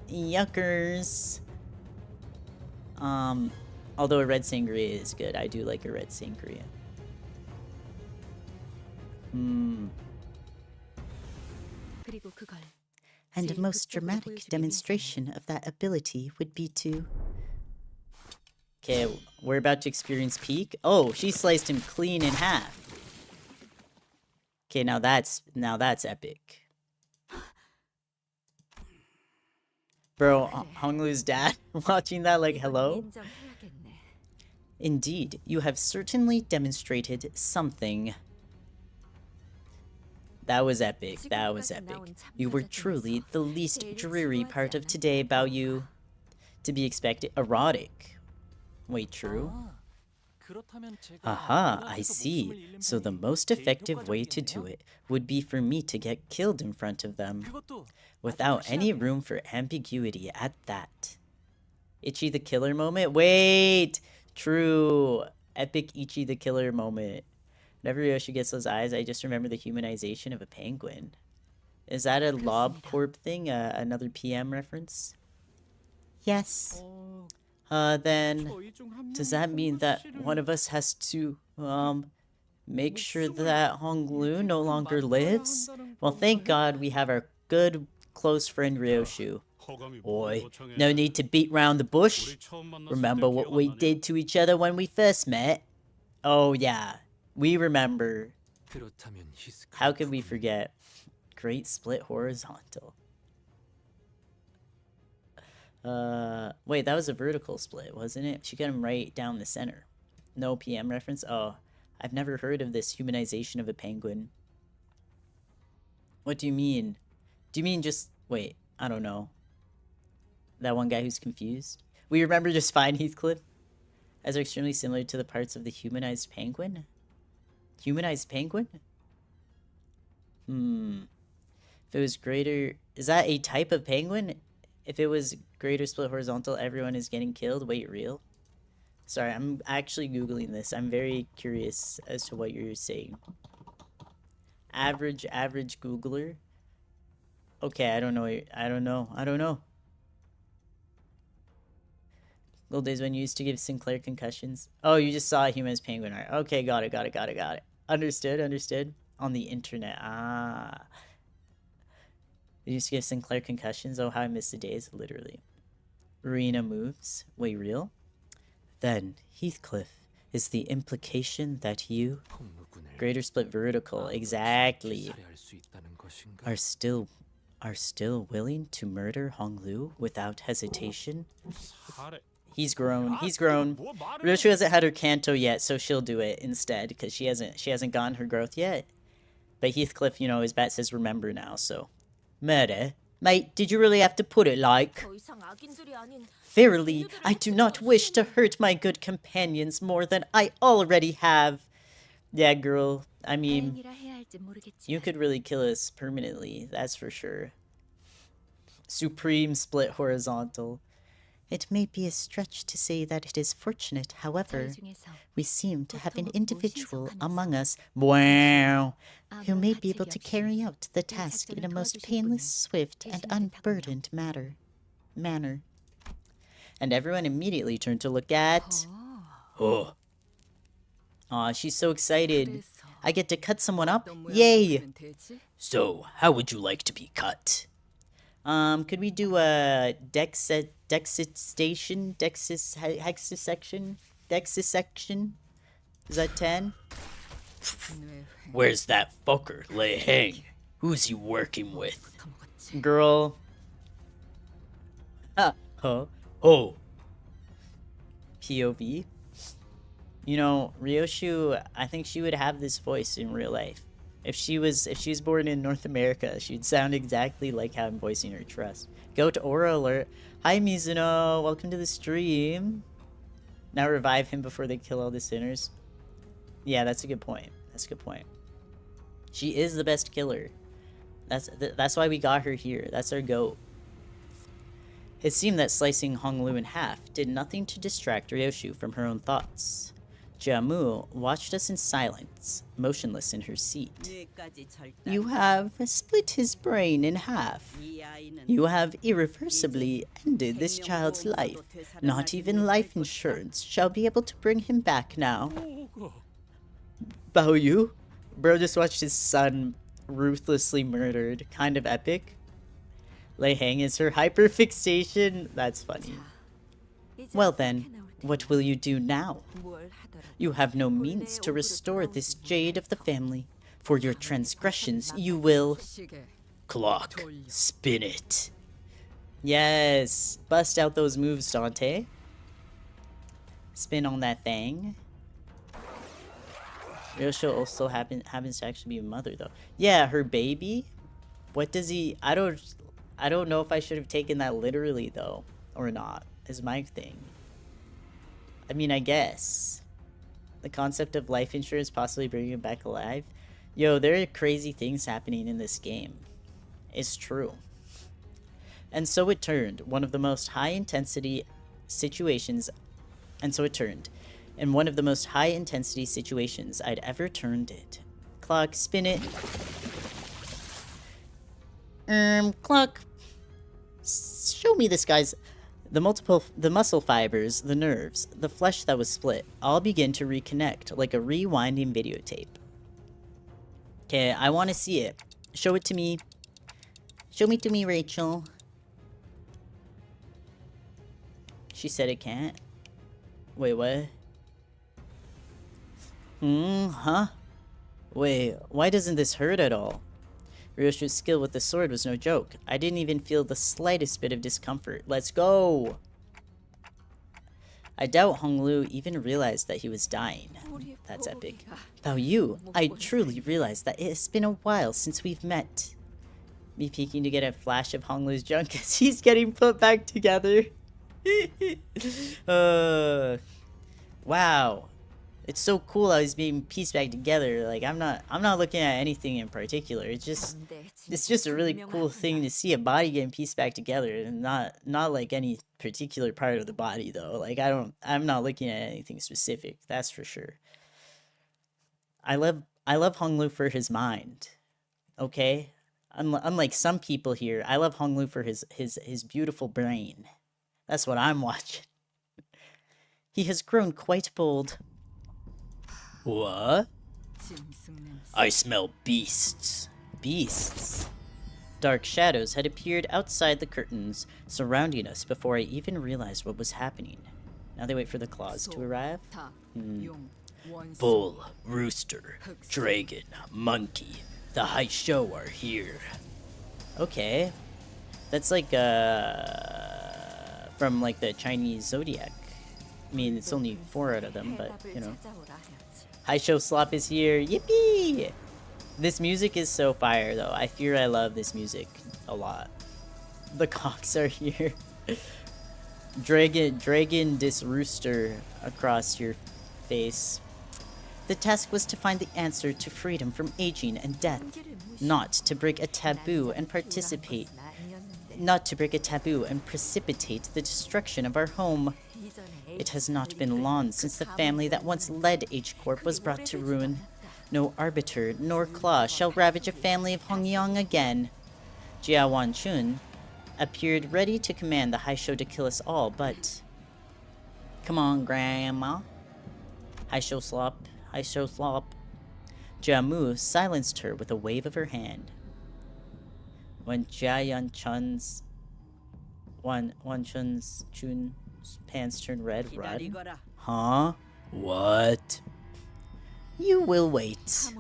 Yuckers. Although a red sangria is good. I do like a red sangria. And a most dramatic demonstration of that ability would be to... Okay, we're about to experience peak. Oh, she sliced him clean in half. Okay, now that's epic. Bro, Honglu's dad watching that like, hello? Indeed, you have certainly demonstrated something. That was epic. That was epic. You were truly the least dreary part of today about you. To be expected. Erotic. Wait, true? Aha, I see. So the most effective way to do it would be for me to get killed in front of them. Without any room for ambiguity at that. Ichi the Killer moment? Wait! True. Epic Ichi the Killer moment. Whenever Yoshi gets those eyes, I just remember the humanization of a penguin. Is that a Lob Corp thing? Another PM reference? Yes. Then, does that mean that one of us has to, make sure that Honglu no longer lives? Well, thank God we have our good, close friend Ryoshu. Oi, no need to beat round the bush. Remember what we did to each other when we first met? Oh, yeah. We remember. How could we forget? Great split horizontal. Wait, that was a vertical split, wasn't it? She got him right down the center. No PM reference? Oh, I've never heard of this humanization of a penguin. What do you mean? Do you mean just... Wait, I don't know. That one guy who's confused? We remember just fine, Heathcliff. As are extremely similar to the parts of the humanized penguin? Humanized penguin? If it was greater... Is that a type of penguin? If it was greater split horizontal, everyone is getting killed? Wait, real? Sorry, I'm actually Googling this. I'm very curious as to what you're saying. Average Googler? Okay, I don't know. Old days when you used to give Sinclair concussions. Oh, you just saw a humanized penguin, right? Okay, got it. Understood. On the internet. Ah. They used to give Sinclair concussions. Oh, how I miss the days, literally. Arena moves. Wait, real? Then, Heathcliff, is the implication that you... Greater split vertical, exactly. Are still willing to murder Honglu without hesitation? He's grown. He's grown. Ryoshu hasn't had her Canto yet, so she'll do it instead because she hasn't gotten her growth yet. But Heathcliff, you know, his bat says remember now, so. Murder? Mate, did you really have to put it like? Verily, I do not wish to hurt my good companions more than I already have. Yeah, girl, I mean, you could really kill us permanently, that's for sure. Supreme split horizontal. It may be a stretch to say that it is fortunate, however, we seem to have an individual among us, wow, who may be able to carry out the task in a most painless, swift, and unburdened manner. And everyone immediately turned to look at... Oh. Aw, she's so excited. I get to cut someone up? Yay! So, how would you like to be cut? Could we do a dexisection? Is that 10? Where's that fucker, Lei Hang? Who's he working with? Girl. Huh. Oh. POV. You know, Ryoshu, I think she would have this voice in real life. If she's born in North America, she'd sound exactly like how I'm voicing her trust. Go to Aura Alert. Hi Mizuno, welcome to the stream. Now revive him before they kill all the sinners. Yeah, that's a good point. That's a good point. She is the best killer. That's why we got her here. That's our goat. It seemed that slicing Honglu in half did nothing to distract Ryoshu from her own thoughts. Jiamu watched us in silence, motionless in her seat. You have split his brain in half. You have irreversibly ended this child's life. Not even life insurance shall be able to bring him back now. Bao Yu? Bro just watched his son ruthlessly murdered. Kind of epic. Lei Hang is her hyperfixation. That's funny. Well then, what will you do now? You have no means to restore this jade of the family. For your transgressions, you will... Clock. Spin it. Yes. Bust out those moves, Dante. Spin on that thing. Ryosho also happens to actually be a mother, though. Yeah, her baby? What does he... I don't know if I should have taken that literally, though. Or not. Is my thing. I mean, I guess. The concept of life insurance possibly bringing him back alive. Yo, there are crazy things happening in this game. It's true. And so it turned. One of the most high-intensity situations... And so it turned. In one of the most high-intensity situations I'd ever turned it. Clock, spin it. Clock. Show me this guy's... The muscle fibers, the nerves, the flesh that was split, all begin to reconnect, like a rewinding videotape. Okay, I want to see it. Show it to me. Show me to me, Rachel. She said it can't. Wait, what? Huh? Wait, why doesn't this hurt at all? Ryoshu's skill with the sword was no joke. I didn't even feel the slightest bit of discomfort. Let's go! I doubt Honglu even realized that he was dying. That's epic. Bao Yu, I truly realize that it has been a while since we've met. Me peeking to get a flash of Honglu's junk as he's getting put back together. Wow. It's so cool how he's being pieced back together. Like I'm not looking at anything in particular. It's just a really cool thing to see a body getting pieced back together, and not like any particular part of the body though. Like I'm not looking at anything specific. That's for sure. I love Honglu for his mind. Okay? Unlike some people here, I love Honglu for his beautiful brain. That's what I'm watching. He has grown quite bold. What? I smell beasts. Beasts? Dark shadows had appeared outside the curtains, surrounding us before I even realized what was happening. Now they wait for the claws to arrive. Bull, rooster, dragon, monkey. The high show are here. Okay. That's like, from like the Chinese zodiac I mean, it's only 4 out of them, but, you know. Haisho Slop is here. Yippee! This music is so fire, though. I fear I love this music a lot. The cocks are here. Dragon this rooster across your face. The task was to find the answer to freedom from aging and death, not to break a taboo and precipitate the destruction of our home. It has not been long since the family that once led H-Corp was brought to ruin. No arbiter nor claw shall ravage a family of Hongyang again. Jia Wanchun appeared ready to command the Haisho to kill us all, but... Come on, Grandma. Haisho Slop. Jiamu silenced her with a wave of her hand. When Wanchun's pants turned red, run. Huh? What? You will wait.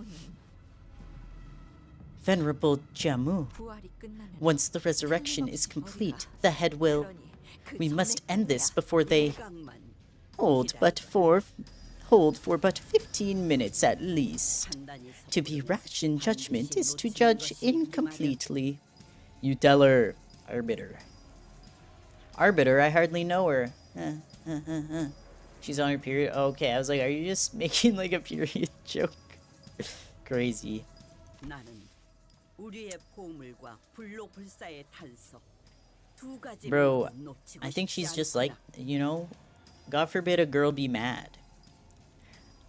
Venerable Jiamu, once the resurrection is complete, the head will... We must end this before they... Hold for but 15 minutes at least. To be rash in judgment is to judge incompletely. You tell her, Arbiter. Arbiter, I hardly know her. She's on her period. Oh, okay, I was like, are you just making like a period joke? Crazy. Bro, I think she's just like, you know, God forbid a girl be mad.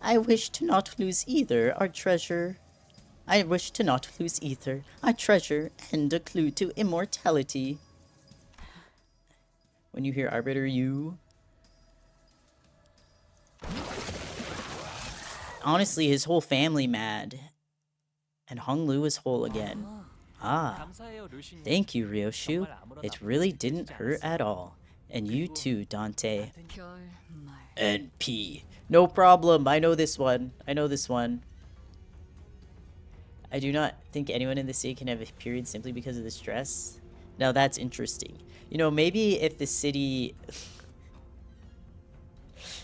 I wish to not lose either our treasure. Our treasure and a clue to immortality. When you hear Arbiter, you... Honestly, his whole family mad. And Honglu is whole again. Ah, thank you, Ryoshu. It really didn't hurt at all. And you too, Dante. NP. No problem. I know this one. I do not think anyone in the city can have a period simply because of the stress. Now that's interesting. You know, maybe if the city...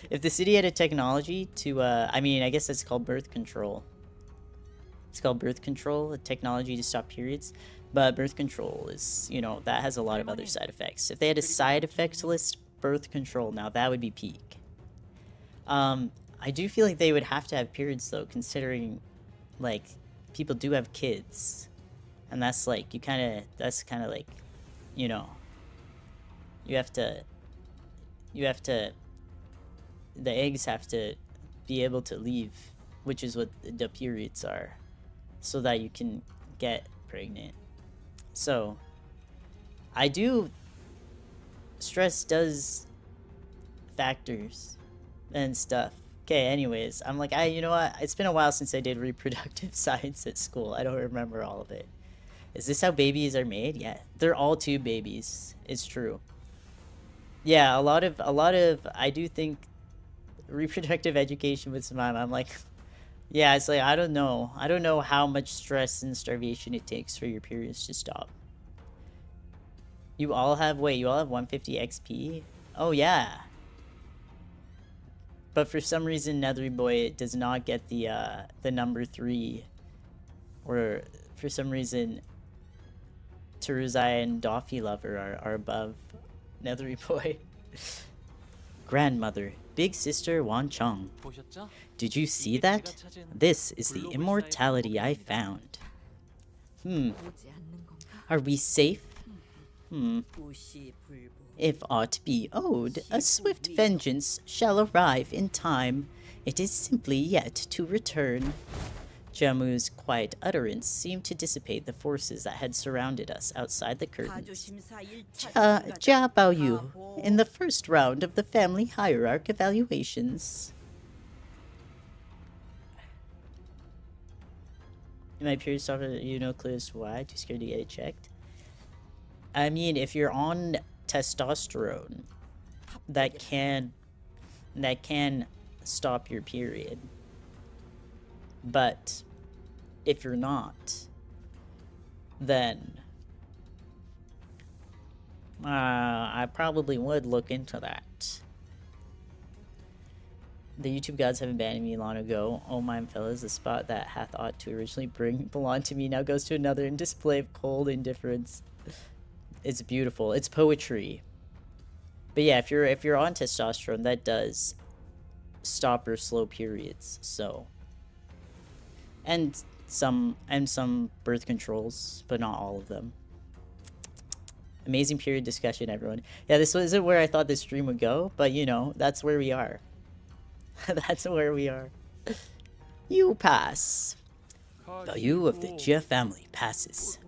if the city had a technology to, I mean, I guess that's called birth control. It's called birth control, a technology to stop periods. But birth control is, you know, that has a lot of other side effects. If they had a side effects list, birth control, now that would be peak. I do feel like they would have to have periods, though, considering, like, people do have kids. And that's, like, that's kind of, like, you know, you have to, the eggs have to be able to leave, which is what the periods are, so that you can get pregnant. So, stress does factors and stuff. Okay, anyways, I'm like, you know what? It's been a while since I did reproductive science at school. I don't remember all of it. Is this how babies are made? Yeah, they're all tube babies. It's true. Yeah, a lot of, I do think reproductive education with simaema, I'm like, yeah, it's like, I don't know how much stress and starvation it takes for your periods to stop. You all have 150 XP? Oh, yeah. But for some reason, Nethery Boy does not get the number 3. Or for some reason, Teruzai and Doffy Lover are above Nethery Boy. Grandmother, Big Sister Wanchong. Did you see that? This is the immortality I found. Are we safe? If aught be owed, a swift vengeance shall arrive in time. It is simply yet to return. Jiamu's quiet utterance seemed to dissipate the forces that had surrounded us outside the curtains. Jia Baoyu, in the first round of the family hierarch evaluations. My period started, you know, clear as why? Too scared to get it checked? I mean, if you're on testosterone, that can stop your period. But if you're not, then I probably would look into that. The YouTube gods have abandoned me long ago. Oh my fellas, the spot that hath ought to originally belong to me now goes to another in display of cold indifference. It's beautiful. It's poetry. But yeah, if you're on testosterone, that does stop or slow periods. So, and some birth controls, but not all of them. Amazing period discussion, everyone. Yeah, this wasn't where I thought this stream would go, but you know, that's where we are. That's where we are. You pass. The you of the Jia family passes.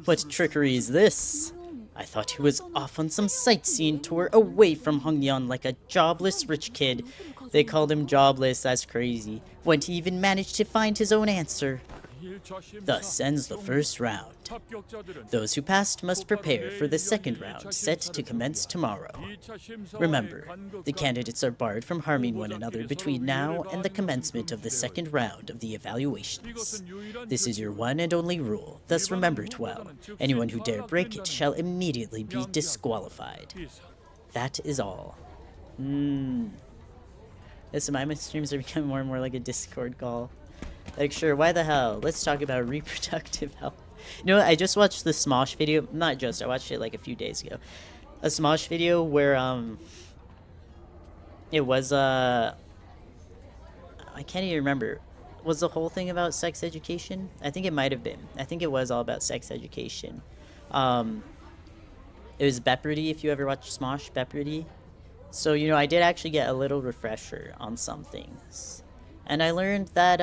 What trickery is this? I thought he was off on some sightseeing tour away from Hongyan like a jobless rich kid. They called him jobless, that's crazy. When he even managed to find his own answer. Thus ends the first round. Those who passed must prepare for the second round, set to commence tomorrow. Remember, the candidates are barred from harming one another between now and the commencement of the second round of the evaluations. This is your one and only rule, thus remember it well. Anyone who dare break it shall immediately be disqualified. That is all. The simaema streams are becoming more and more like a Discord call. Like, sure, why the hell? Let's talk about reproductive health. You know what? I just watched the Smosh video. Not just, I watched it like a few days ago. A Smosh video where, it was, I can't even remember. Was the whole thing about sex education? I think it might have been. I think it was all about sex education. It was Beprity, if you ever watched Smosh, Beprity. So, you know, I did actually get a little refresher on some things. And I learned that,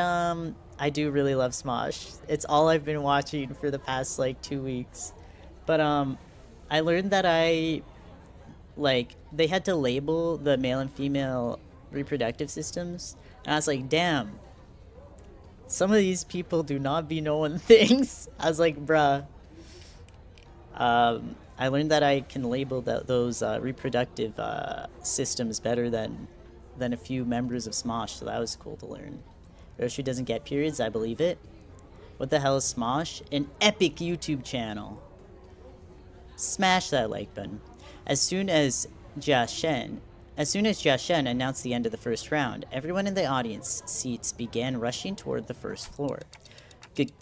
I do really love Smosh. It's all I've been watching for the past, like, 2 weeks. But, I learned that they had to label the male and female reproductive systems. And I was like, damn. Some of these people do not be knowing things. I was like, bruh. I learned that I can label those reproductive systems better than a few members of Smosh, so that was cool to learn. Roshi doesn't get periods, I believe it. What the hell is Smosh? An epic YouTube channel. Smash that like button. As soon as Jia Shen announced the end of the first round, everyone in the audience seats began rushing toward the first floor.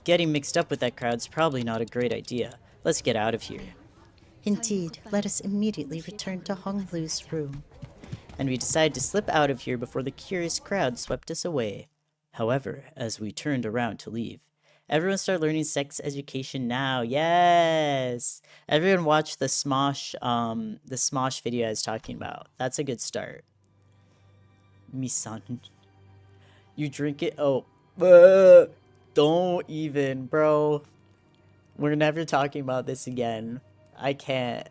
Getting mixed up with that crowd's probably not a great idea. Let's get out of here. Indeed, let us immediately return to Honglu's room. And we decided to slip out of here before the curious crowd swept us away. However, as we turned around to leave, everyone started learning sex education now. Yes! Everyone watch the Smosh video I was talking about. That's a good start. Misan. You drink it? Oh. Don't even, bro. We're never talking about this again. I can't.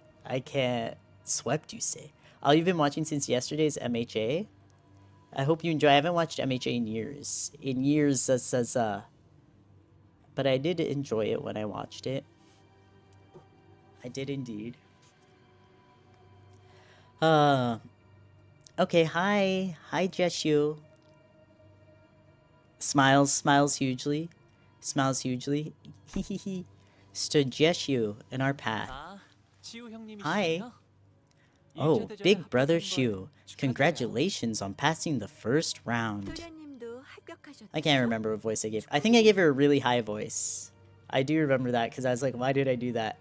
Swept, you say? I've been watching since yesterday's MHA. I hope you enjoy. I haven't watched MHA in years. But I did enjoy it when I watched it. I did indeed. Okay, hi. Hi, Jeshu. Smiles hugely. Stood Jeshu in our path. Hi. Oh, big brother Shu. Congratulations on passing the first round. I can't remember what voice I gave. I think I gave her a really high voice. I do remember that because I was like, why did I do that?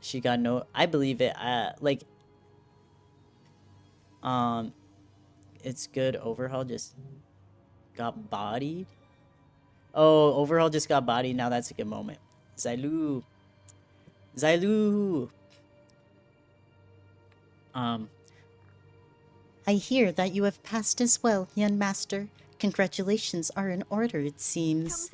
She got no... I believe it. It's good. Overhaul just got bodied. Oh, Overhaul just got bodied. Now that's a good moment. Zailu. I hear that you have passed as well, young master. Congratulations are in order, it seems.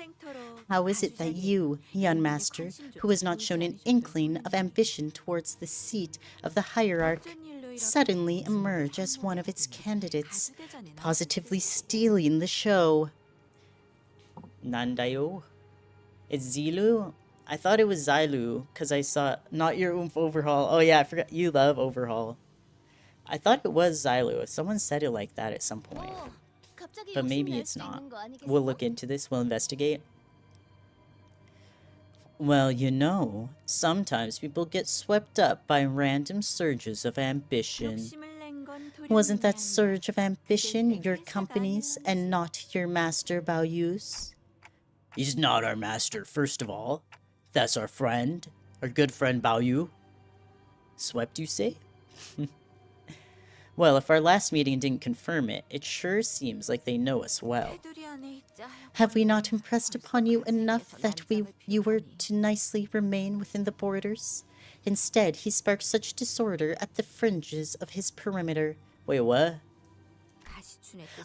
How is it that you, young master, who has not shown an inkling of ambition towards the seat of the hierarch, suddenly emerge as one of its candidates, positively stealing the show? Nandayo? It's Zilu? I thought it was Zylu, because I saw not your oomph overhaul. Oh yeah, I forgot you love overhaul. I thought it was Zylu. Someone said it like that at some point. But maybe it's not. We'll look into this, we'll investigate. Well, you know, sometimes people get swept up by random surges of ambition. Wasn't that surge of ambition your company's and not your master Baoyu's? He's not our master, first of all. That's our friend, our good friend Baoyu. Swept, you say? Well, if our last meeting didn't confirm it, it sure seems like they know us well. Have we not impressed upon you enough that you were to nicely remain within the borders? Instead, he sparked such disorder at the fringes of his perimeter. Wait, what?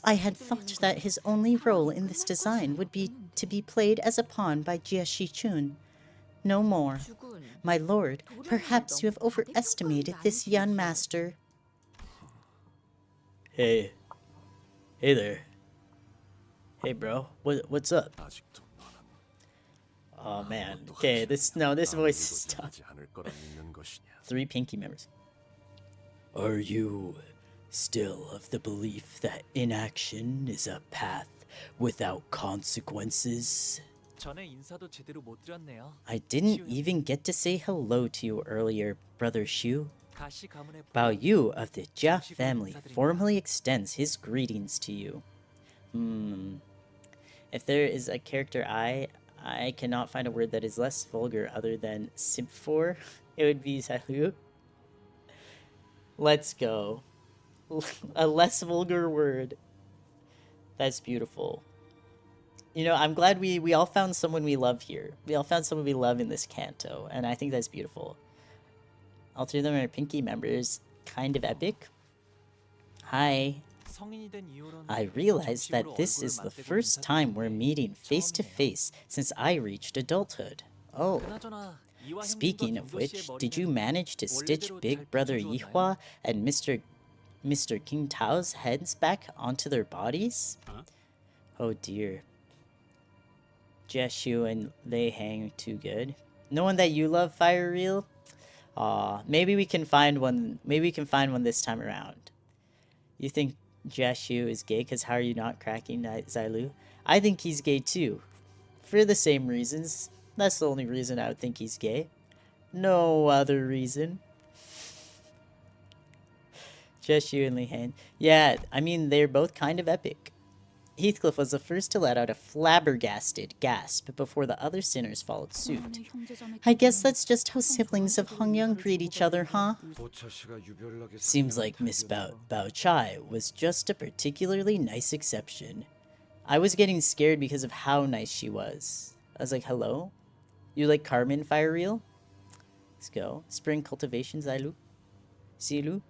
I had thought that his only role in this design would be to be played as a pawn by Jia Shichun. No more. My lord, perhaps you have overestimated this young master. Hey. Hey there. Hey, bro. What's up? Oh, man. Okay, this voice is tough. 3 Pinky members. Are you still of the belief that inaction is a path without consequences? I didn't even get to say hello to you earlier, Brother Shu. Bao Yu of the Jia family formally extends his greetings to you. If there is a character I cannot find a word that is less vulgar other than simp for, it would be Salu. Let's go. A less vulgar word. That's beautiful. You know, I'm glad we all found someone we love here. We all found someone we love in this Canto, and I think that's beautiful. All 3 of them are Pinky members. Kind of epic. Hi. I realized that this is the first time we're meeting face to face since I reached adulthood. Oh. Speaking of which, did you manage to stitch Big Brother Yihua and Mr. King Tao's heads back onto their bodies? Oh dear. Jeshu and Lei Hang too good. No one that you love, Fire Reel? Aw, maybe we can find one. Maybe we can find one this time around. You think Jeshu is gay? Cause how are you not cracking Zylu? I think he's gay too, for the same reasons. That's the only reason I would think he's gay. No other reason. Jeshu and Lei Hang. Yeah, I mean they're both kind of epic. Heathcliff was the first to let out a flabbergasted gasp before the other sinners followed suit. I guess that's just how siblings of Hongyang greet each other, huh? Seems like Miss Bao Chai was just a particularly nice exception. I was getting scared because of how nice she was. I was like, hello? You like Carmen, Fire Reel? Let's go. Spring cultivation, Zailu? Silu?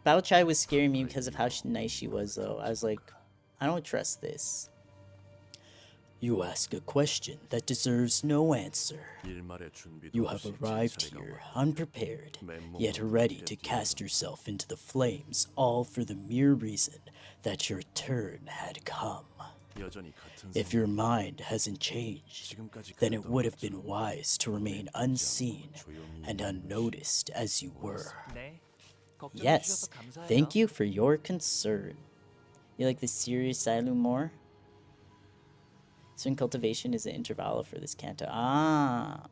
Bao Chai was scaring me because of how nice she was, though. I was like, I don't trust this. You ask a question that deserves no answer. You have arrived here unprepared, yet ready to cast yourself into the flames, all for the mere reason that your turn had come. If your mind hasn't changed, then it would have been wise to remain unseen and unnoticed as you were. Yes, thank you for your concern. You like the serious Zylu more? Swing cultivation is an intervalo for this Canto. Ah.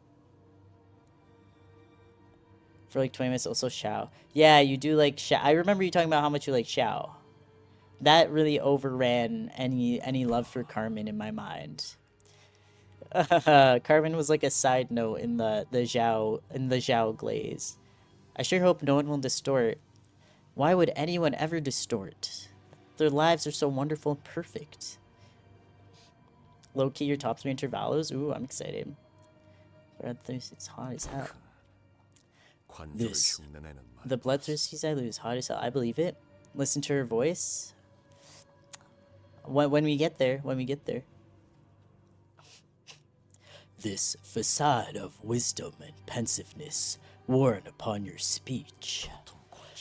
For like 20 minutes, also Xiao. Yeah, you do like Xiao. I remember you talking about how much you like Xiao. That really overran any love for Carmen in my mind. Carmen was like a side note in the Zhao glaze. I sure hope no one will distort. Why would anyone ever distort? Their lives are so wonderful and perfect. Low-key, your top 3 intervalos? Ooh, I'm excited. Bloodthirsty, it's hot as hell. The bloodthirsty Zylu is hot as hell. I believe it. Listen to her voice. When we get there. This facade of wisdom and pensiveness worn upon your speech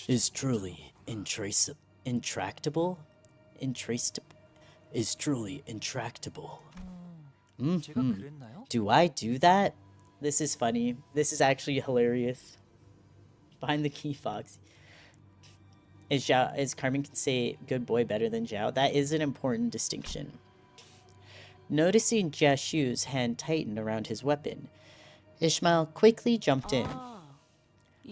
is truly intractable. Do I do that? This is funny. This is actually hilarious. Behind the key, Fox. Is Carmen can say good boy better than Zhao? That is an important distinction. Noticing Jia Shu's hand tighten around his weapon, Ishmael quickly jumped in.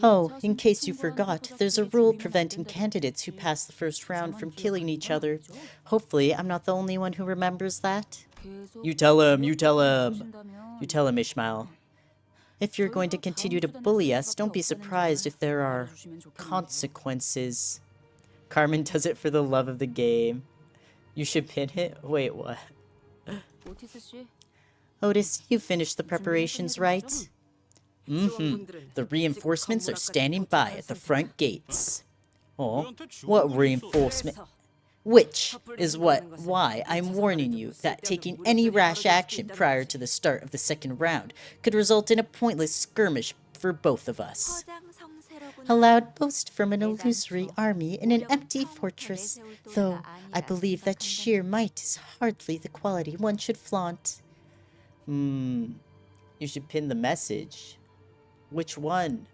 Oh, in case you forgot, there's a rule preventing candidates who pass the first round from killing each other. Hopefully, I'm not the only one who remembers that. You tell him, you tell him. You tell him, Ishmael. If you're going to continue to bully us, don't be surprised if there are consequences. Carmen does it for the love of the game. You should pin it? Wait, what? Otis, you finished the preparations, right? The reinforcements are standing by at the front gates. Oh, what reinforcement? Which is why I'm warning you that taking any rash action prior to the start of the second round could result in a pointless skirmish for both of us. A loud boast from an illusory army in an empty fortress, though I believe that sheer might is hardly the quality one should flaunt. You should pin the message. Which one?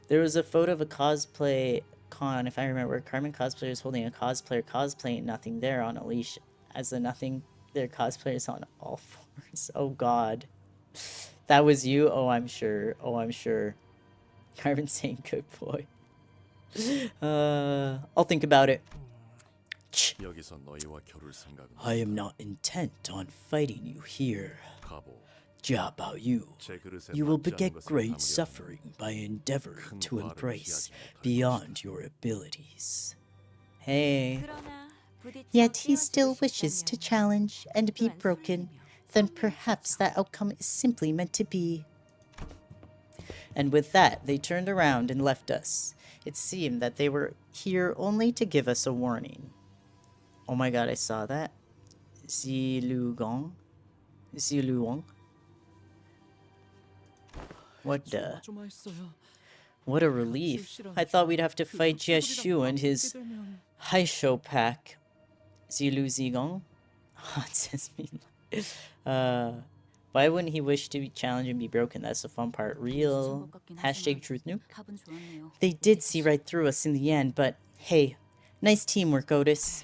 There was a photo of a cosplay con, if I remember. Carmen cosplayer is holding a cosplayer cosplaying nothing there on a leash, as the nothing there cosplayer is on all fours. Oh god. That was you? Oh, I'm sure. Oh, I'm sure. Carmen saying good boy. I'll think about it. I am not intent on fighting you here. Jia Bao Yu, you will beget great suffering by endeavoring to embrace beyond your abilities. Hey. Yet he still wishes to challenge and be broken, then perhaps that outcome is simply meant to be. And with that, they turned around and left us. It seemed that they were here only to give us a warning. Oh my god, I saw that. Zilugong? Zilugong? What the? What a relief. I thought we'd have to fight Jieshu and his Haisho pack. Zilu Zigong? It says me. Why wouldn't he wish to be challenged and be broken? That's the fun part. Real. Hashtag truth nuke. They did see right through us in the end, but hey, nice teamwork, Otis.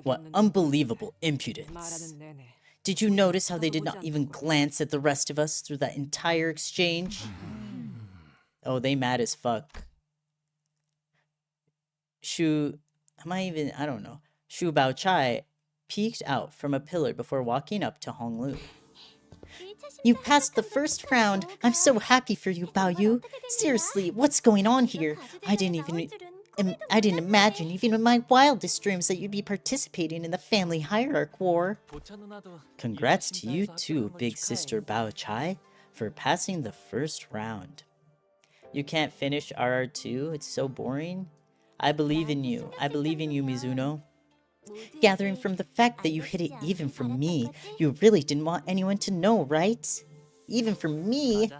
What unbelievable impudence. Did you notice how they did not even glance at the rest of us through that entire exchange? Oh, they mad as fuck. I don't know. Shu Bao Chai peeked out from a pillar before walking up to Hong Lu. You passed the first round. I'm so happy for you, Bao Yu. Seriously, what's going on here? I didn't imagine, even in my wildest dreams, that you'd be participating in the family hierarch war. Congrats to you too, big sister Bao Chai, for passing the first round. You can't finish RR2? It's so boring. I believe in you. I believe in you, Mizuno. Gathering from the fact that you hit it even from me, you really didn't want anyone to know, right? Even from me.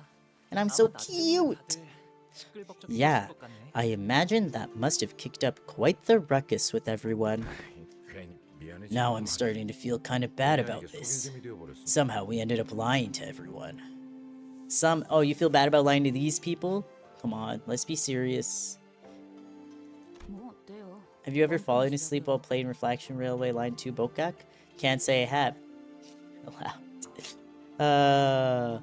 And I'm so cute. Yeah, I imagine that must have kicked up quite the ruckus with everyone. Now I'm starting to feel kind of bad about this. Somehow we ended up lying to everyone. Oh, you feel bad about lying to these people? Come on, let's be serious. Have you ever fallen asleep while playing Reflection Railway Line 2 Bokak? Can't say I have. Allowed.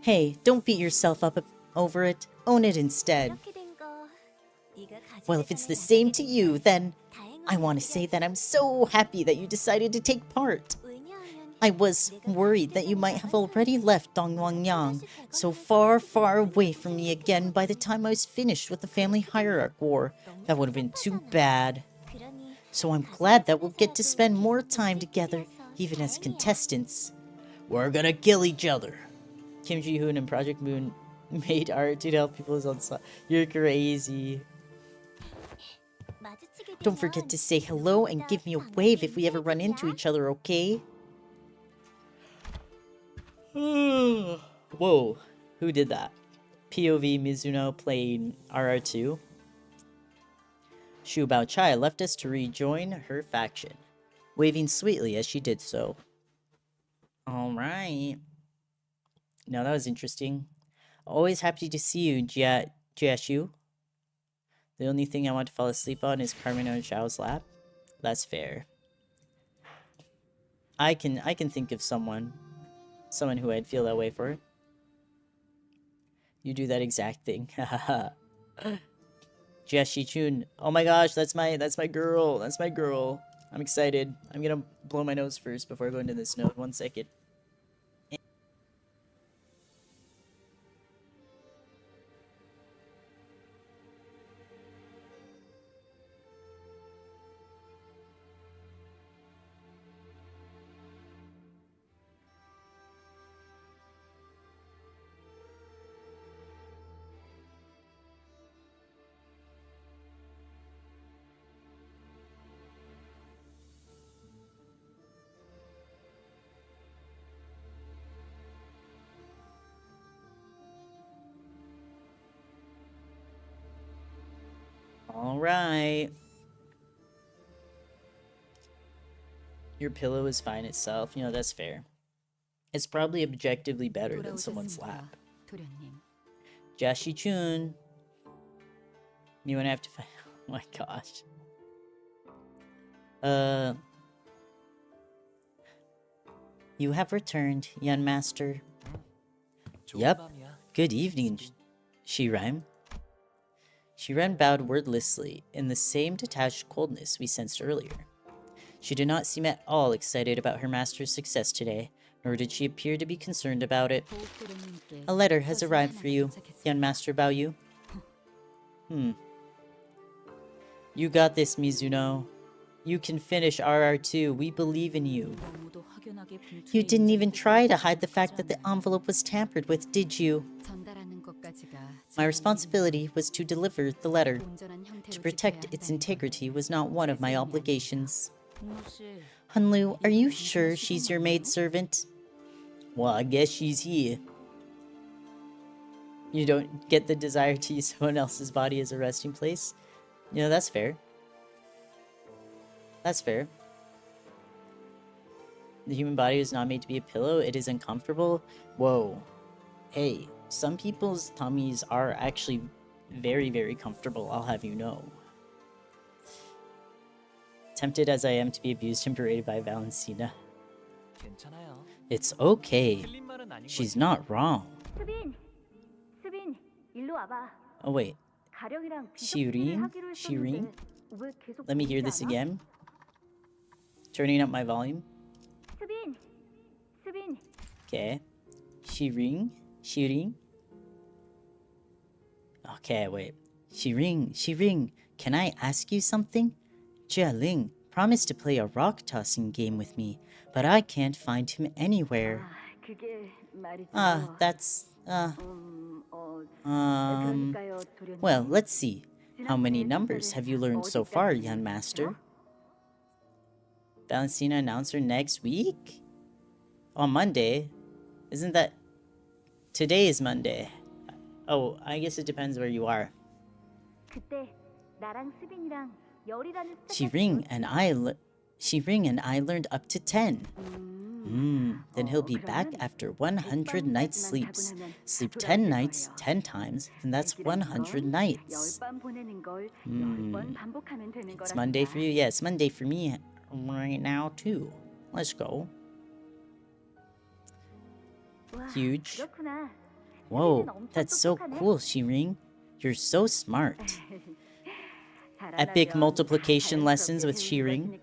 Hey, don't beat yourself up over it. Own it instead. Well, if it's the same to you, then I want to say that I'm so happy that you decided to take part. I was worried that you might have already left Dongwangyang, so far, far away from me again by the time I was finished with the family hierarch war. That would have been too bad. So I'm glad that we'll get to spend more time together, even as contestants. We're gonna kill each other. Kim Ji-hoon and Project Moon made art to help people on side. You're crazy. Don't forget to say hello and give me a wave if we ever run into each other, okay? Whoa, who did that? POV Mizuno playing RR2. Shu Bao Chai left us to rejoin her faction, waving sweetly as she did so. Alright. Now that was interesting. Always happy to see you, Jiashu. The only thing I want to fall asleep on is Carmen on Zhao's lap. That's fair. I can think of someone who I'd feel that way for. You do that exact thing. Jia Oh my gosh, that's my girl. That's my girl. I'm excited. I'm gonna blow my nose first before I go into this node. 1 second. Alright. Your pillow is fine itself. You know, that's fair. It's probably objectively better than someone's lap. Jashi-chun. You won't have to fight. Oh my gosh. You have returned, young master. Yep. Good evening, Shiren. Shiren bowed wordlessly, in the same detached coldness we sensed earlier. She did not seem at all excited about her master's success today, nor did she appear to be concerned about it. A letter has arrived for you, young Master Baoyu. You got this, Mizuno. You can finish RR2. We believe in you. You didn't even try to hide the fact that the envelope was tampered with, did you? My responsibility was to deliver the letter. To protect its integrity was not one of my obligations. Hunlu, are you sure she's your maidservant? Well, I guess she's here. You don't get the desire to use someone else's body as a resting place? You know, that's fair. That's fair. The human body is not made to be a pillow. It is uncomfortable. Whoa. Hey, some people's tummies are actually very, very comfortable, I'll have you know. Tempted as I am to be abused and berated by Valentina. It's okay. She's not wrong. Oh wait. Shirin? Let me hear this again. Turning up my volume. Okay. Shirin? Okay, wait. Shirin, can I ask you something? Jia promised to play a rock tossing game with me, but I can't find him anywhere. Well, let's see. How many numbers have you learned so far, young master? Valentina announcer next week? On Monday? Isn't that... Today is Monday. Oh, I guess it depends where you are. Shirin and I learned up to 10. Then he'll be back after 100 nights sleeps. Sleep 10 nights, 10 times, then that's 100 nights. It's Monday for you? Yeah, it's Monday for me right now, too. Let's go. Huge. Whoa, that's so cool, Shirin. You're so smart. Epic multiplication lessons with Shirin.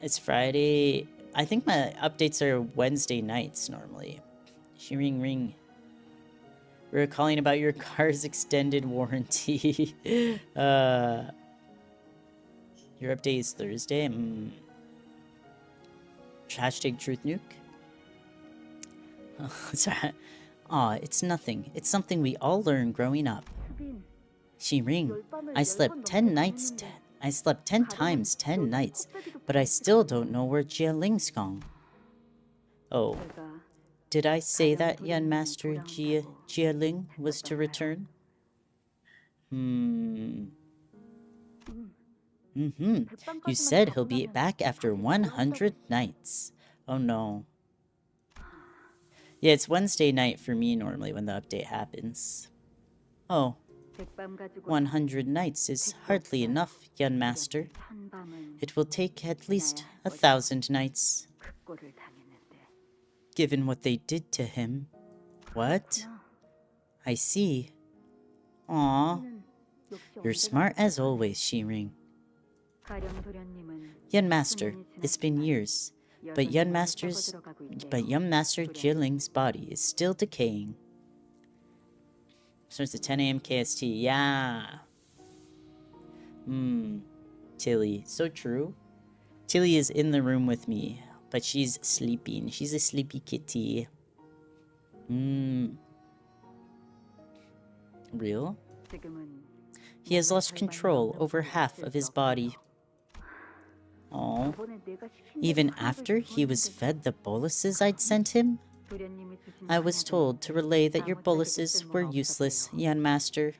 It's Friday. I think my updates are Wednesday nights normally. Shirin. We're calling about your car's extended warranty. Your update is Thursday. Hashtag truth nuke. Sorry. Aw, it's nothing. It's something we all learn growing up. Shirin, I slept 10 nights. I slept 10 times 10 nights, but I still don't know where Jialing's gone. Oh, did I say that young master Jialing was to return? You said he'll be back after 100 nights. Oh no. Yeah, it's Wednesday night for me normally when the update happens. Oh. 100 nights is hardly enough, young master. It will take at least 1,000 nights. Given what they did to him. What? I see. Aw. You're smart as always, Shiring. Young Master, it's been years, but young Master Jiling's body is still decaying. Starts at 10 a.m. KST. Yeah. Tilly. So true. Tilly is in the room with me, but she's sleeping. She's a sleepy kitty. Real? He has lost control over half of his body. Oh. Even after he was fed the boluses I'd sent him? I was told to relay that your boluses were useless, young master.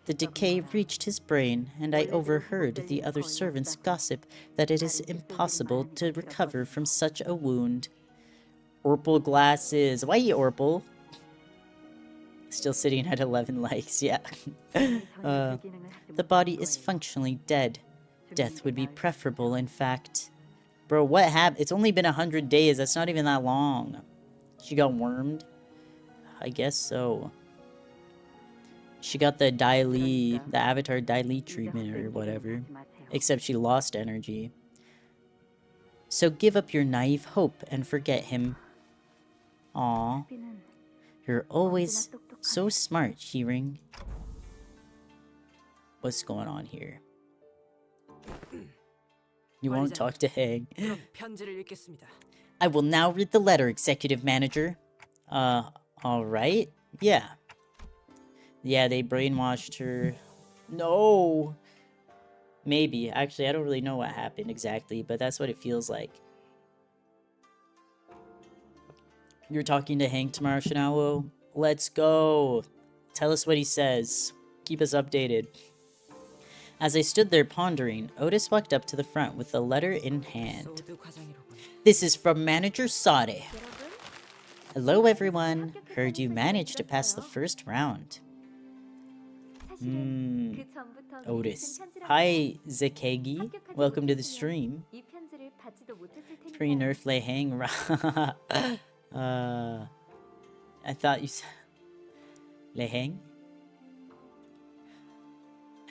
The decay reached his brain, and I overheard the other servants gossip that it is impossible to recover from such a wound. Orpal glasses. Why you Orpal? Still sitting at 11 likes, yeah. The body is functionally dead. Death would be preferable, in fact. Bro, what happened? It's only been 100 days. That's not even that long. She got wormed? I guess so. She got the Dai Li, the Avatar Dai Li treatment or whatever. Except she lost energy. So give up your naive hope and forget him. Aw. You're always so smart, Shiring. What's going on here? You won't talk to Hang. I will now read the letter, Executive Manager. Alright? Yeah. Yeah, they brainwashed her. No! Maybe. Actually, I don't really know what happened exactly, but that's what it feels like. You're talking to Hank tomorrow, Shinawo? Let's go! Tell us what he says. Keep us updated. As I stood there pondering, Otis walked up to the front with the letter in hand. This is from Manager Sade. Hello, everyone. Heard you managed to pass the first round. Otis. Hi, Zekegi. Welcome to the stream. Pre-nerf Lei Hang. I thought you said... Lei Hang?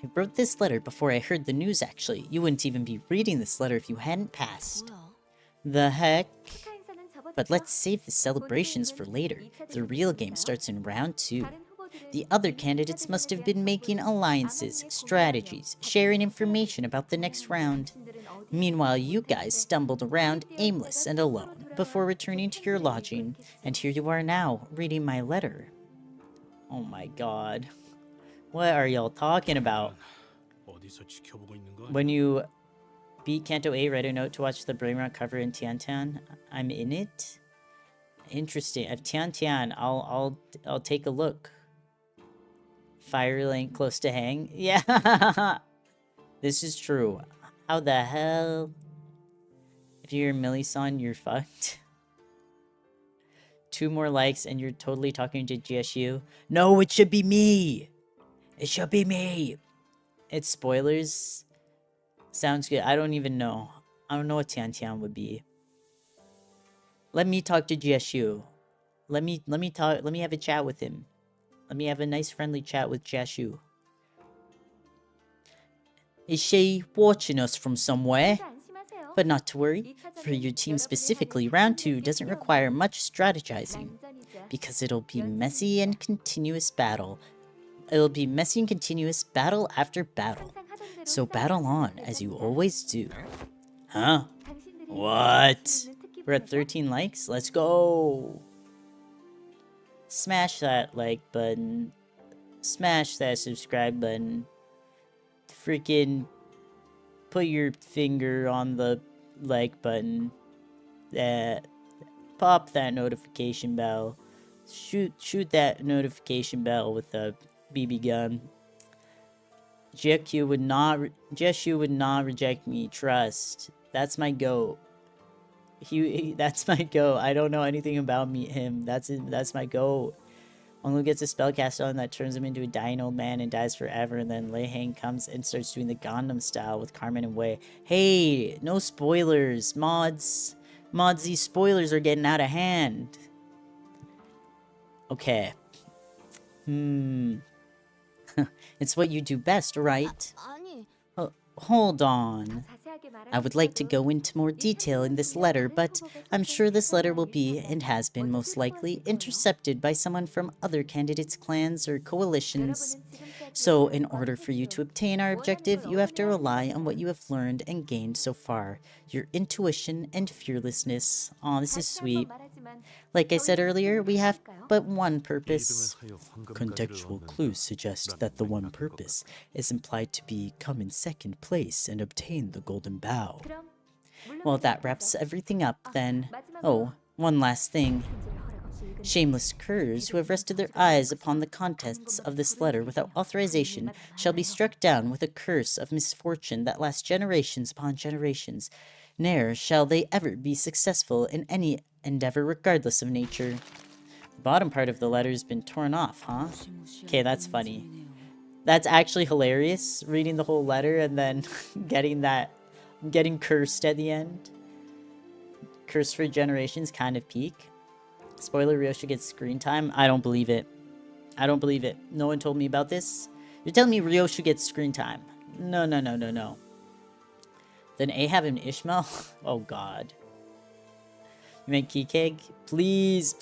I wrote this letter before I heard the news, actually. You wouldn't even be reading this letter if you hadn't passed. The heck? But let's save the celebrations for later. The real game starts in round 2. The other candidates must have been making alliances, strategies, sharing information about the next round. Meanwhile, you guys stumbled around aimless and alone before returning to your lodging, and here you are now, reading my letter. Oh my god. What are y'all talking about? When you beat Canto 8, write a note to watch the Brain Rot cover in Tiantian. I'm in it? Interesting. At Tiantian, I'll take a look. Fire link close to Hang? Yeah! This is true. How the hell? If you're Millie-san, you're fucked. 2 more likes and you're totally talking to GSU. No, it should be me! It should be me! It's spoilers. Sounds good. I don't even know. I don't know what Tiantian would be. Let me talk to GSU. Let me have a chat with him. Let me have a nice friendly chat with GSU. Is she watching us from somewhere? But not to worry. For your team specifically, round 2 doesn't require much strategizing. Because it'll be messy and continuous battle. It'll be messy and continuous battle after battle. So battle on, as you always do. Huh? What? We're at 13 likes? Let's go! Smash that like button. Smash that subscribe button. Freaking put your finger on the like button. Pop that notification bell. Shoot that notification bell with a BB gun. GSU would not reject me. Trust. That's my goat. That's my goat. I don't know anything about him. That's my goat. One who gets a spell cast on that turns him into a dying old man and dies forever, and then Lei Hang comes and starts doing the Gundam style with Carmen and Wei. Hey, no spoilers, mods. Mods, these spoilers are getting out of hand. Okay. It's what you do best, right? Oh, hold on. I would like to go into more detail in this letter, but I'm sure this letter will be, and has been most likely, intercepted by someone from other candidates' clans or coalitions. So, in order for you to obtain our objective, you have to rely on what you have learned and gained so far. Your intuition and fearlessness. Aw, this is sweet. Like I said earlier, we have but one purpose. Contextual clues suggest that the one purpose is implied to be come in second place and obtain the golden bow. Well, that wraps everything up then. Oh, one last thing. Shameless curs who have rested their eyes upon the contents of this letter without authorization shall be struck down with a curse of misfortune that lasts generations upon generations. Ne'er shall they ever be successful in any endeavor regardless of nature. The bottom part of the letter's been torn off, huh? Okay, that's funny. That's actually hilarious, reading the whole letter and then getting cursed at the end. Cursed for generations, kind of peak. Spoiler, Ryosha gets screen time. I don't believe it. I don't believe it. No one told me about this. You're telling me Ryosha gets screen time. No. Then Ahab and Ishmael? Oh god. You mean Kikeg? Please,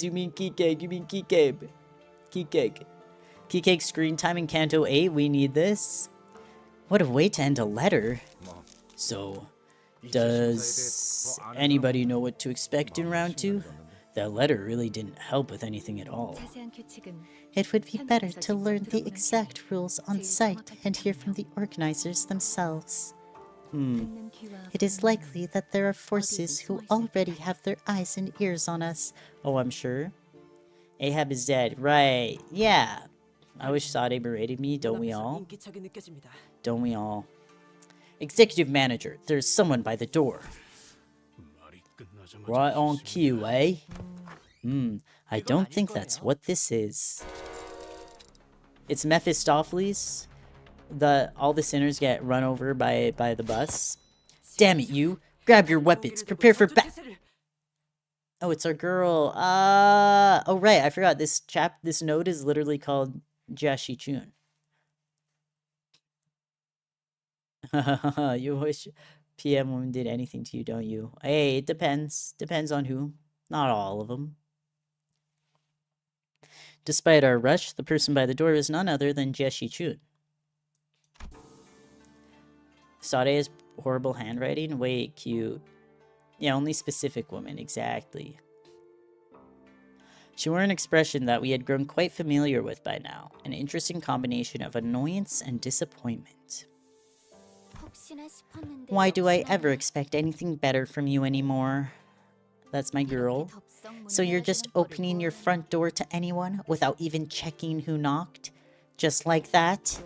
you mean Kikeg. You mean Kikeg. Kikeg screen time in Canto 8? We need this? What a way to end a letter. So, does anybody know what to expect in round 2? That letter really didn't help with anything at all. It would be better to learn the exact rules on site and hear from the organizers themselves. It is likely that there are forces who already have their eyes and ears on us. Oh, I'm sure. Ahab is dead. Right. Yeah. I wish Sade berated me, don't we all? Don't we all? Executive manager, there's someone by the door. Right on cue, eh? I don't think that's what this is. It's Mephistopheles. All the sinners get run over by the bus. Damn it, you! Grab your weapons. Prepare for Oh, it's our girl. Oh right, I forgot. This node is literally called Jashichun. You wish PM woman did anything to you, don't you? Hey, it depends. Depends on who. Not all of them. Despite our rush, the person by the door is none other than Jashichun. Sade has horrible handwriting? Wait, cute. Yeah, only specific women, exactly. She wore an expression that we had grown quite familiar with by now, an interesting combination of annoyance and disappointment. Why do I ever expect anything better from you anymore? That's my girl. So you're just opening your front door to anyone without even checking who knocked? Just like that?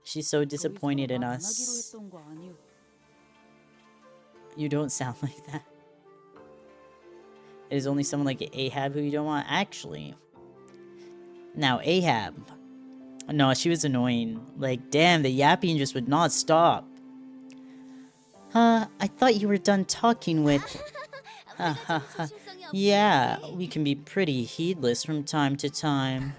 She's so disappointed in us. You don't sound like that. It is only someone like Ahab who you don't want. Actually. Now, Ahab. No, she was annoying. Like, damn, the yapping just would not stop. I thought you were done talking with... Yeah, we can be pretty heedless from time to time.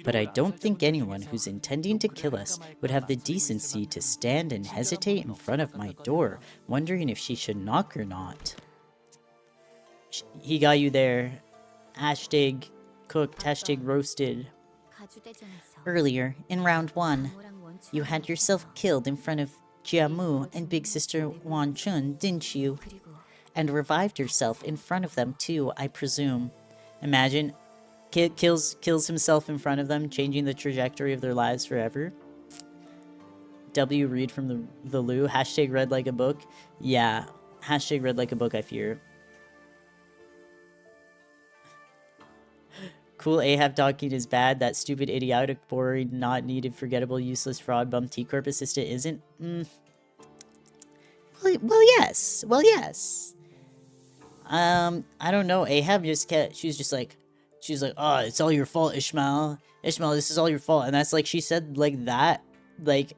But I don't think anyone who's intending to kill us would have the decency to stand and hesitate in front of my door, wondering if she should knock or not. He got you there. Hashtag cooked, hashtag roasted. Earlier, in round 1, you had yourself killed in front of Jiamu and Big Sister Wan Chun, didn't you? And revived yourself in front of them too, I presume. Imagine, kills himself in front of them, changing the trajectory of their lives forever. W read from the Lou, hashtag read like a book. Yeah, hashtag read like a book, I fear. Cool Ahab talking is bad. That stupid, idiotic, boring, not needed, forgettable, useless, fraud, bum T-Corp assistant isn't? Well, yes. Well, yes. I don't know. Ahab just kept... She's like, oh, it's all your fault, Ishmael. Ishmael, this is all your fault. And that's like, she said like that, like,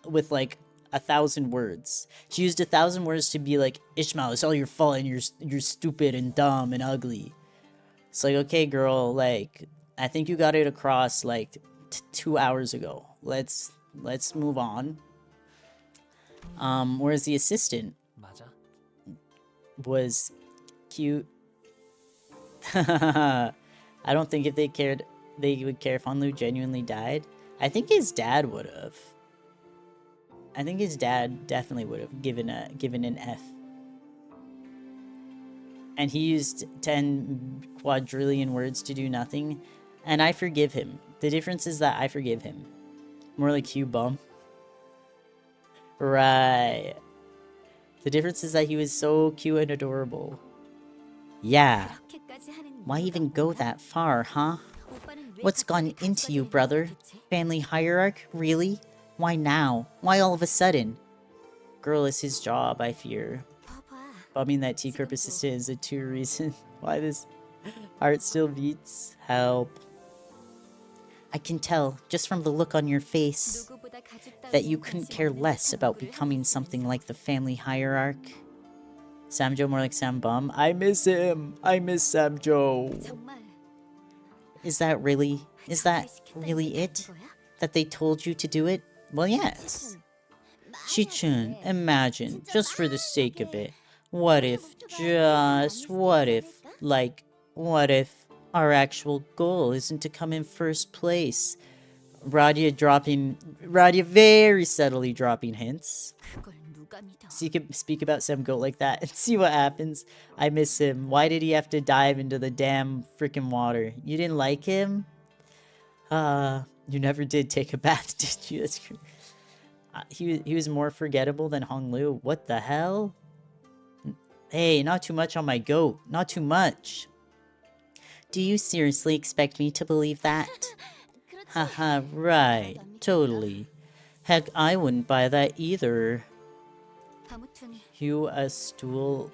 with like 1,000 words. She used 1,000 words to be like, Ishmael, it's all your fault and you're stupid and dumb and ugly. It's like, okay, girl, like, I think you got it across like 2 hours ago. Let's move on. Whereas the assistant was cute. I don't think if they cared, they would care if Hanlu genuinely died. I think his dad would have. I think his dad definitely would have given an F. And he used 10 quadrillion words to do nothing, and I forgive him. The difference is that I forgive him. More like you, bum. Right. The difference is that he was so cute and adorable. Yeah. Why even go that far, huh? What's gone into you, brother? Family hierarch? Really? Why now? Why all of a sudden? Girl, it's his job, I fear. Bumming that T-Corp assistant is a true reason why this heart still beats. Help. I can tell, just from the look on your face, that you couldn't care less about becoming something like the family hierarch. Samjo more like Sam Bum? I miss him! I miss Samjo! Is that really it? That they told you to do it? Well, yes. Shichun, imagine, just for the sake of it, what if our actual goal isn't to come in first place? Radia very subtly dropping hints. Speak about Sam Goat like that and see what happens. I miss him. Why did he have to dive into the damn freaking water? You didn't like him? You never did take a bath, did you? That's he was more forgettable than Honglu. What the hell? Hey, not too much on my goat. Not too much. Do you seriously expect me to believe that? Haha, right. Totally. Heck, I wouldn't buy that either. He was too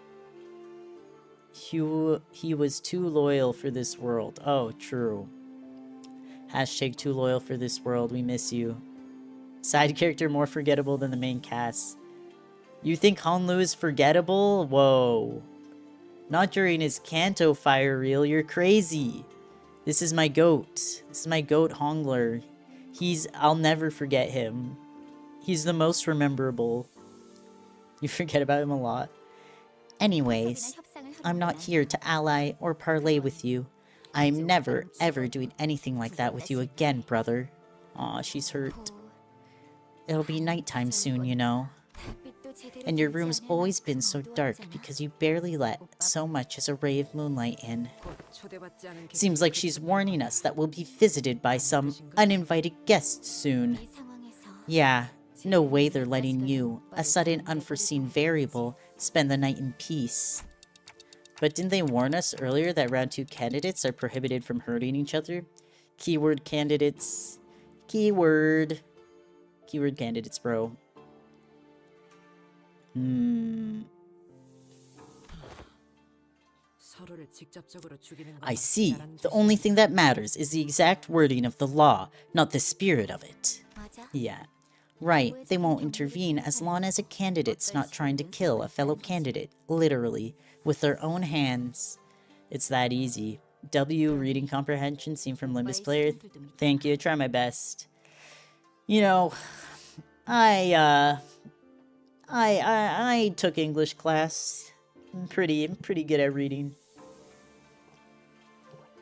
loyal for this world. Oh, true. Hashtag too loyal for this world. We miss you. Side character more forgettable than the main cast. You think Hanlu is forgettable? Whoa. Not during his Canto fire reel. You're crazy. This is my goat. This is my goat Hongler. I'll never forget him. He's the most rememberable. You forget about him a lot. Anyways, I'm not here to ally or parlay with you. I'm never, ever doing anything like that with you again, brother. Aw, she's hurt. It'll be nighttime soon, you know. And your room's always been so dark because you barely let so much as a ray of moonlight in. Seems like she's warning us that we'll be visited by some uninvited guests soon. Yeah, no way they're letting you, a sudden unforeseen variable, spend the night in peace. But didn't they warn us earlier that round 2 candidates are prohibited from hurting each other? Keyword candidates. Keyword. Keyword candidates, bro. I see. The only thing that matters is the exact wording of the law, not the spirit of it. Yeah. Right, they won't intervene as long as a candidate's not trying to kill a fellow candidate, literally, with their own hands. It's that easy. W, reading comprehension, seen from Limbus player. Thank you, I try my best. You know, I took English class. I'm pretty good at reading.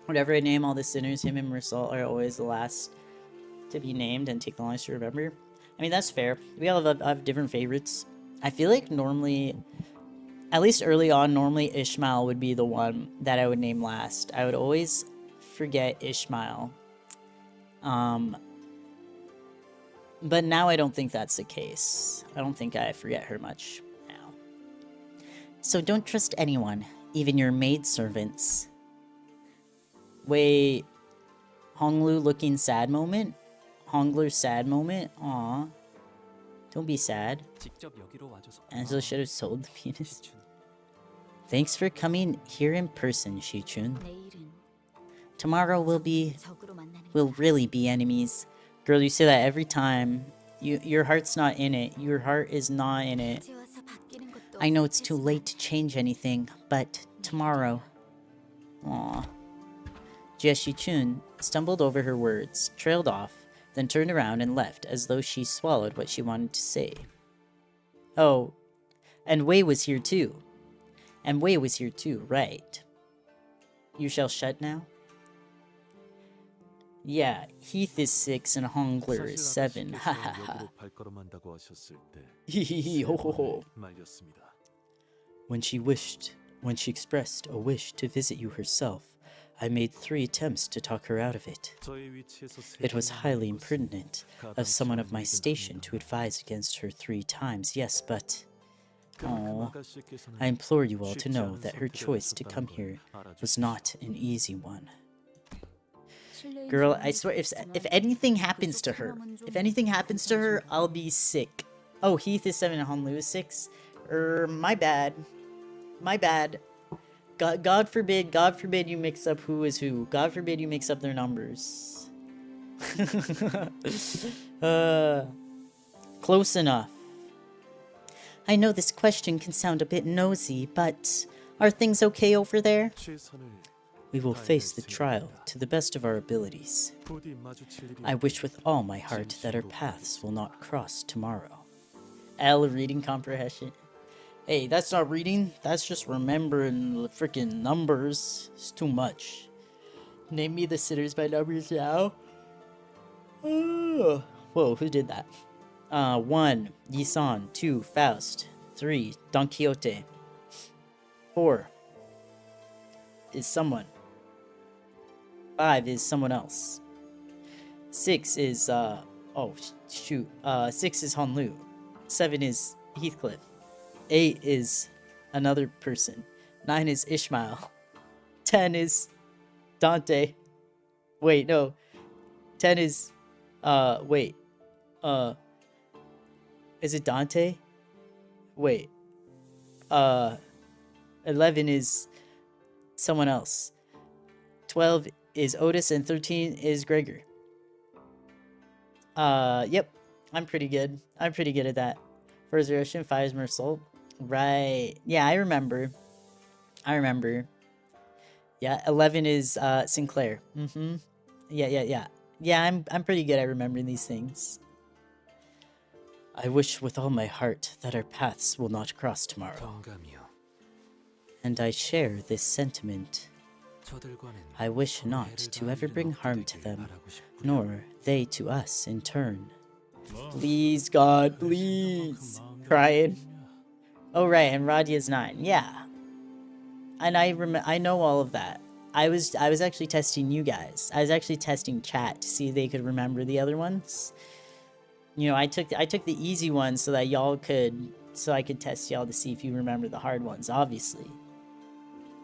Whatever I name all the sinners, him and Mersal are always the last to be named and take the longest to remember. I mean, that's fair. We all have different favorites. I feel like normally, at least early on, normally Ishmael would be the one that I would name last. I would always forget Ishmael. But now I don't think that's the case. I don't think I forget her much now. So don't trust anyone, even your maidservants. Wait, Honglu looking sad moment? Hongler's sad moment? Aw. Don't be sad. Angela should have sold the penis. Thanks for coming here in person, Shichun. Tomorrow we'll really be enemies. Girl, you say that every time. Your heart's not in it. Your heart is not in it. I know it's too late to change anything, but tomorrow. Aw. Jie-shi-chun stumbled over her words, trailed off, then turned around and left as though she swallowed what she wanted to say. Oh, and Wei was here too. And Wei was here too, right. You shall shut now? Yeah, Heath is 6 and Hongler is 7. Ha ha ha. Hee hee hee ho ho ho. When she expressed a wish to visit you herself, I made 3 attempts to talk her out of it. It was highly impertinent of someone of my station to advise against her 3 times, yes, but... Oh, I implore you all to know that her choice to come here was not an easy one. Girl, I swear, if anything happens to her, I'll be sick. Oh, Heath is 7 and Honlu is 6? My bad. My bad. God forbid you mix up who is who. God forbid you mix up their numbers. Close enough. I know this question can sound a bit nosy, but are things okay over there? We will face the trial to the best of our abilities. I wish with all my heart that our paths will not cross tomorrow. L, reading comprehension. Hey, that's not reading, that's just remembering the freaking numbers. It's too much. Name me the sitters by numbers now. Oh. Whoa, who did that? 1, Yisan. 2, Faust. 3, Don Quixote. 4 is someone. 5 is someone else. 6 is, oh, shoot. 6 is Honlu. 7 is Heathcliff. 8 is another person. 9 is Ishmael. 10 is Dante. Wait, no. 10 is, wait. Is it Dante? Wait. 11 is someone else. 12 is Otis and 13 is Gregor. Yep. I'm pretty good. I'm pretty good at that. First Ocean, 5 is Mersault. Right. Yeah, I remember. Yeah, 11 is Sinclair. Yeah. Yeah, I'm pretty good at remembering these things. I wish with all my heart that our paths will not cross tomorrow. And I share this sentiment. I wish not to ever bring harm to them, nor they to us in turn. Please, God, please. Crying. Oh, right, and Radia's 9. Yeah. And I know all of that. I was actually testing you guys. I was actually testing chat to see if they could remember the other ones. You know, I took the easy ones so that I could test y'all to see if you remember the hard ones, obviously.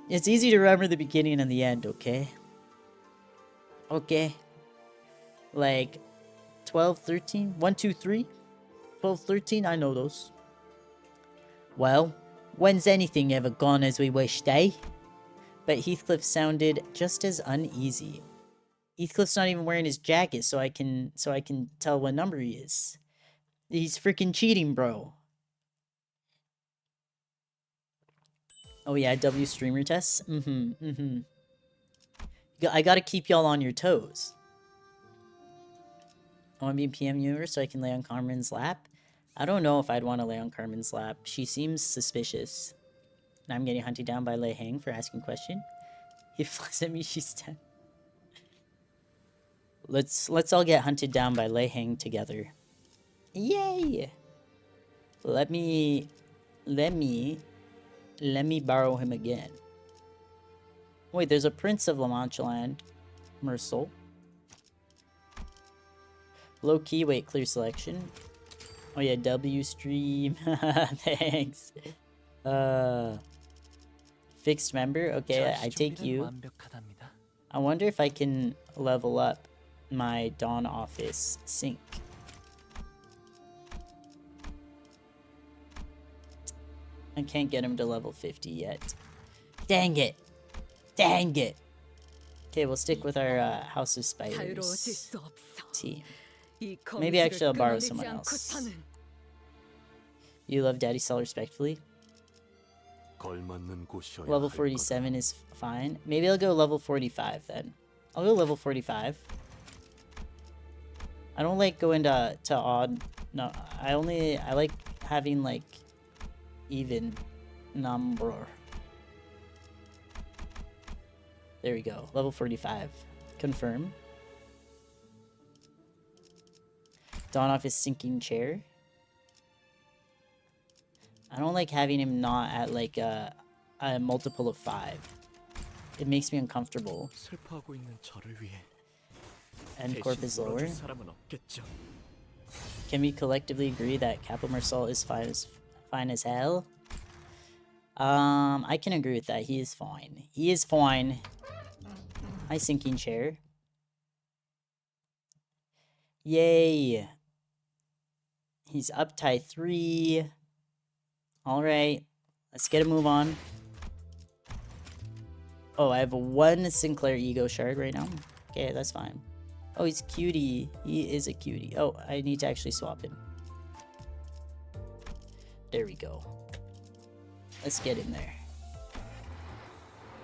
It's easy to remember the beginning and the end, okay? Okay. Like 12, 13, 1, 2, 3, 12, 13, I know those. Well, when's anything ever gone as we wished, eh? But Heathcliff sounded just as uneasy. Heathcliff's not even wearing his jacket, so I can tell what number he is. He's freaking cheating, bro. Oh yeah, W streamer tests? I gotta keep y'all on your toes. I wanna be in PM universe so I can lay on Carmen's lap? I don't know if I'd want to lay on Carmen's lap. She seems suspicious. And I'm getting hunted down by Lei Hang for asking question. He flies at me, she's 10. Let's all get hunted down by Lei Hang together. Yay! Let me borrow him again. Wait, there's a Prince of La Mancha Land. Mersault. Low key, wait, clear selection. Oh yeah, W stream. Thanks. Fixed member? Okay, I take you. I wonder if I can level up my Dawn Office sync. I can't get him to level 50 yet. Dang it! Dang it! Okay, we'll stick with our House of Spiders team. Maybe actually I'll borrow someone else. You love Daddy Cell respectfully? Level 47 is fine. Maybe I'll go level 45 then. I'll go level 45. I don't like going to odd. No, I like having like even number. There we go. Level 45. Confirm. Dawn off his sinking chair. I don't like having him not at like a multiple of 5. It makes me uncomfortable. And Corp is lower. Can we collectively agree that Capo Marsal is fine as hell? I can agree with that. He is fine. He is fine. Hi, sinking chair. Yay. He's up tie 3. Alright. Let's get a move on. Oh, I have 1 Sinclair Ego Shard right now. Okay, that's fine. Oh, he's cutie. He is a cutie. Oh, I need to actually swap him. There we go. Let's get him there.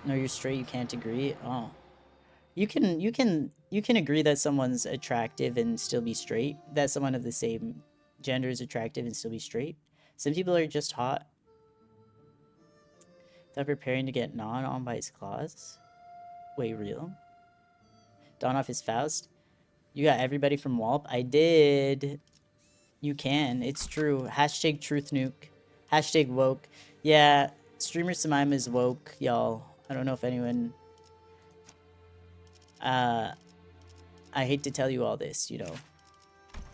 No, you're straight. You can't agree. Oh, you can agree that someone's attractive and still be straight. That someone of the same gender is attractive and still be straight. Some people are just hot. They're preparing to get gnawed on by his claws. Wait, real? Dawn off his Faust. You got everybody from Walp? I did. You can. It's true. Hashtag truth nuke. Hashtag woke. Yeah, streamer simaema is woke, y'all. I don't know if anyone... I hate to tell you all this, you know.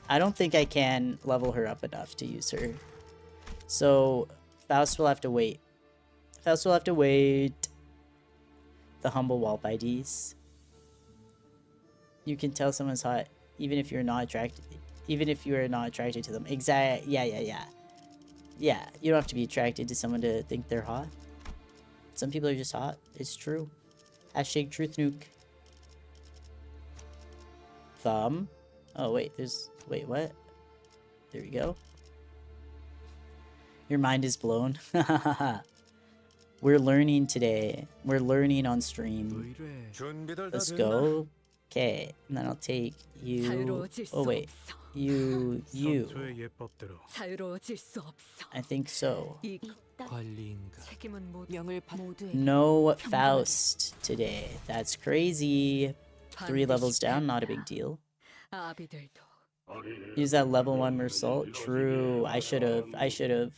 I don't think I can level her up enough to use her. So, Faust will have to wait. Faust will have to wait. The humble Walp IDs. You can tell someone's hot even if you're not attracted. Even if you are not attracted to them. Exactly. Yeah. Yeah, you don't have to be attracted to someone to think they're hot. Some people are just hot. It's true. Hashtag truth nuke. Thumb. Oh, wait. There's... Wait, what? There we go. Your mind is blown. We're learning today. We're learning on stream. Let's go. Okay, and then I'll take you. Oh, wait. You. I think so. No Faust today. That's crazy. 3 levels down, not a big deal. Use that level 1 Mersault. True. I should have.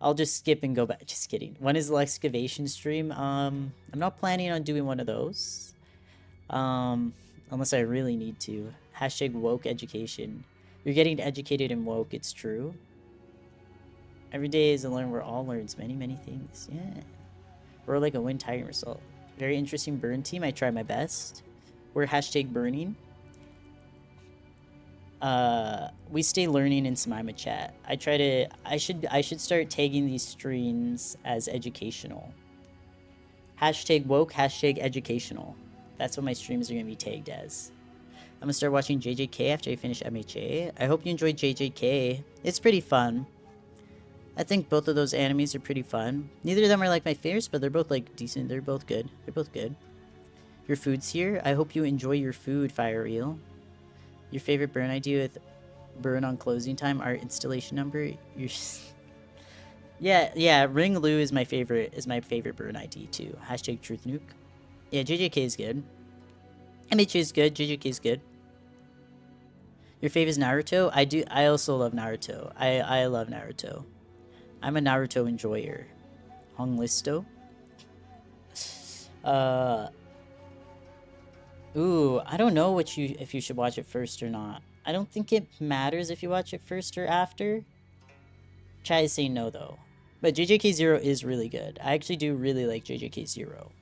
I'll just skip and go back. Just kidding. When is the excavation stream? I'm not planning on doing one of those. Unless I really need to. Hashtag woke education. You're getting educated in woke, it's true. Every day is a learn where all learns many things. Yeah. We're like a Wind Tiger Result. Very interesting burn team. I try my best. We're hashtag burning. We stay learning in simaema chat. I should start tagging these streams as educational. Hashtag woke, hashtag educational. That's what my streams are gonna be tagged as. I'm gonna start watching JJK after I finish MHA. I hope you enjoyed JJK. It's pretty fun. I think both of those animes are pretty fun. Neither of them are like my favorites, but they're both like decent. They're both good. They're both good. Your food's here. I hope you enjoy your food, Fire Reel. Your favorite burn idea with burn on closing time, art installation number. You're yeah. Ring Lu is my favorite. Is my favorite burn ID too. Hashtag truth nuke. Yeah, JJK is good. MHA is good. JJK is good. Your favorite is Naruto? I also love Naruto. I love Naruto. I'm a Naruto enjoyer. Hong Listo. Ooh, I don't know if you should watch it first or not. I don't think it matters if you watch it first or after. Try to say no though. But JJK0 is really good. I actually do really like JJK0.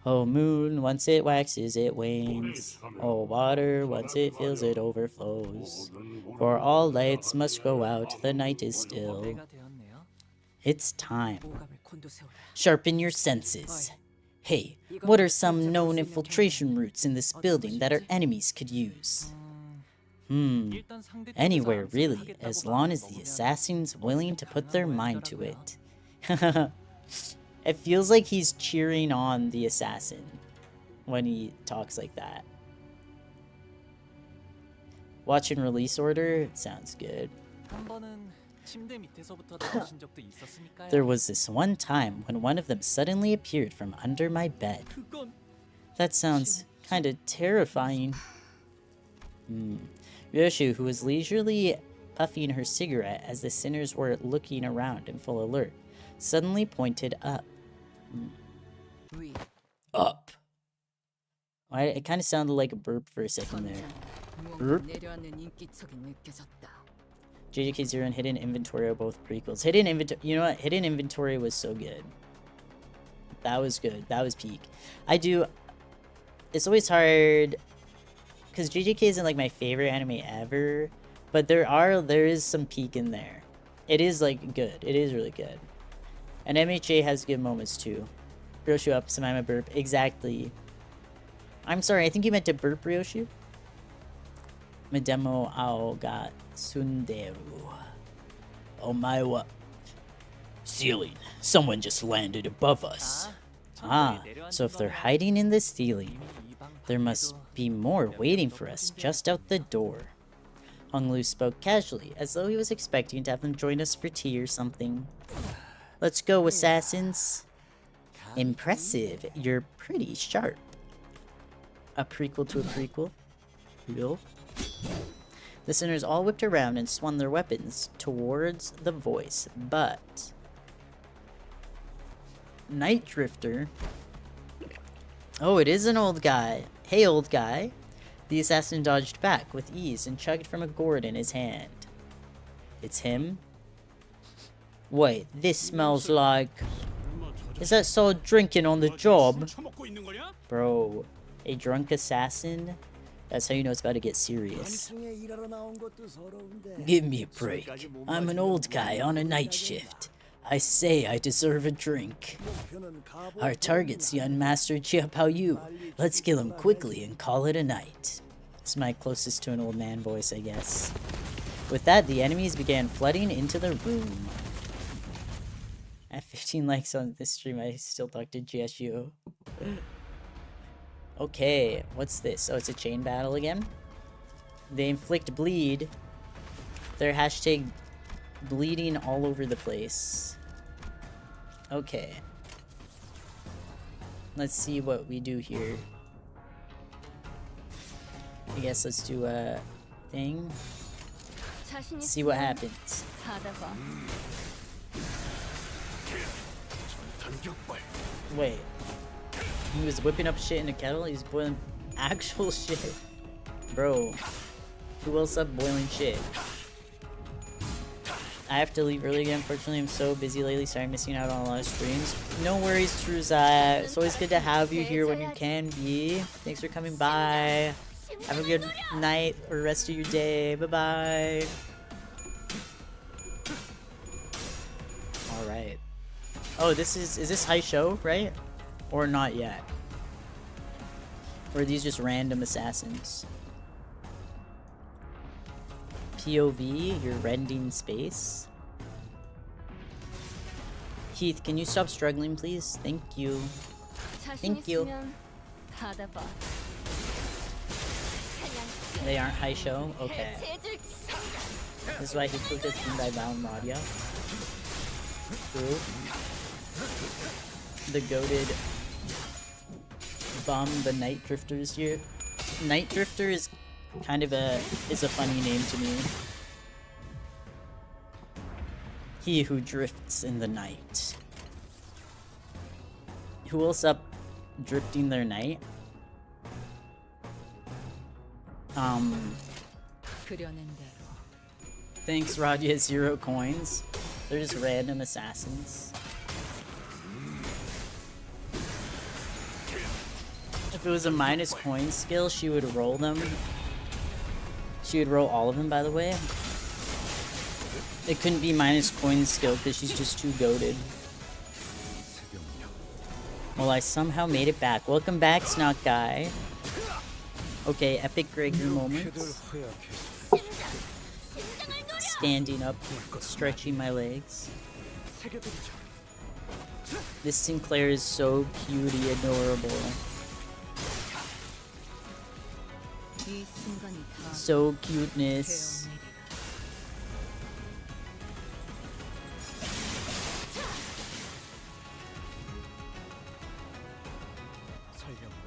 Oh, moon, once it waxes, it wanes. Oh, water, once it fills, it overflows. For all lights must go out, the night is still. It's time. Sharpen your senses. Hey, what are some known infiltration routes in this building that our enemies could use? Anywhere really, as long as the assassin's willing to put their mind to it. It feels like he's cheering on the assassin. when he talks like that. Watching release order sounds good. There was this one time when one of them suddenly appeared from under my bed. That sounds kinda terrifying. Ryoshu, who was leisurely puffing her cigarette as the sinners were looking around in full alert, suddenly pointed up. Up. It kind of sounded like a burp for a second there. Burp. JJK0 and Hidden Inventory are both prequels. Hidden Inventory, you know what? Hidden Inventory was so good. That was good. That was peak. It's always hard because JJK isn't like my favorite anime ever, but there is some peak in there. It is like good. It is really good. And MHA has good moments too. Ryoshu up, simaema burp. Exactly. I'm sorry, I think you meant to burp, Ryoshu. Medemo ao ga tsunderu. Omae wa. Ceiling. Someone just landed above us. Ah, so if they're hiding in the ceiling, there must be more waiting for us just out the door. Honglu spoke casually, as though he was expecting to have them join us for tea or something. Let's go, assassins. Impressive. You're pretty sharp. A prequel to a prequel? Real? The sinners all whipped around and swung their weapons towards the voice, but Night Drifter. Oh, it is an old guy. Hey, old guy. The assassin dodged back with ease and chugged from a gourd in his hand. It's him? Wait, this smells like... Is that soul drinking on the job? Bro, a drunk assassin? That's how you know it's about to get serious. Give me a break. I'm an old guy on a night shift. I say I deserve a drink. Our target's the unmastered Chiapao Yu. Let's kill him quickly and call it a night. It's my closest to an old man voice, I guess. With that, the enemies began flooding into the room. At 15 likes on this stream, I still talk to GSU. Okay, what's this? Oh, it's a chain battle again? They inflict bleed. They're hashtag bleeding all over the place. Okay. Let's see what we do here. I guess let's do a thing. See what happens. Wait. He was whipping up shit in a kettle? He's boiling actual shit. Bro. Who else up boiling shit? I have to leave early again. Unfortunately, I'm so busy lately. Sorry, I'm missing out on a lot of streams. No worries, Truza. It's always good to have you here when you can be. Thanks for coming by. Have a good night or rest of your day. Bye-bye. Alright. Oh, is this high show, right? Or not yet? Or are these just random assassins? POV, you're rending space. Heath, can you stop struggling, please? Thank you. Thank you. They aren't high show? Okay. This is why he proved it's by Bound Radia. True. The goated bomb the Night Drifters here. Night Drifter is kind of a funny name to me. He who drifts in the night. Who else up drifting their night? Thanks, Radia. 0 coins. They're just random assassins. If it was a minus coin skill, she would roll them. She would roll all of them, by the way. It couldn't be minus coin skill because she's just too goated. Well, I somehow made it back. Welcome back, Snot Guy. Okay, epic Gregor moments. Standing up, stretching my legs. This Sinclair is so cutie adorable. So cuteness.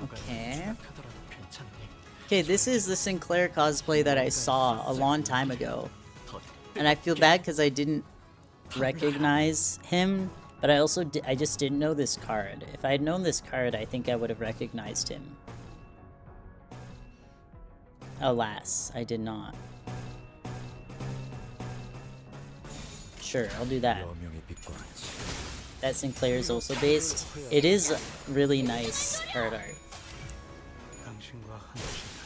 Okay. Okay, this is the Sinclair cosplay that I saw a long time ago. And I feel bad because I didn't recognize him, but I just didn't know this card. If I had known this card, I think I would have recognized him. Alas, I did not. Sure, I'll do that. That Sinclair is also based. It is really nice card art.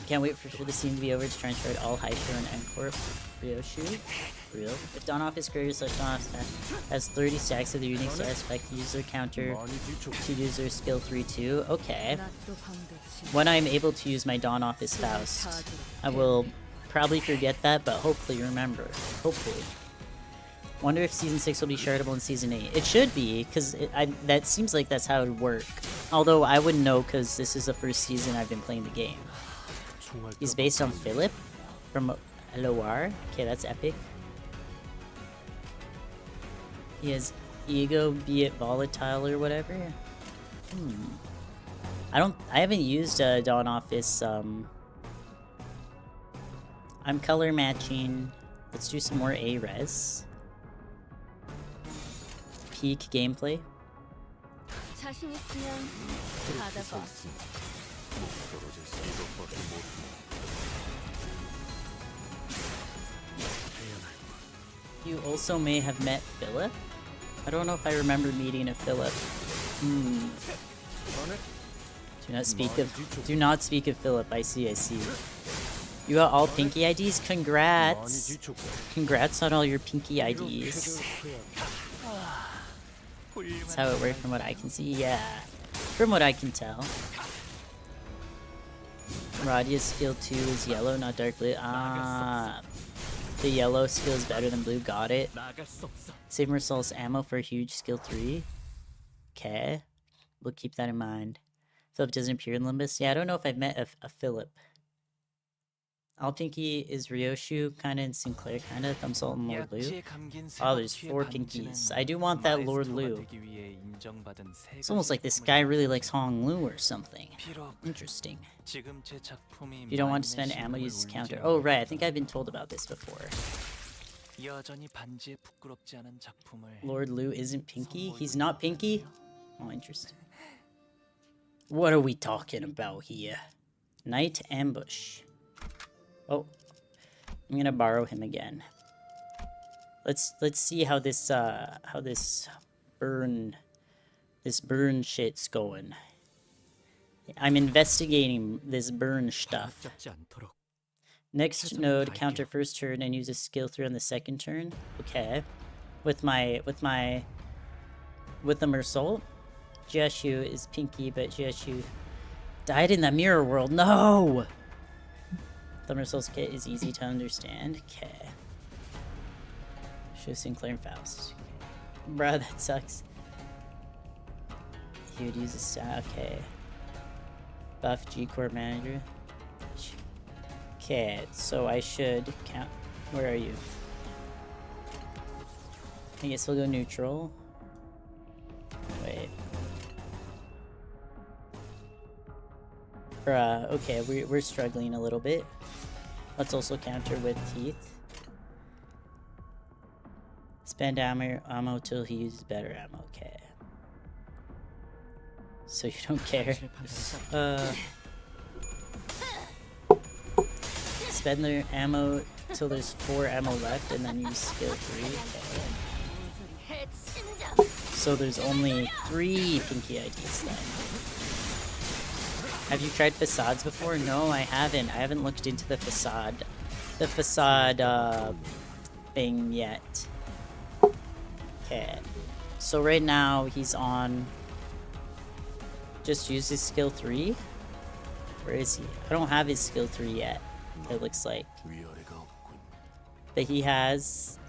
Can't wait for the scene to be over to try and trade all Hyper and M-Corp. Ryoshu? Real? If Dawn-Off is created such Dawn-Off has 30 stacks of the unique stat effect, user counter to user skill 3-2. Okay. When I'm able to use my Dawn-Off is Faust, I will probably forget that, but hopefully remember. Hopefully. Wonder if Season 6 will be shareable in Season 8. It should be, because that seems like that's how it would work. Although I wouldn't know, because this is the first season I've been playing the game. He's based on Philip from LOR. Okay, that's epic. He has ego, be it volatile or whatever. I haven't used Dawn Office. I'm color matching. Let's do some more A-res. Peak gameplay. You also may have met Philip? I don't know if I remember meeting a Philip. Do not speak of Philip. I see. You got all Pinky IDs? Congrats! Congrats on all your Pinky IDs. That's how it worked from what I can see. Yeah. From what I can tell. Radia's skill 2 is yellow, not dark blue. Ah. The yellow skill is better than blue. Got it. Save Mersal's ammo for huge skill 3. Okay. We'll keep that in mind. Philip doesn't appear in Limbus. Yeah, I don't know if I've met a Philip. All Pinky is Ryoshu, kinda, and Sinclair, kinda. Thumbsalt and Lord Lu. Oh, there's 4 Pinkies. I do want that Lord Lu. It's almost like this guy really likes Hong Lu or something. Interesting. If you don't want to spend ammo, use his counter. Oh, right, I think I've been told about this before. Lord Lu isn't Pinky? He's not Pinky? Oh, interesting. What are we talking about here? Night Ambush. Oh, I'm gonna borrow him again. Let's see how this burn shit's going. I'm investigating this burn stuff. Next node, counter first turn and use a skill 3 on the second turn. Okay, with the Mersault. Jiashu is Pinky, but Jiashu died in the mirror world. No. The Mersal's kit is easy to understand. Okay. Show Sinclair and Faust. Bruh, that sucks. He would use a stat. Okay. Buff G-Corp manager. Okay, so I should count. Where are you? I guess we'll go neutral. Wait. Bruh, okay, we're struggling a little bit. Let's also counter with Teeth. Spend ammo till he uses better ammo. Okay. So you don't care. Spend their ammo till there's 4 ammo left and then use skill 3. Okay. So there's only 3 Pinky IDs then. Have you tried facades before? No, I haven't. I haven't looked into the facade thing yet. Okay. So right now he's on. Just use his skill 3. Where is he? I don't have his skill 3 yet. It looks like. But he has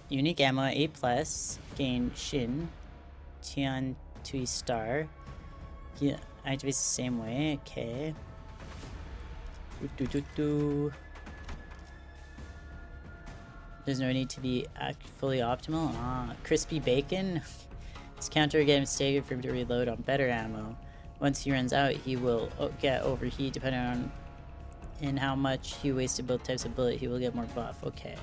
unique ammo 8+, gain Shin, Tian Tui Star. Yeah. Activates the same way, okay. There's no need to be fully optimal. Crispy bacon. His counter gets staggered for him to reload on better ammo. Once he runs out, he will get overheat depending on how much he wasted both types of bullet. He will get more buff. Okay.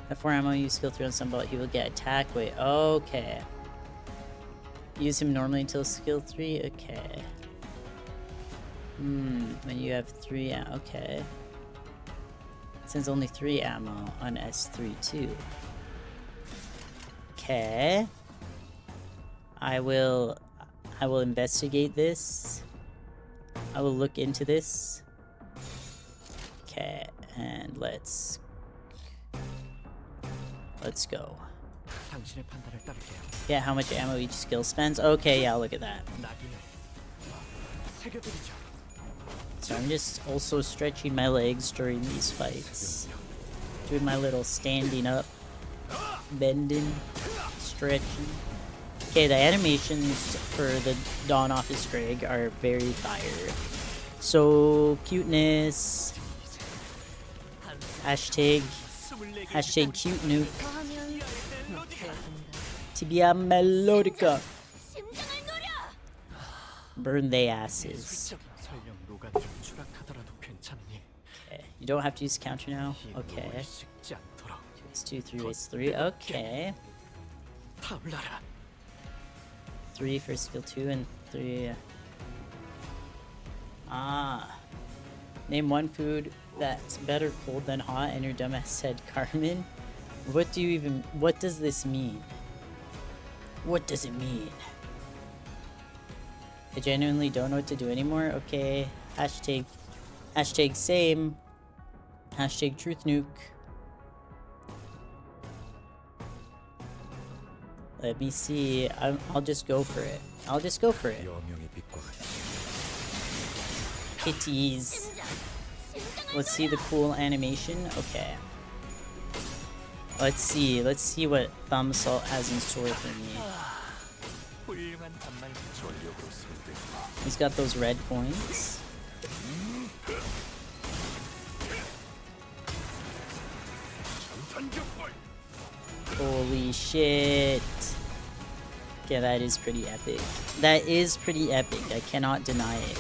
At 4 ammo, use skill 3 on some bullet. He will get attack weight. Okay. Use him normally until skill 3. Okay. When you have 3 okay. Since only 3 ammo on S3 too. Okay. I will investigate this. I will look into this. Okay, and let's go. Yeah, how much ammo each skill spends? Okay, yeah, look at that. So I'm just also stretching my legs during these fights. Doing my little standing up, bending, stretching. Okay, the animations for the Dawn Office Greg are very fire. So, cuteness. Hashtag cute nuke. Tibia melodica. Burn they asses. Okay, you don't have to use counter now. Okay. 2, 3, 3. Okay. 3 for skill 2 and 3. Name one food that's better cold than hot, and your dumbass said Carmen. What does this mean? What does it mean? I genuinely don't know what to do anymore. Okay, hashtag same. Hashtag truth nuke. Let me see. I'll just go for it. I'll just go for it. Kitties. Let's see the cool animation. Okay. Let's see what Thumb Salt has in store for me. He's got those red points. Holy shit. Yeah, that is pretty epic. That is pretty epic. I cannot deny it.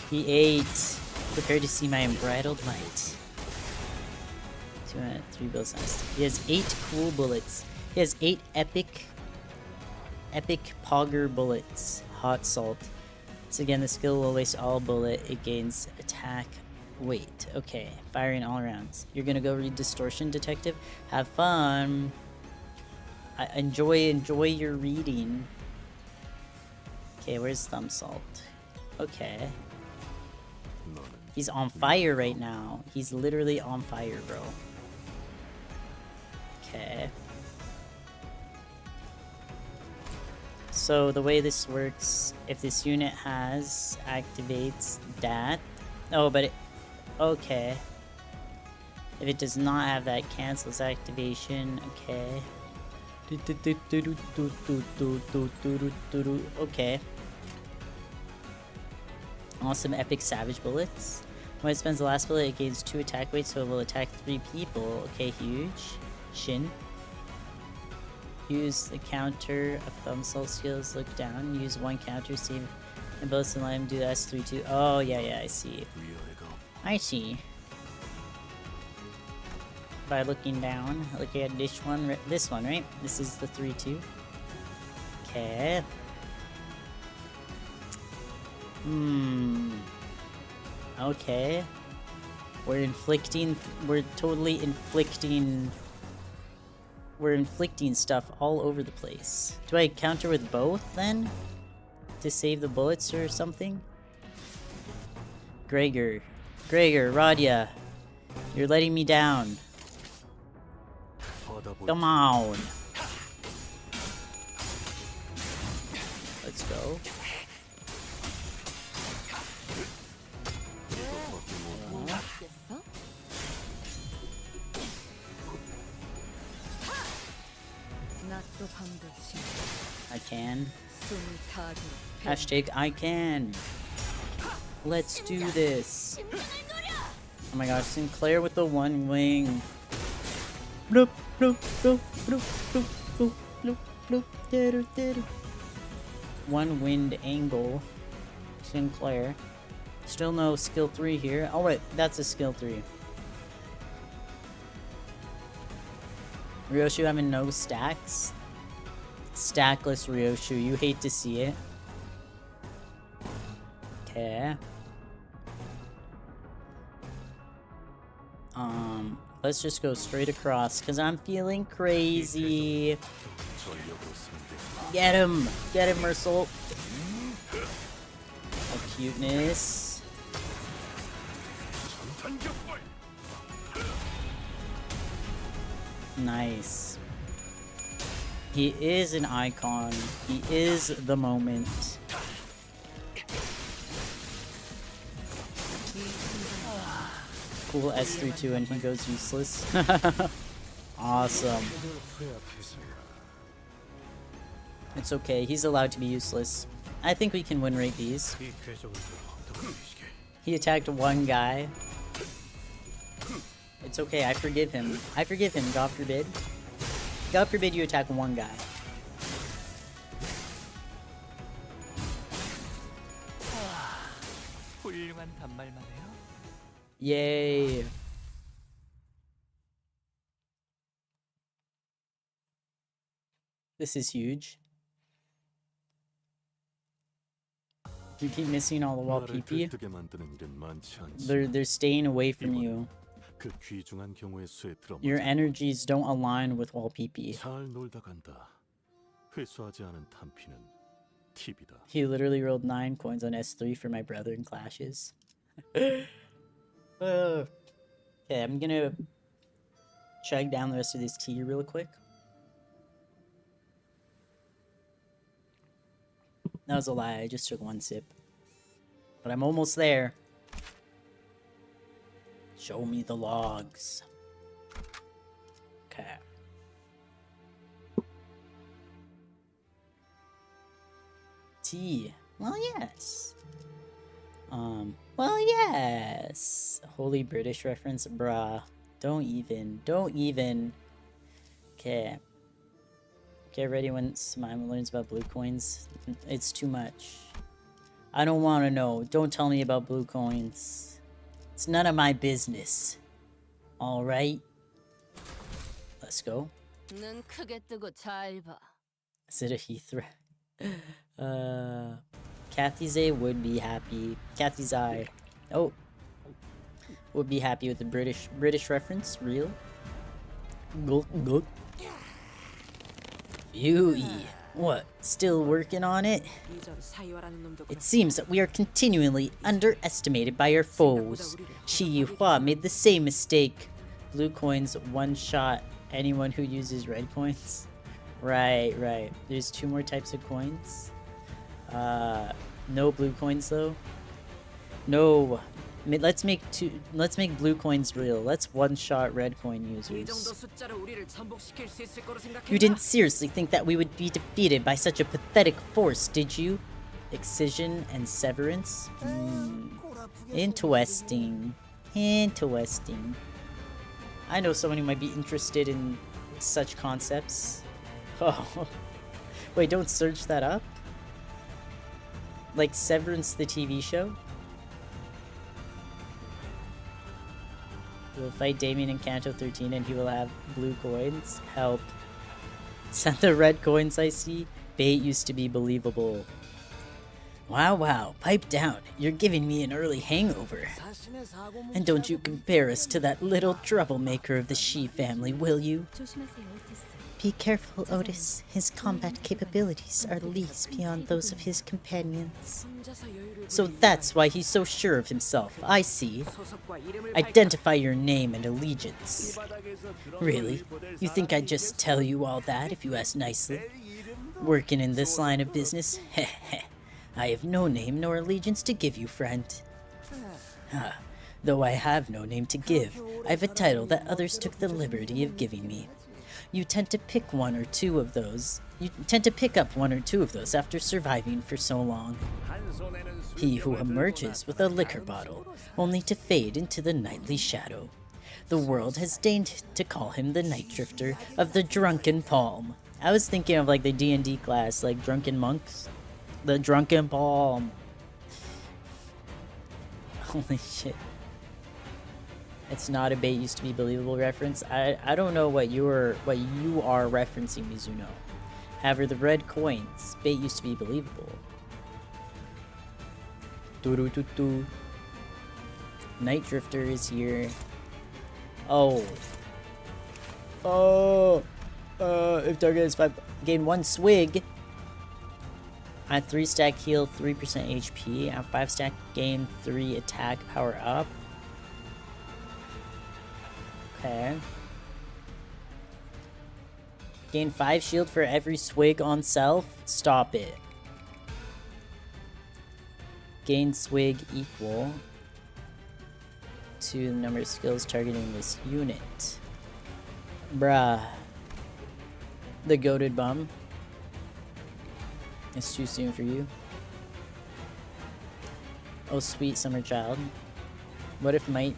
He ate. Prepare to see my unbridled might. 3 builds nice. He has 8 cool bullets. He has 8 epic Pogger bullets. Hot Salt. So again, the skill will waste all bullet. It gains attack weight. Okay, firing all rounds. You're gonna go read Distortion Detective? Have fun. Enjoy your reading. Okay, where's Thumb Salt? Okay. He's on fire right now. He's literally on fire, bro. Okay. So the way this works, if this unit activates that. Oh, but okay. If it does not have that, cancels activation. Okay. Okay. Awesome epic savage bullets. When it spends the last bullet, it gains 2 attack weight, so it will attack 3 people. Okay, huge. Shin. Use the counter of Thumb Salt skills. Look down. Use 1 counter, save, and bullets and let him do S3 2. Oh, yeah, I see. I see. By looking down, look at this one, right? This is the 3-2. Okay. Okay. We're inflicting stuff all over the place. Do I counter with both then? To save the bullets or something? Gregor, Radia, you're letting me down. Come on. Let's go. I can. Hashtag I can. Let's do this. Oh my gosh, Sinclair with the one wing. Bloop, bloop, bloop, bloop, bloop, bloop, bloop, bloop, diddle, diddle. One wind angle. Sinclair. Still no skill 3 here. Oh wait, that's a skill 3. Ryoshu having no stacks. Stackless Ryoshu, you hate to see it. Okay. Let's just go straight across, because I'm feeling crazy. Get him! Get him, Mersul! Oh, cuteness. Nice. He is an icon. He is the moment. Cool S32 and he goes useless. Awesome. It's okay, he's allowed to be useless. I think we can win rate these. He attacked one guy. It's okay, I forgive him. I forgive him, God forbid. God forbid you attack one guy. Yay. This is huge. You keep missing all the wall PP. They're staying away from you. Your energies don't align with wall PP. He literally rolled 9 coins on S3 for my brother in clashes. Okay, I'm gonna chug down the rest of this tea real quick. That was a lie, I just took one sip. But I'm almost there. Show me the logs. Okay. Tea. Well, yes. Well, yes. Holy British reference, bruh. Don't even. Okay. Get ready when simaema learns about blue coins. It's too much. I don't want to know. Don't tell me about blue coins. It's none of my business. Alright. Let's go. Is it a Heath Kathy's A would be happy. Kathy's Eye. Oh. Would be happy with the British reference. Real. Gulk, gulk. Yui. What? Still working on it? It seems that we are continually underestimated by our foes. Shi Yuhua made the same mistake. Blue coins one-shot anyone who uses red coins. Right. There's 2 more types of coins. No blue coins though. No. Let's make blue coins real. Let's one-shot red coin users. You didn't seriously think that we would be defeated by such a pathetic force, did you? Excision and severance? Interesting. I know someone who might be interested in such concepts. Oh. Wait, don't search that up? Like Severance the TV show? We'll fight Damien in Canto 13 and he will have blue coins. Help. Send the red coins I see. Bait used to be believable. Wow, pipe down. You're giving me an early hangover. And don't you compare us to that little troublemaker of the Shi family, will you? Be careful, Otis. His combat capabilities are least beyond those of his companions. So that's why he's so sure of himself, I see. Identify your name and allegiance. Really? You think I'd just tell you all that if you asked nicely? Working in this line of business? Heh. I have no name nor allegiance to give you, friend. Though I have no name to give, I have a title that others took the liberty of giving me. You tend to pick up 1 or 2 of those after surviving for so long. He who emerges with a liquor bottle, only to fade into the nightly shadow. The world has deigned to call him the Night Drifter of the Drunken Palm. I was thinking of like the D&D class, like Drunken Monks. The Drunken Palm. Holy shit. It's not a bait used to be believable reference. I don't know what you are referencing, Mizuno. However, the red coins, bait used to be believable. Doo-doo-doo-doo. Night Drifter is here. Oh. If target is 5, gain 1 swig. At 3 stack heal 3% HP. At 5 stack gain 3 attack power up. Okay. Gain 5 shield for every swig on self. Stop it. Gain swig equal to the number of skills targeting this unit. Bruh. The goated bum. It's too soon for you. Oh, sweet summer child. What if Night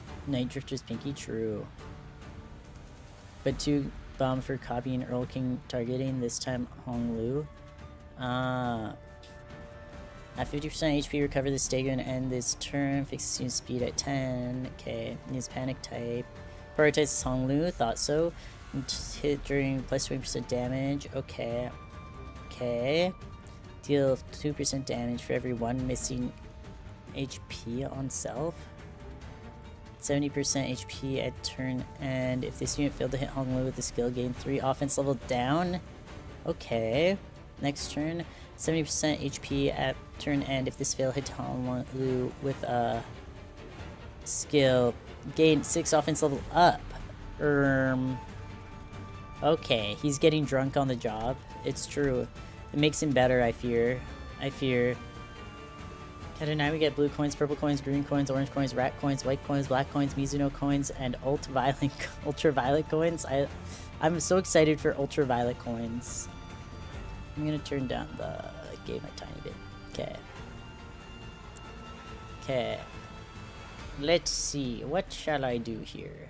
Drifter's Pinky? True. But 2 bomb for copying Earl King targeting, this time Hong Lu. At 50% HP, recover this dagger and end this turn. Fixes use speed at 10. Okay. Use panic type. Prioritizes Hong Lu. Thought so. Hit during plus 20% damage. Okay. Okay. Deal 2% damage for every 1 missing HP on self. 70% HP at turn end. If this unit failed to hit Hong Lu with the skill, gain 3 offense level down. Okay. Next turn. 70% HP at turn end. If this fail, hit Hong Lu with a skill, gain 6 offense level up. Okay, he's getting drunk on the job. It's true. It makes him better, I fear. Okay, now we get blue coins, purple coins, green coins, orange coins, rat coins, white coins, black coins, Mizuno coins, and ultraviolet coins. I'm so excited for ultraviolet coins. I'm gonna turn down the game a tiny bit. Okay. Okay. Let's see. What shall I do here?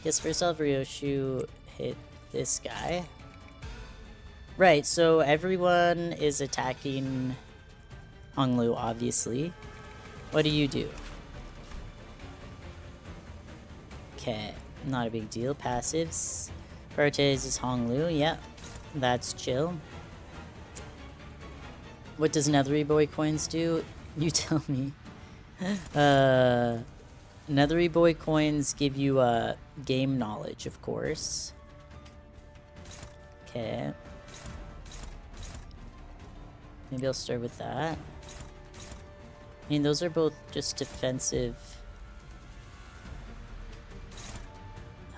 Guess first off, Ryoshu hit this guy. Right, so everyone is attacking Hong Lu, obviously. What do you do? Okay, not a big deal. Passives. Prioritizes Hong Lu. Yep, that's chill. What does Nethery Boy coins do? You tell me. Nethery Boy coins give you game knowledge, of course. Okay. Maybe I'll start with that. I mean, those are both just defensive.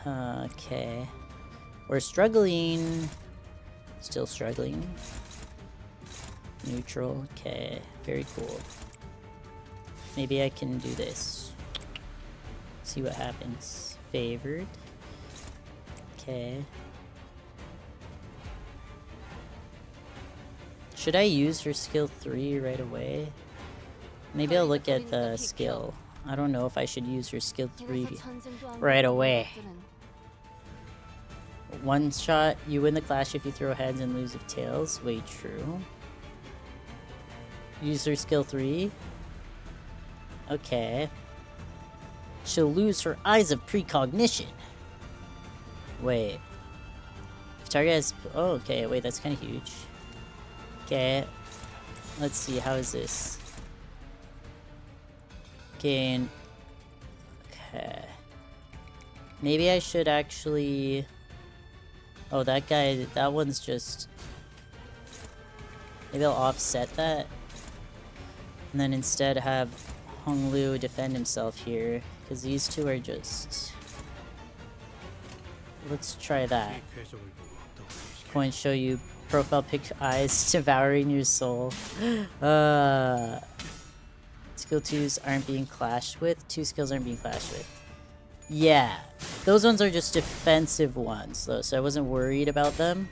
Okay. We're struggling. Still struggling. Neutral. Okay. Very cool. Maybe I can do this. See what happens. Favored. Okay. Should I use her skill 3 right away? Maybe I'll look at the skill. I don't know if I should use her skill 3 right away. One shot, you win the clash if you throw heads and lose if tails. Wait, true. Use her skill 3. Okay. She'll lose her eyes of precognition. Wait. If target has... Oh, okay. Wait, that's kind of huge. Okay. Let's see. How is this? Gain. Okay. Maybe I should actually... Oh, that guy... That one's just... Maybe I'll offset that. And then instead have Hong Lu defend himself here. Because these two are just... Let's try that. Coins show you profile pic eyes devouring your soul. Skill 2s aren't being clashed with. 2 skills aren't being clashed with. Yeah. Those ones are just defensive ones though, so I wasn't worried about them.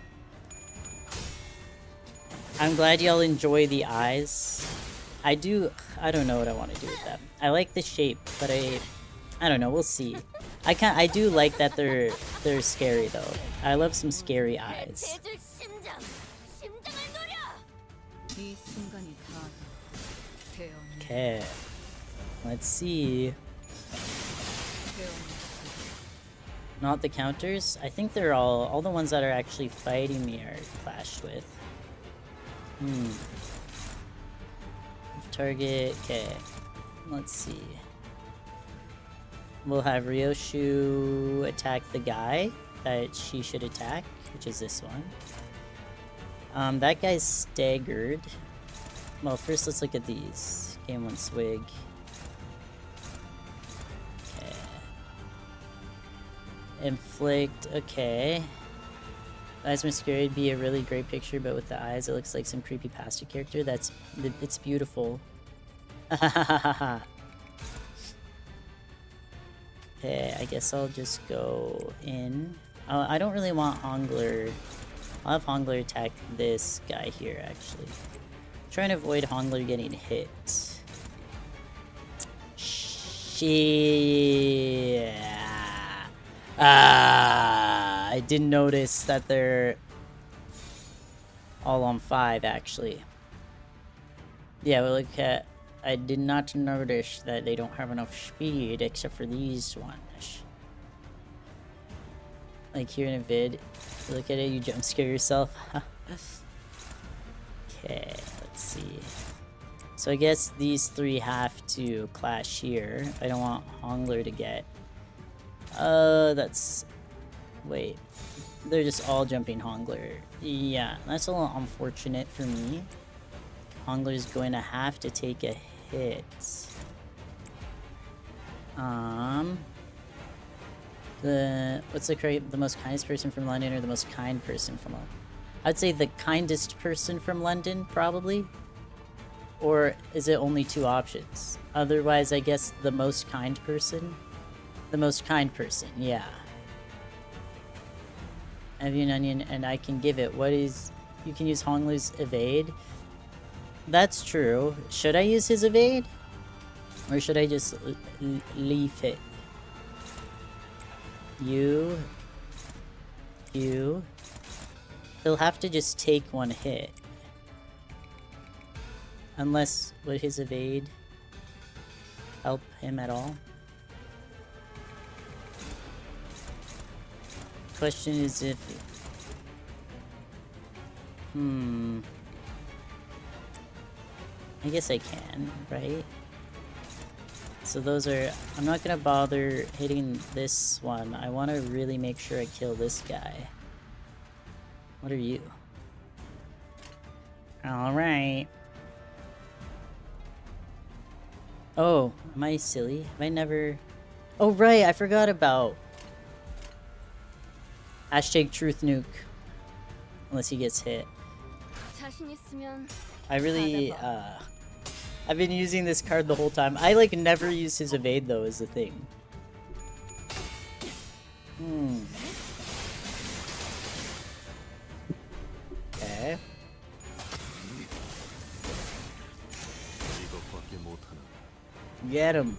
I'm glad y'all enjoy the eyes. I don't know what I want to do with them. I like the shape, but I don't know, we'll see. I do like that they're scary though. I love some scary eyes. Okay. Let's see. Not the counters? I think they're all the ones that are actually fighting me are clashed with. Target, okay. Let's see. We'll have Ryoshu attack the guy that she should attack, which is this one. That guy's staggered. Well, first let's look at these. Game 1 swig. Okay. Inflict, okay. Eyes Masquerade would be a really great picture, but with the eyes it looks like some creepypasta character. It's beautiful. Okay, I guess I'll just go in. I don't really want Hongler. I'll have Hongler attack this guy here, actually. I'm trying to avoid Hongler getting hit. Shit. I didn't notice that they're all on 5, actually. Yeah, we'll look at... I did not notice that they don't have enough speed except for these ones. Like here in a vid, you look at it, you jump scare yourself. Okay, let's see. So I guess these 3 have to clash here. I don't want Hongler to get... that's... Wait. They're just all jumping Hongler. Yeah, that's a little unfortunate for me. Hongler's going to have to take a hit. What's the most kindest person from London or the most kind person from London? I'd say the kindest person from London, probably. Or is it only 2 options? Otherwise, I guess the most kind person? The most kind person, yeah. I have an onion and I can give it. What is... You can use Hongler's evade. That's true. Should I use his evade? Or should I just leave it? You. He'll have to just take 1 hit. Unless, would his evade help him at all? Question is if... I guess I can, right? So those are... I'm not gonna bother hitting this one. I want to really make sure I kill this guy. What are you? Alright. Oh, am I silly? Have I never... Oh right, I forgot about... Hashtag truth nuke. Unless he gets hit. I really, I've been using this card the whole time. I, like, never use his evade, though, is the thing. Okay. Get him.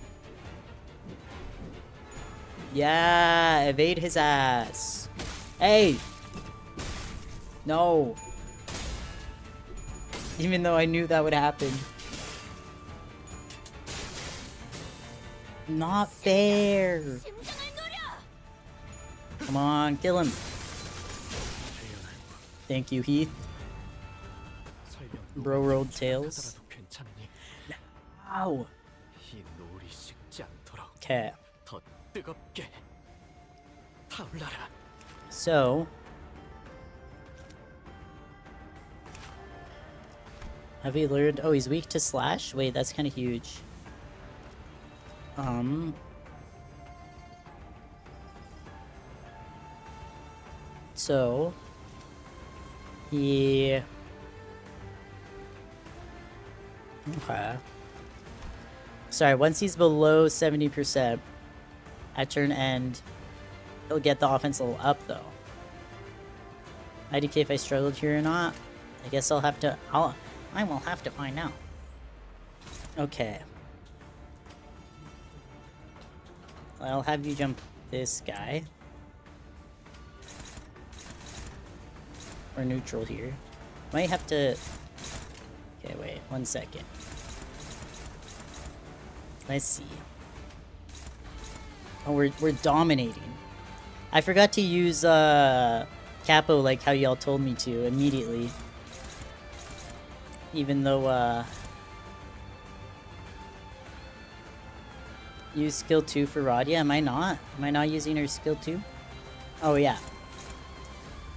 Yeah, evade his ass. Hey! No. Even though I knew that would happen. Not fair. Come on, kill him. Thank you, Heath. Bro rolled tails. Ow. Okay. So, have we learned? Oh, he's weak to slash? Wait, that's kind of huge. So, he... Okay. Sorry, once he's below 70% at turn end, he'll get the offense level up, though. IDK if I struggled here or not. I guess I will have to find out. Okay. I'll have you jump this guy. Or neutral here. Might have to... Okay, wait. 1 second. Let's see. Oh, we're dominating. I forgot to use Capo like how y'all told me to immediately. Even though use skill 2 for Radia. Am I not? Am I not using her skill 2? Oh yeah.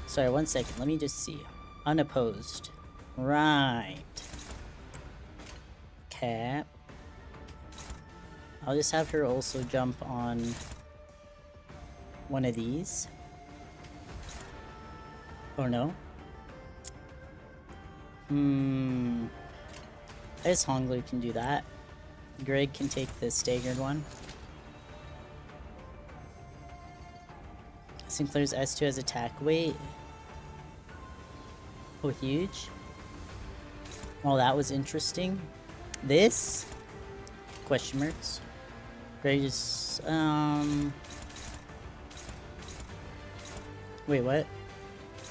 Sorry, 1 second. Let me just see. Unopposed. Right. Okay. I'll just have her also jump on one of these. Oh no. I guess Honglu can do that. Greg can take the staggered one. Sinclair's S2 has attack weight. Oh, huge. Well, that was interesting. This? Question marks. Greg's, wait, what?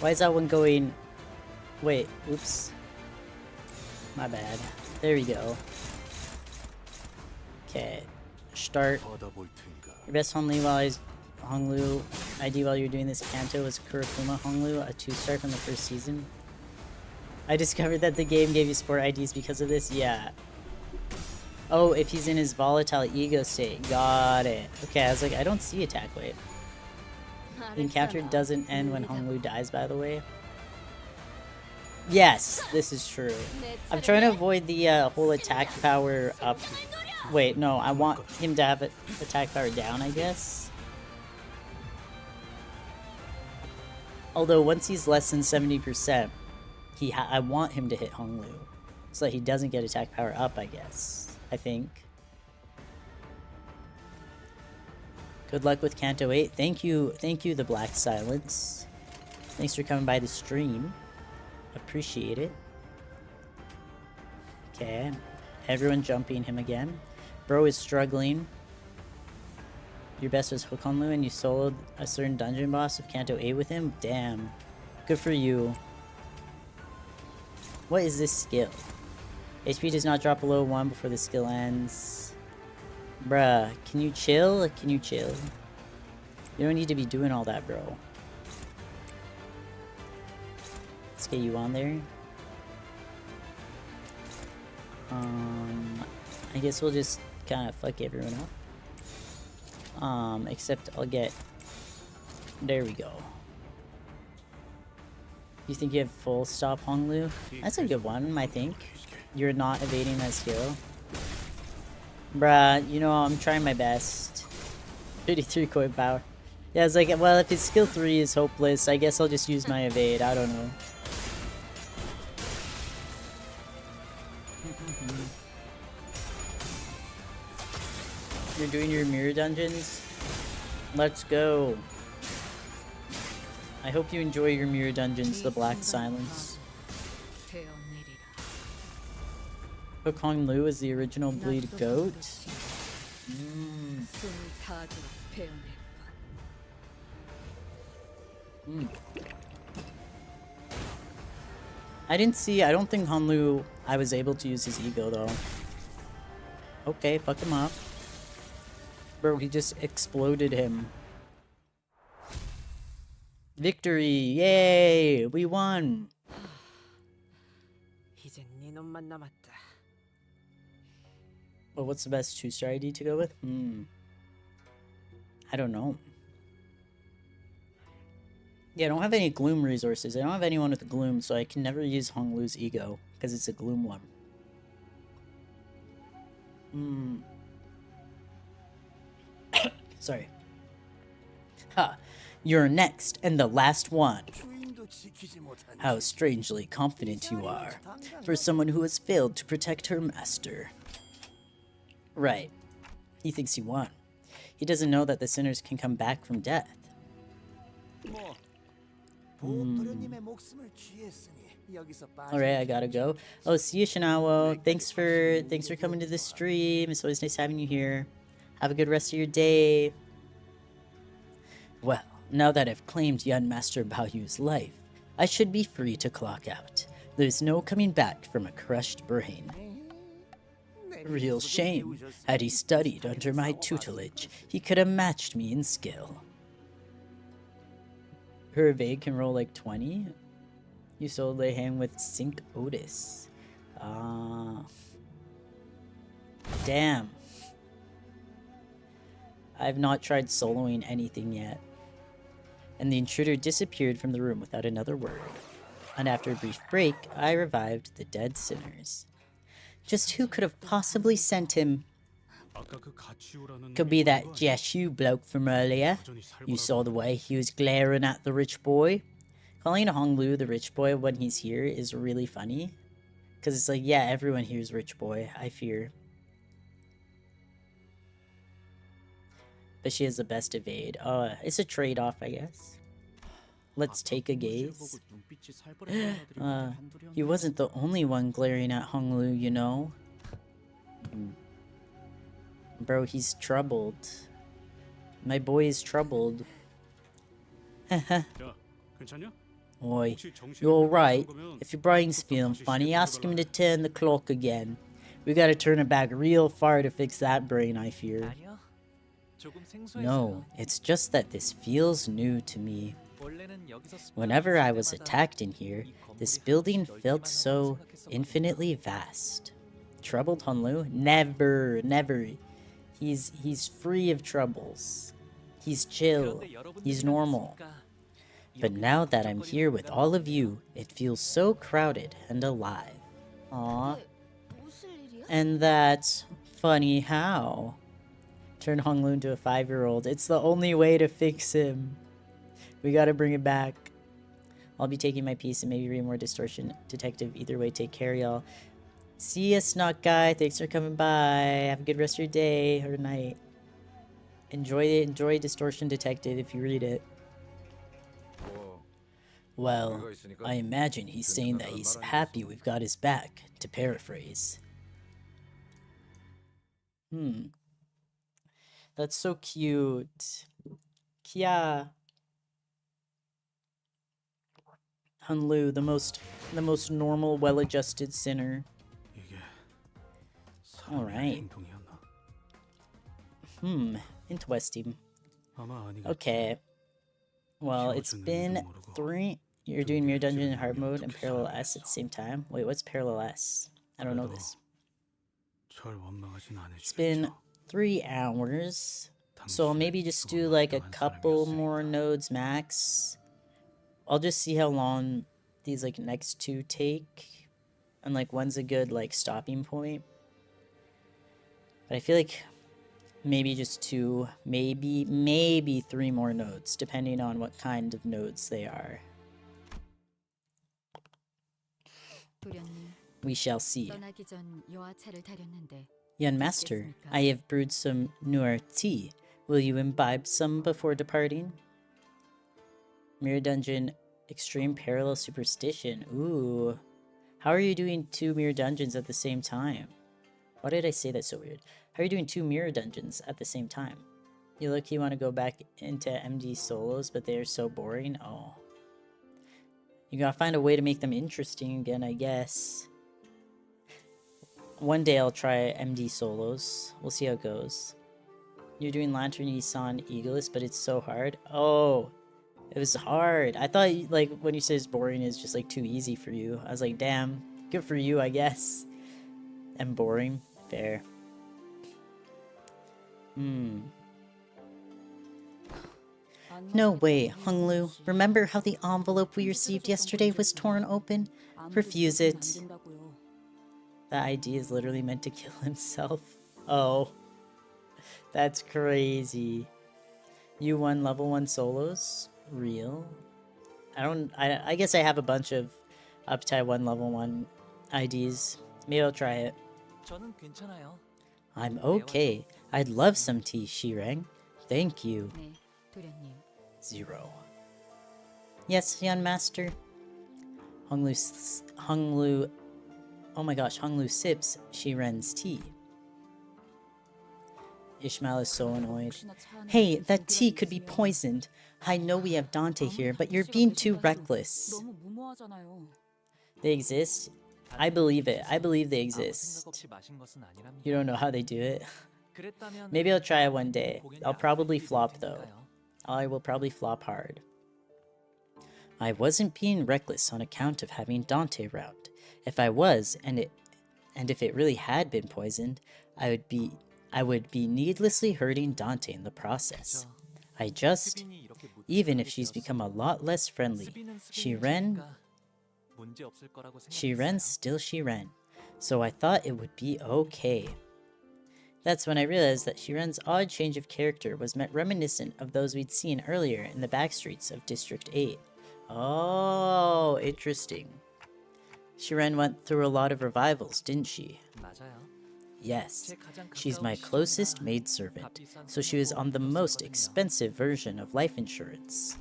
Why is that one going... Wait, oops. My bad. There we go. Okay. Start. Your best Honglu ID while you're doing this Canto was Kurokuma Honglu, a 2-star from the first season. I discovered that the game gave you sport IDs because of this. Yeah. Oh, if he's in his volatile ego state. Got it. Okay, I was like, I don't see attack weight. The encounter doesn't end when Honglu dies, by the way. Yes, this is true. I'm trying to avoid the whole attack power up. Wait, no, I want him to have attack power down, I guess. Although once he's less than 70%, I want him to hit Honglu, so that he doesn't get attack power up, I guess. I think. Good luck with Canto 8. Thank you, the Black Silence. Thanks for coming by the stream. Appreciate it. Okay. Everyone jumping him again. Bro is struggling. Your best was Hook Honglu and you soloed a certain dungeon boss of Canto 8 with him? Damn. Good for you. What is this skill? HP does not drop below 1 before the skill ends. Bruh, can you chill? Can you chill? You don't need to be doing all that, bro. Let's get you on there. I guess we'll just kind of fuck everyone up. Except I'll get... There we go. You think you have full stop Honglu? That's a good one, I think. You're not evading that skill. Bruh, you know, I'm trying my best. 33 coin power. Yeah, it's like, well, if his skill 3 is hopeless, I guess I'll just use my evade. I don't know. You're doing your mirror dungeons? Let's go. I hope you enjoy your mirror dungeons, the Black Silence. Hook Honglu is the original bleed goat. I don't think Honglu, I was able to use his ego though. Okay, fuck him up. Bro, he just exploded him. Victory! Yay! We won! Well, what's the best 2-star ID to go with? I don't know. Yeah, I don't have any Gloom resources. I don't have anyone with Gloom, so I can never use Honglu's ego, because it's a Gloom one. Sorry. Ha! You're next, and the last one. How strangely confident you are, for someone who has failed to protect her master. Right. He thinks he won. He doesn't know that the sinners can come back from death. Alright, I gotta go. Oh, see you, Shinawo. Thanks for coming to the stream. It's always nice having you here. Have a good rest of your day. Well, now that I've claimed young Master Baoyu's life, I should be free to clock out. There's no coming back from a crushed brain. Real shame. Had he studied under my tutelage, he could have matched me in skill. Her evade can roll like 20? You solo lay hand with Sync Otis. Damn. I've not tried soloing anything yet. And the intruder disappeared from the room without another word. And after a brief break, I revived the dead sinners. Just who could have possibly sent him? Could be that Jiashu bloke from earlier. You saw the way he was glaring at the rich boy. Calling Honglu the rich boy when he's here is really funny. Because it's like, yeah, everyone here is rich boy, I fear. But she has the best evade. It's a trade-off, I guess. Let's take a gaze. He wasn't the only one glaring at Honglu, you know. Bro, he's troubled. My boy is troubled. Oi, you're alright. If your brain's feeling funny, ask him to turn the clock again. We gotta turn it back real far to fix that brain, I fear. No, it's just that this feels new to me. Whenever I was attacked in here, this building felt so infinitely vast. Troubled Honlu? Never, never. He's free of troubles. He's chill. He's normal. But now that I'm here with all of you, it feels so crowded and alive. Aww. And that's funny how? Turn Honglu into a 5-year-old. It's the only way to fix him. We gotta bring it back. I'll be taking my piece and maybe read more Distortion Detective. Either way, take care, y'all. See ya, Snot Guy. Thanks for coming by. Have a good rest of your day or night. Enjoy it. Enjoy Distortion Detective if you read it. Well, I imagine he's saying that he's happy we've got his back, to paraphrase. That's so cute. Kia. Hunlu, the most normal, well-adjusted sinner. Alright. Interesting. Okay. Well, it's been 3... You're doing Mirror Dungeon in hard mode and Parallel S at the same time? Wait, what's Parallel S? I don't know this. It's been 3 hours. So I'll maybe just do like a couple more nodes max. I'll just see how long these like next 2 take. And like when's a good like stopping point. But I feel like maybe just 2, maybe 3 more nodes, depending on what kind of nodes they are. We shall see. Young Master, I have brewed some Noir tea. Will you imbibe some before departing? Mirror Dungeon Extreme Parallel Superstition. Ooh. How are you doing 2 Mirror Dungeons at the same time? Why did I say that so weird? How are you doing 2 Mirror Dungeons at the same time? You look, you want to go back into MD solos, but they are so boring? Oh. You gotta find a way to make them interesting again, I guess. One day I'll try MD solos. We'll see how it goes. You're doing Lantern Isan Eagleist, but it's so hard. Oh, it was hard. I thought, like, when you say it's boring, it's just, like, too easy for you. I was like, damn, good for you, I guess. And boring. Fair. No way, Honglu. Remember how the envelope we received yesterday was torn open? Refuse it. The ID is literally meant to kill himself. Oh. That's crazy. You won level 1 solos? Real? I guess I have a bunch of Uptide 1 level 1 IDs. Maybe I'll try it. I'm okay. I'd love some tea, Shirang. Thank you. 0. Yes, young master. Honglu, oh my gosh, Honglu sips Shiren's tea. Ishmael is so annoyed. Hey, that tea could be poisoned. I know we have Dante here, but you're being too reckless. They exist? I believe it. I believe they exist. You don't know how they do it? Maybe I'll try it one day. I'll probably flop though. I will probably flop hard. I wasn't being reckless on account of having Dante around. If I was, and if it really had been poisoned, I would be needlessly hurting Dante in the process. Even if she's become a lot less friendly, Shiren's still Shiren, so I thought it would be okay. That's when I realized that Shiren's odd change of character was reminiscent of those we'd seen earlier in the backstreets of District 8. Oh, interesting. Shiren went through a lot of revivals, didn't she? Yes, she's my closest maidservant, so she was on the most expensive version of life insurance.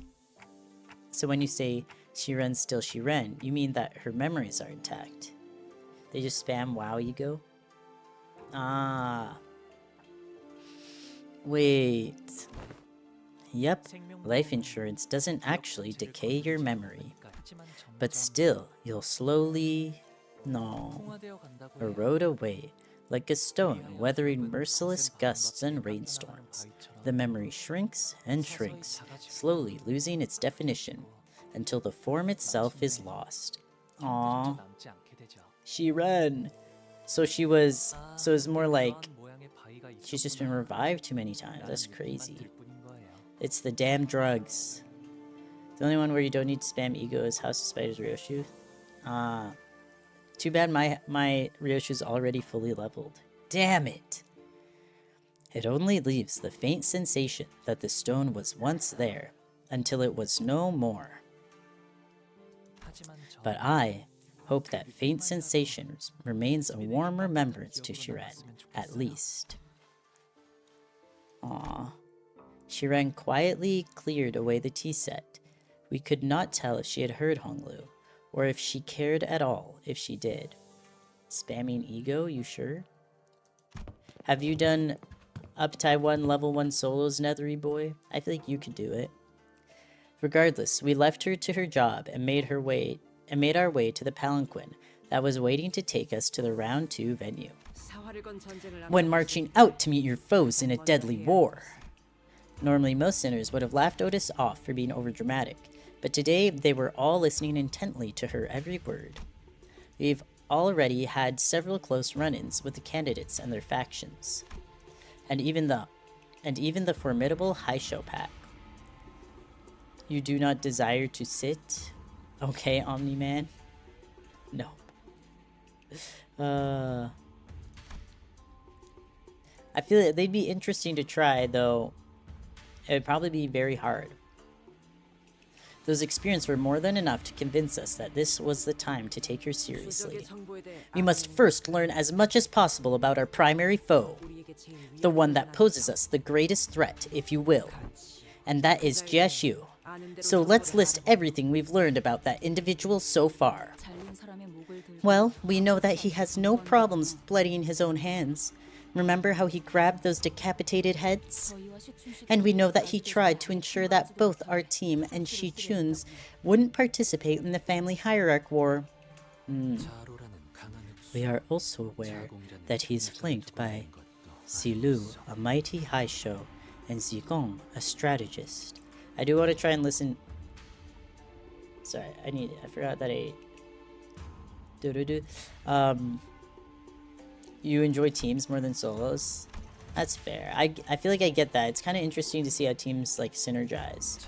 So when you say Shiren's still Shiren, you mean that her memories are intact. They just spam WoW ego? Ah. Wait. Yep, life insurance doesn't actually decay your memory. But still, you'll slowly... erode away, like a stone weathering merciless gusts and rainstorms. The memory shrinks and shrinks, slowly losing its definition, until the form itself is lost. Aww. Shiren! So it's more like she's just been revived too many times. That's crazy. It's the damn drugs. The only one where you don't need to spam ego is House of Spiders Ryoshu. Too bad my Ryoshu's already fully leveled. Damn it! It only leaves the faint sensation that the stone was once there, until it was no more. But I hope that faint sensation remains a warm remembrance to Shiren, at least. Aww. Shiren quietly cleared away the tea set. We could not tell if she had heard Honglu, or if she cared at all if she did. Spamming ego, you sure? Have you done Uptai 1 level 1 solos, Nethery boy? I feel like you could do it. Regardless, we left her to her job and made our way to the palanquin that was waiting to take us to the round 2 venue. When marching out to meet your foes in a deadly war. Normally, most sinners would have laughed Otis off for being overdramatic, but today they were all listening intently to her every word. We've already had several close run-ins with the candidates and their factions, and even the formidable Haisho pack. You do not desire to sit? Okay, Omni-Man? No. I feel like they'd be interesting to try, though it would probably be very hard. Those experiences were more than enough to convince us that this was the time to take her seriously. We must first learn as much as possible about our primary foe, the one that poses us the greatest threat, if you will, and that is Jiashu. So let's list everything we've learned about that individual so far. Well, we know that he has no problems blooding his own hands. Remember how he grabbed those decapitated heads? And we know that he tried to ensure that both our team and Shichun's wouldn't participate in the family hierarch war. We are also aware that he's flanked by Silu, a mighty Haisho, and Zigong, a strategist. I do want to try and listen. Sorry, I forgot that you enjoy teams more than solos. That's fair. I feel like I get that. It's kind of interesting to see how teams like synergize.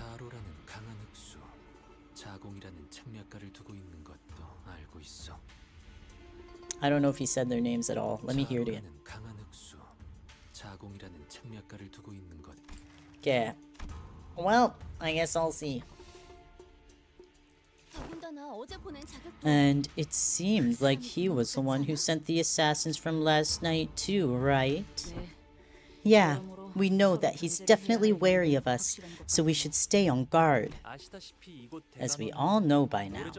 I don't know if he said their names at all. Let me hear it again. Okay. Well, I guess I'll see. And it seemed like he was the one who sent the assassins from last night too, right? Yeah, We know that he's definitely wary of us, so we should stay on guard. As we all know by now,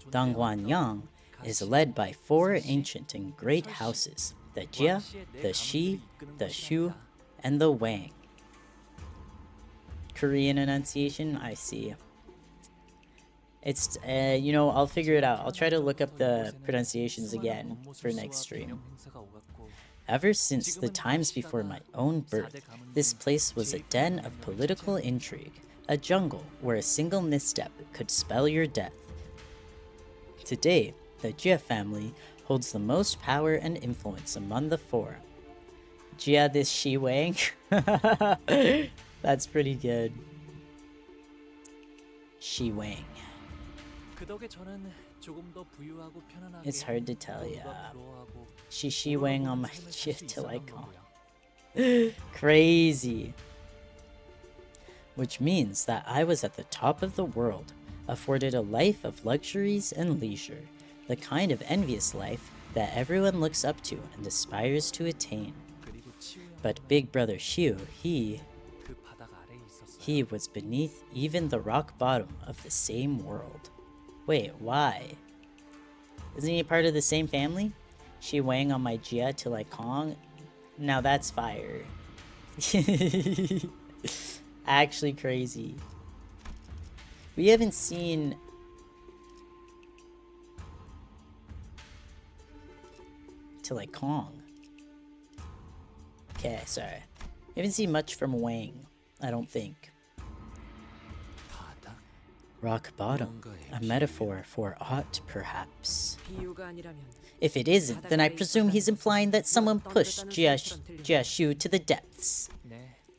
Dongguanyang is led by 4 ancient and great houses, the Jia, the Shi, the Shu, and the Wang. Korean enunciation, I see. It's, I'll figure it out. I'll try to look up the pronunciations again for next stream. Ever since the times before my own birth, this place was a den of political intrigue, a jungle where a single misstep could spell your death. Today, the Jia family holds the most power and influence among the 4. Jia this Shi Wang? That's pretty good. Shi Wang. It's hard to tell, yeah. Shi Wang on my Jia till I come. Crazy. Which means that I was at the top of the world, afforded a life of luxuries and leisure, the kind of envious life that everyone looks up to and aspires to attain. But Big Brother Xiu, he was beneath even the rock bottom of the same world. Wait, why? Isn't he part of the same family? Shi Wang on my Jia till I Kong? Now that's fire. Actually crazy. We haven't seen... till I Kong. Okay, sorry. We haven't seen much from Wang, I don't think. Rock bottom, a metaphor for aught, perhaps. If it isn't, then I presume he's implying that someone pushed Jia Shu to the depths.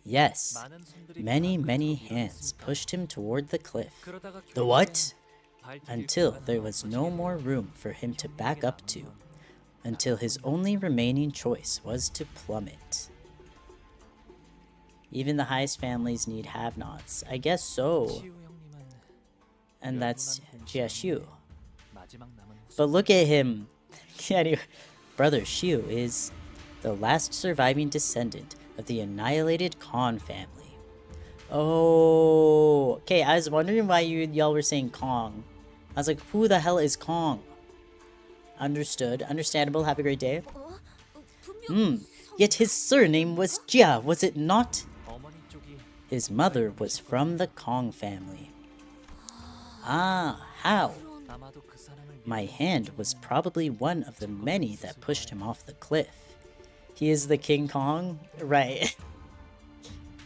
Yes, many hands pushed him toward the cliff. The what? Until there was no more room for him to back up to. Until his only remaining choice was to plummet. Even the highest families need have-nots. I guess so. And that's Jia Shu. But look at him. Brother Xiu is the last surviving descendant of the annihilated Khan family. Oh, okay. I was wondering why y'all were saying Kong. I was like, who the hell is Kong? Understood. Understandable. Have a great day. Yet his surname was Jia, was it not? His mother was from the Kong family. Ah, how? My hand was probably one of the many that pushed him off the cliff. He is the King Kong? Right.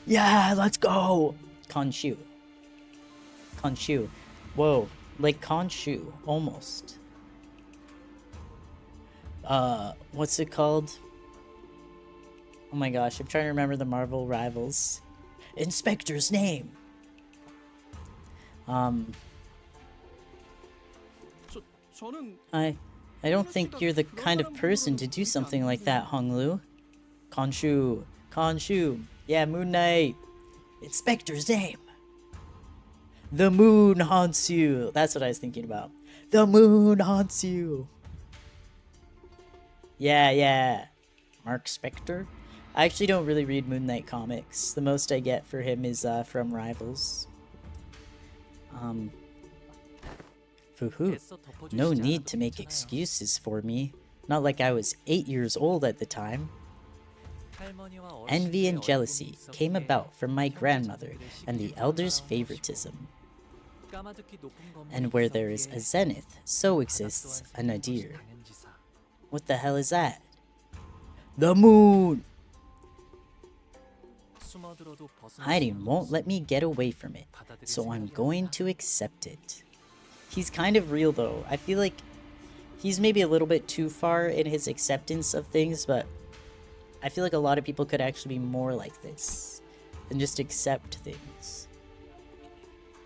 Yeah, let's go! Khonshu. Khonshu. Whoa, like Khonshu, almost. What's it called? Oh my gosh, I'm trying to remember the Marvel rivals. Inspector's name! I don't think you're the kind of person to do something like that, Honglu. Khonshu. Yeah, Moon Knight. Inspector's name. The moon haunts you. That's what I was thinking about. The moon haunts you. Yeah. Mark Spector. I actually don't really read Moon Knight comics. The most I get for him is from Rivals. Foo-hoo. No need to make excuses for me. Not like I was 8 years old at the time. Envy and jealousy came about from my grandmother and the elders' favoritism. And where there is a zenith, so exists a nadir. What the hell is that? The moon! Hiding won't let me get away from it, so I'm going to accept it. He's kind of real though. I feel like he's maybe a little bit too far in his acceptance of things, but I feel like a lot of people could actually be more like this and just accept things.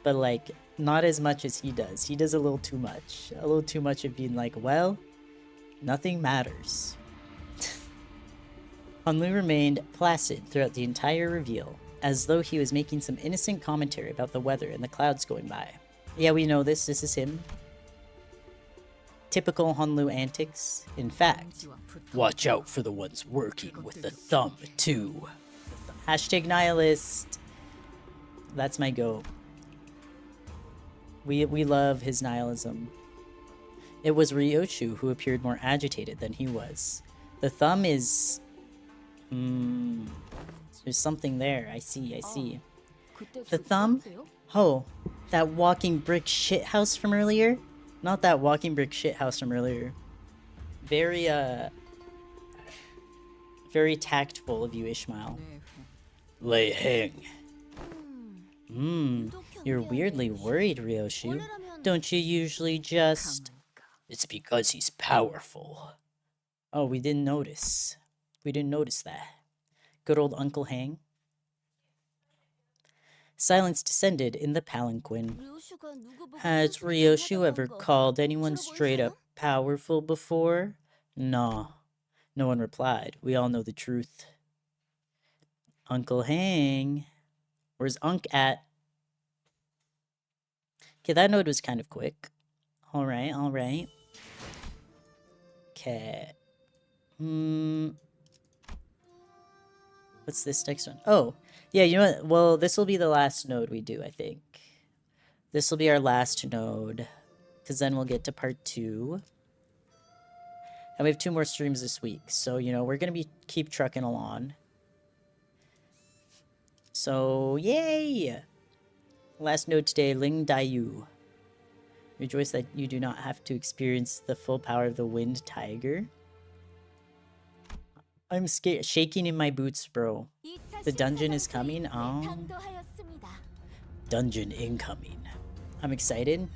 But like, not as much as he does. He does a little too much. A little too much of being like, well, nothing matters. Hanlu remained placid throughout the entire reveal, as though he was making some innocent commentary about the weather and the clouds going by. Yeah, we know this. This is him. Typical Hanlu antics. In fact, watch out for the ones working with the thumb, too. Hashtag nihilist. That's my go. We love his nihilism. It was Ryoshu who appeared more agitated than he was. The thumb is... there's something there. I see. The thumb? Oh, that walking brick shithouse from earlier? Not that walking brick shithouse from earlier. Very, very tactful of you, Ishmael. Lei Heng. You're weirdly worried, Ryoshu. Don't you usually just... It's because he's powerful. Oh, we didn't notice. We didn't notice that. Good old Uncle Hang. Silence descended in the palanquin. Has Ryoshu ever called anyone straight up powerful before? No. No one replied. We all know the truth. Uncle Hang. Where's Unk at? Okay, that node was kind of quick. Alright. Okay. What's this next one? Oh, yeah, you know what? Well, this will be the last node we do, I think. This will be our last node. Because then we'll get to part 2. And we have 2 more streams this week. So, you know, we're going to keep trucking along. So, yay! Last node today, Ling Daiyu. Rejoice that you do not have to experience the full power of the Wind Tiger. I'm scared, shaking in my boots, bro. The dungeon is coming. Oh. Dungeon incoming. I'm excited.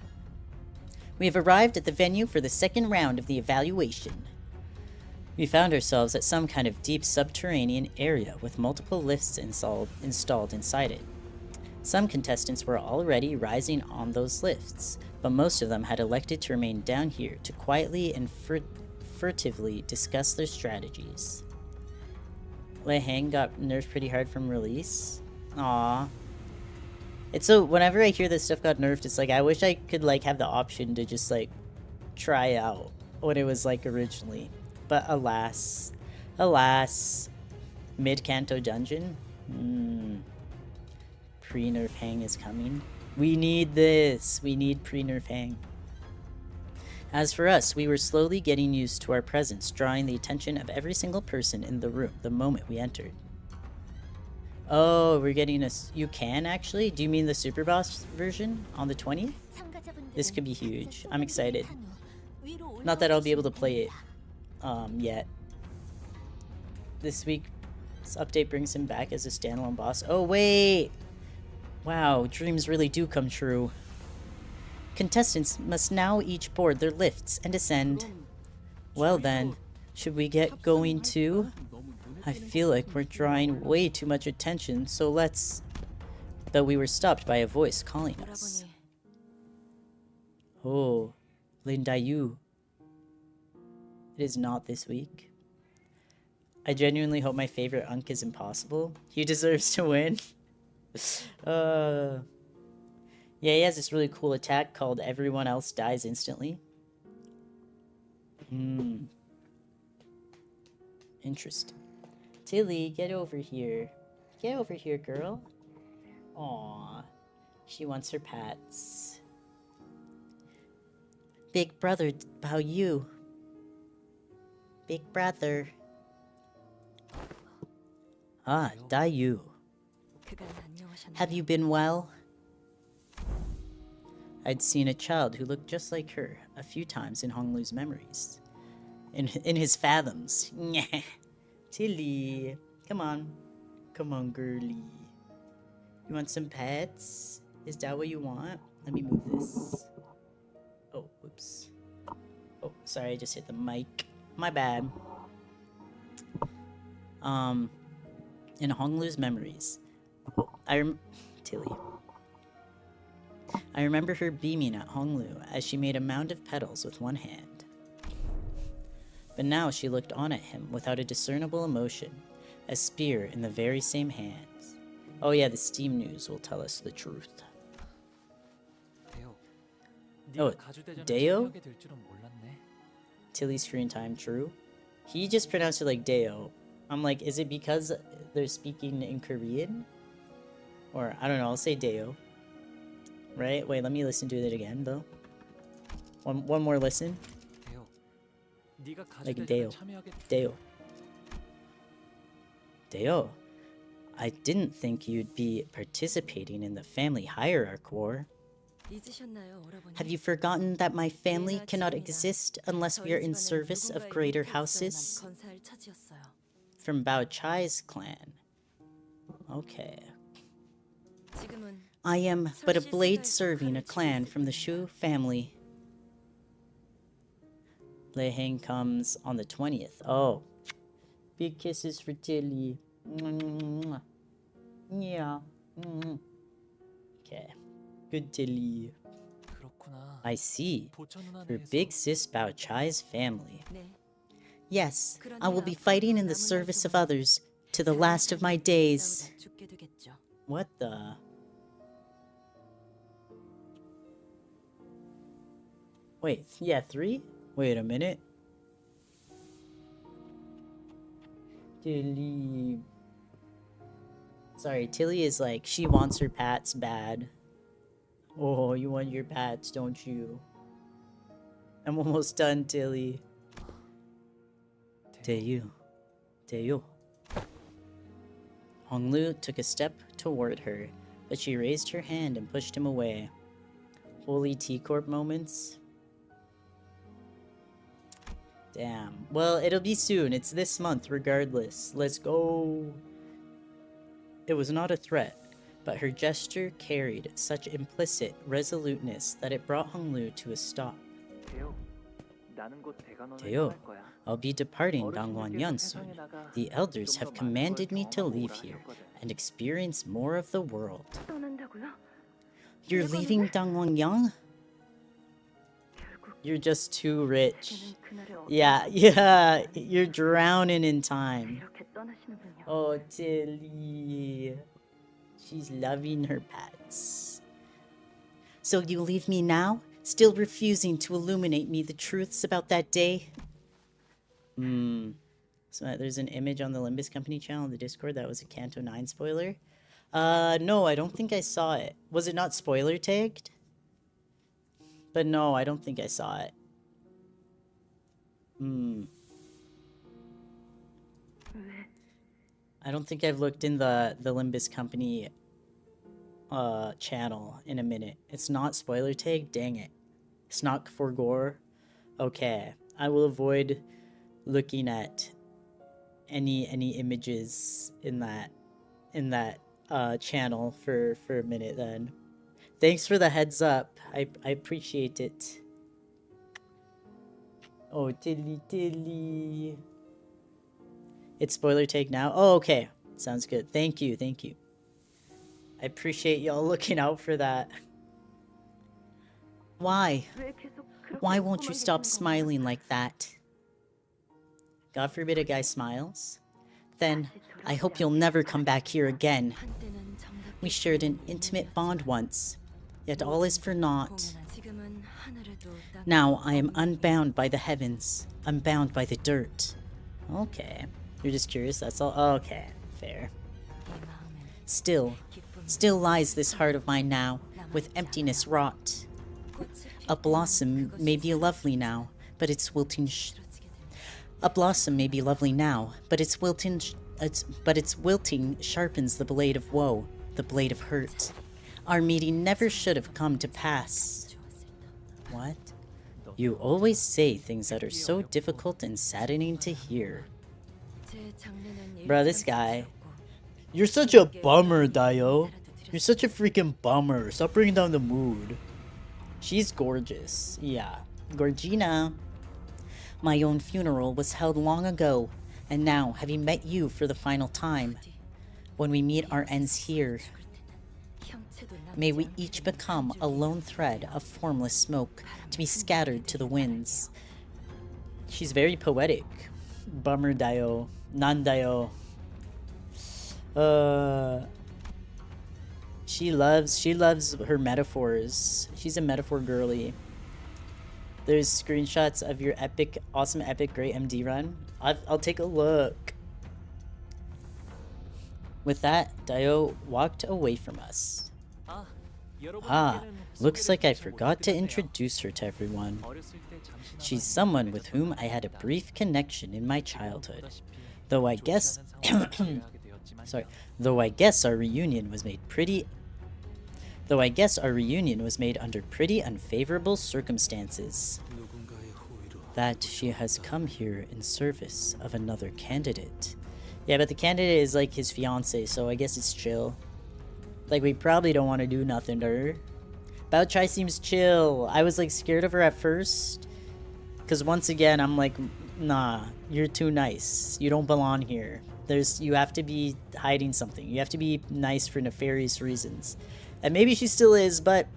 We have arrived at the venue for the second round of the evaluation. We found ourselves at some kind of deep subterranean area with multiple lifts installed inside it. Some contestants were already rising on those lifts, but most of them had elected to remain down here to quietly and furtively discuss their strategies. Lei Hang got nerfed pretty hard from release. Aww. It's so, whenever I hear this stuff got nerfed, it's like, I wish I could, like, have the option to just, like, try out what it was like originally. But alas. Alas. Mid-Canto dungeon? Pre-nerf Hang is coming. We need this. We need pre-nerf Hang. As for us, we were slowly getting used to our presence, drawing the attention of every single person in the room the moment we entered. Oh, we're getting a... You can, actually? Do you mean the Super Boss version on the 20th? This could be huge. I'm excited. Not that I'll be able to play it yet. This week's update brings him back as a standalone boss. Oh, wait! Wow, dreams really do come true. Contestants must now each board their lifts and ascend. Well then, should we get going too? I feel like we're drawing way too much attention, so let's... But we were stopped by a voice calling us. Oh, Lin Daiyu. It is not this week. I genuinely hope my favorite Unk is impossible. He deserves to win. Yeah, he has this really cool attack called Everyone Else Dies Instantly. Interesting. Tilly, get over here. Get over here, girl. Aww. She wants her pats. Big brother, how you? Big brother. Ah, Daiyu. Have you been well? I'd seen a child who looked just like her a few times in Honglu's memories. In his fathoms. Tilly, come on. Come on, girly. You want some pets? Is that what you want? Let me move this. Oh, whoops. Oh, sorry, I just hit the mic. My bad. In Honglu's memories. Tilly. I remember her beaming at Honglu as she made a mound of petals with one hand. But now she looked on at him without a discernible emotion, a spear in the very same hands. Oh yeah, the Steam news will tell us the truth. Oh, Deo? Tilly's screen time, true? He just pronounced it like Deo. I'm like, is it because they're speaking in Korean? Or, I don't know, I'll say Deo. Right? Wait, let me listen to it again, though. One more listen. Like Deo. Deo. Deo. I didn't think you'd be participating in the family hierarch war. Have you forgotten that my family cannot exist unless we are in service of greater houses? From Bao Chai's clan. Okay. I am but a blade serving a clan from the Shu family. Lei Heng comes on the 20th. Oh. Big kisses for Tilly. Yeah. Okay. Good Tilly. I see. For Big Sis Bao Chai's family. Yes, I will be fighting in the service of others to the last of my days. What the? Wait, yeah, 3? Wait a minute. Tilly. Sorry, Tilly is like, she wants her pats bad. Oh, you want your pats, don't you? I'm almost done, Tilly. Taeyu. Taeyu. Honglu took a step toward her, but she raised her hand and pushed him away. Holy T-Corp moments. Damn. Well, it'll be soon. It's this month, regardless. Let's go. It was not a threat, but her gesture carried such implicit resoluteness that it brought Honglu to a stop. Teo, I'll be departing Dangwanyang soon. The elders have commanded me to leave here and experience more of the world. You're leaving Dangwanyang? You're just too rich. Yeah, you're drowning in time. Oh, Tilly. She's loving her pets. So you leave me now? Still refusing to illuminate me the truths about that day? So there's an image on the Limbus Company channel in the Discord that was a Canto 9 spoiler. No, I don't think I saw it. Was it not spoiler tagged? But no, I don't think I saw it. I don't think I've looked in the Limbus Company channel in a minute. It's not spoiler tagged? Dang it. It's not for gore? Okay. I will avoid looking at any images in that channel for a minute then. Thanks for the heads up. I appreciate it. Oh, Tilly. It's spoiler take now? Oh, okay. Sounds good. Thank you. I appreciate y'all looking out for that. Why? Why won't you stop smiling like that? God forbid a guy smiles. Then, I hope you'll never come back here again. We shared an intimate bond once, yet all is for naught. Now I am unbound by the heavens, unbound by the dirt. Okay. You're just curious, that's all? Okay, fair. Still lies this heart of mine now, with emptiness wrought. A blossom may be lovely now, but its wilting sharpens the blade of woe, the blade of hurt. Our meeting never should have come to pass. What? You always say things that are so difficult and saddening to hear. Bro, this guy. You're such a bummer, Dio. You're such a freaking bummer. Stop bringing down the mood. She's gorgeous. Yeah. Gorgina. My own funeral was held long ago, and now, having met you for the final time, when we meet our ends here, may we each become a lone thread of formless smoke to be scattered to the winds. She's very poetic. Bummer Dio. Nandayo. She loves her metaphors. She's a metaphor girly. There's screenshots of your awesome epic great MD run. I'll take a look. With that, Dio walked away from us. Ah, looks like I forgot to introduce her to everyone. She's someone with whom I had a brief connection in my childhood. Though I guess Though I guess our reunion was made under pretty unfavorable circumstances. That she has come here in service of another candidate. Yeah, but the candidate is like his fiance, so I guess it's chill. Like, we probably don't want to do nothing to her. Bao Chai seems chill. I was like scared of her at first, because once again I'm like, nah, you're too nice. You don't belong here. You have to be hiding something. You have to be nice for nefarious reasons. And maybe she still is, but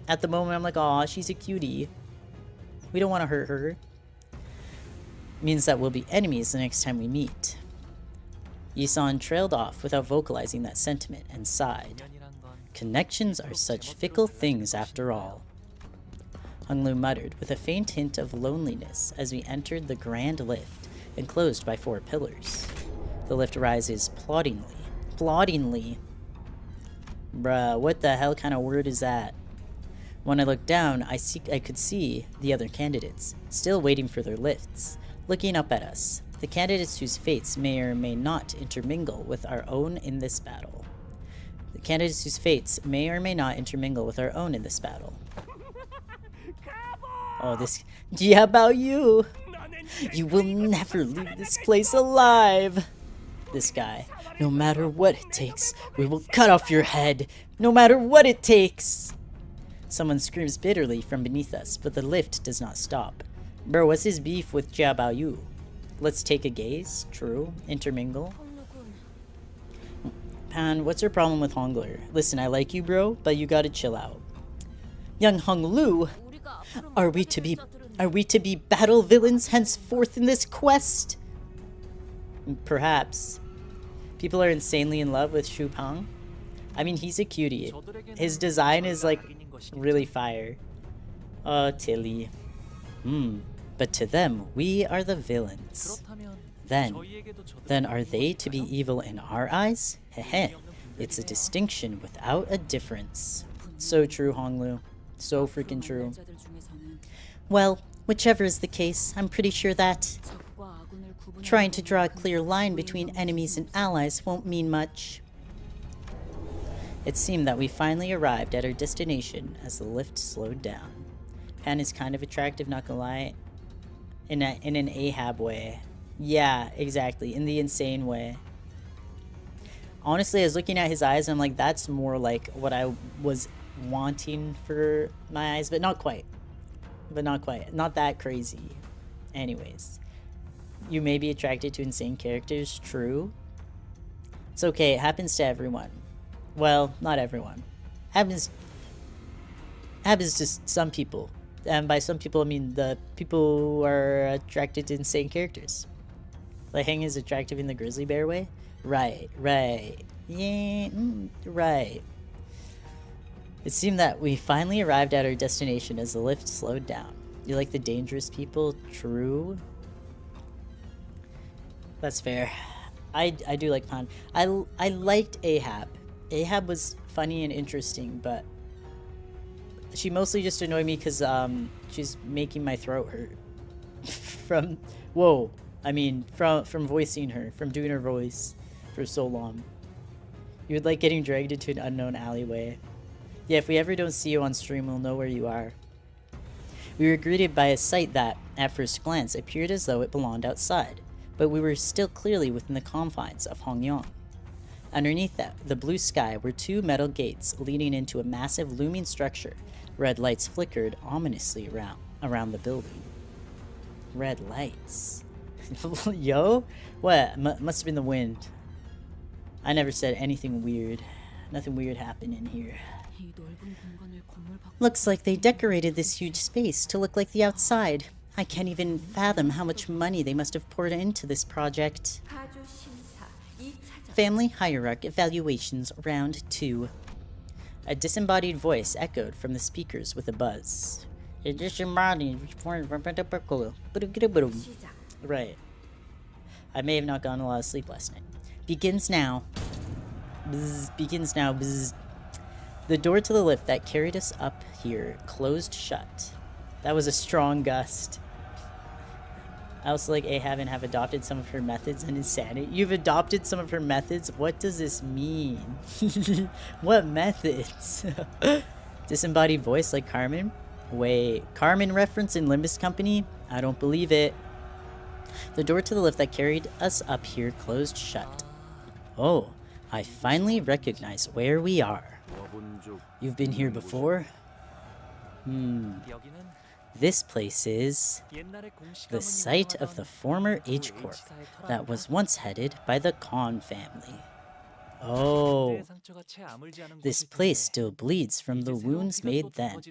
at the moment I'm like, aw, she's a cutie. We don't want to hurt her. Means that we'll be enemies the next time we meet. Yisan trailed off without vocalizing that sentiment and sighed. Connections are such fickle things after all. Honglu muttered with a faint hint of loneliness as we entered the grand lift, enclosed by 4 pillars. The lift rises ploddingly. Ploddingly. Bruh, what the hell kind of word is that? When I looked down, I could see the other candidates, still waiting for their lifts, looking up at us. The candidates whose fates may or may not intermingle with our own in this battle. The candidates whose fates may or may not intermingle with our own in this battle. Oh, this... Yeah, about you! You will never leave this place alive! This guy. No matter what it takes, we will cut off your head! No matter what it takes! Someone screams bitterly from beneath us, but the lift does not stop. Bro, what's his beef with Jia Bao Yu? Let's take a gaze. True. Intermingle. Pan, what's your problem with Hongler? Listen, I like you, bro, but you gotta chill out. Young Honglu, are we to be battle villains henceforth in this quest? Perhaps. People are insanely in love with Xu Pang. I mean, he's a cutie. His design is like really fire. Oh, Tilly. But to them, we are the villains. Then are they to be evil in our eyes? Hehe. It's a distinction without a difference. So true, Honglu. So freaking true. Well, whichever is the case, I'm pretty sure that trying to draw a clear line between enemies and allies won't mean much. It seemed that we finally arrived at our destination as the lift slowed down. Pan is kind of attractive, not gonna lie. In an Ahab way. Yeah, exactly. In the insane way. Honestly, I was looking at his eyes and I'm like, that's more like what I was wanting for my eyes, but not quite. But not quite. Not that crazy. Anyways. You may be attracted to insane characters, true. It's okay, it happens to everyone. Well, not everyone. Happens to some people. And by some people, I mean the people who are attracted to insane characters. Like Hang is attractive in the grizzly bear way? Right. Yeah, right. It seemed that we finally arrived at our destination as the lift slowed down. You like the dangerous people? True. That's fair. I do like Pan. I liked Ahab. Ahab was funny and interesting, but she mostly just annoyed me because she's making my throat hurt. from voicing her, from doing her voice for so long. You would like getting dragged into an unknown alleyway. Yeah, if we ever don't see you on stream, we'll know where you are. We were greeted by a sight that, at first glance, appeared as though it belonged outside, but we were still clearly within the confines of Hongyang. Underneath the blue sky were 2 metal gates leading into a massive looming structure. Red lights flickered ominously around the building. Red lights. Yo? What? Must have been the wind. I never said anything weird. Nothing weird happened in here. Looks like they decorated this huge space to look like the outside. I can't even fathom how much money they must have poured into this project. Family Hierarch Evaluations Round 2. A disembodied voice echoed from the speakers with a buzz. Right. I may have not gotten a lot of sleep last night. Begins now. Bzz, begins now. Bzz. The door to the lift that carried us up here closed shut. That was a strong gust. I also like Ahab and have adopted some of her methods and insanity. You've adopted some of her methods? What does this mean? What methods? Disembodied voice like Carmen? Wait, Carmen reference in Limbus Company? I don't believe it. The door to the lift that carried us up here closed shut. Oh, I finally recognize where we are. You've been here before? This place is the site of the former H-Corp that was once headed by the Khan family. Oh, this place still bleeds from the wounds made then.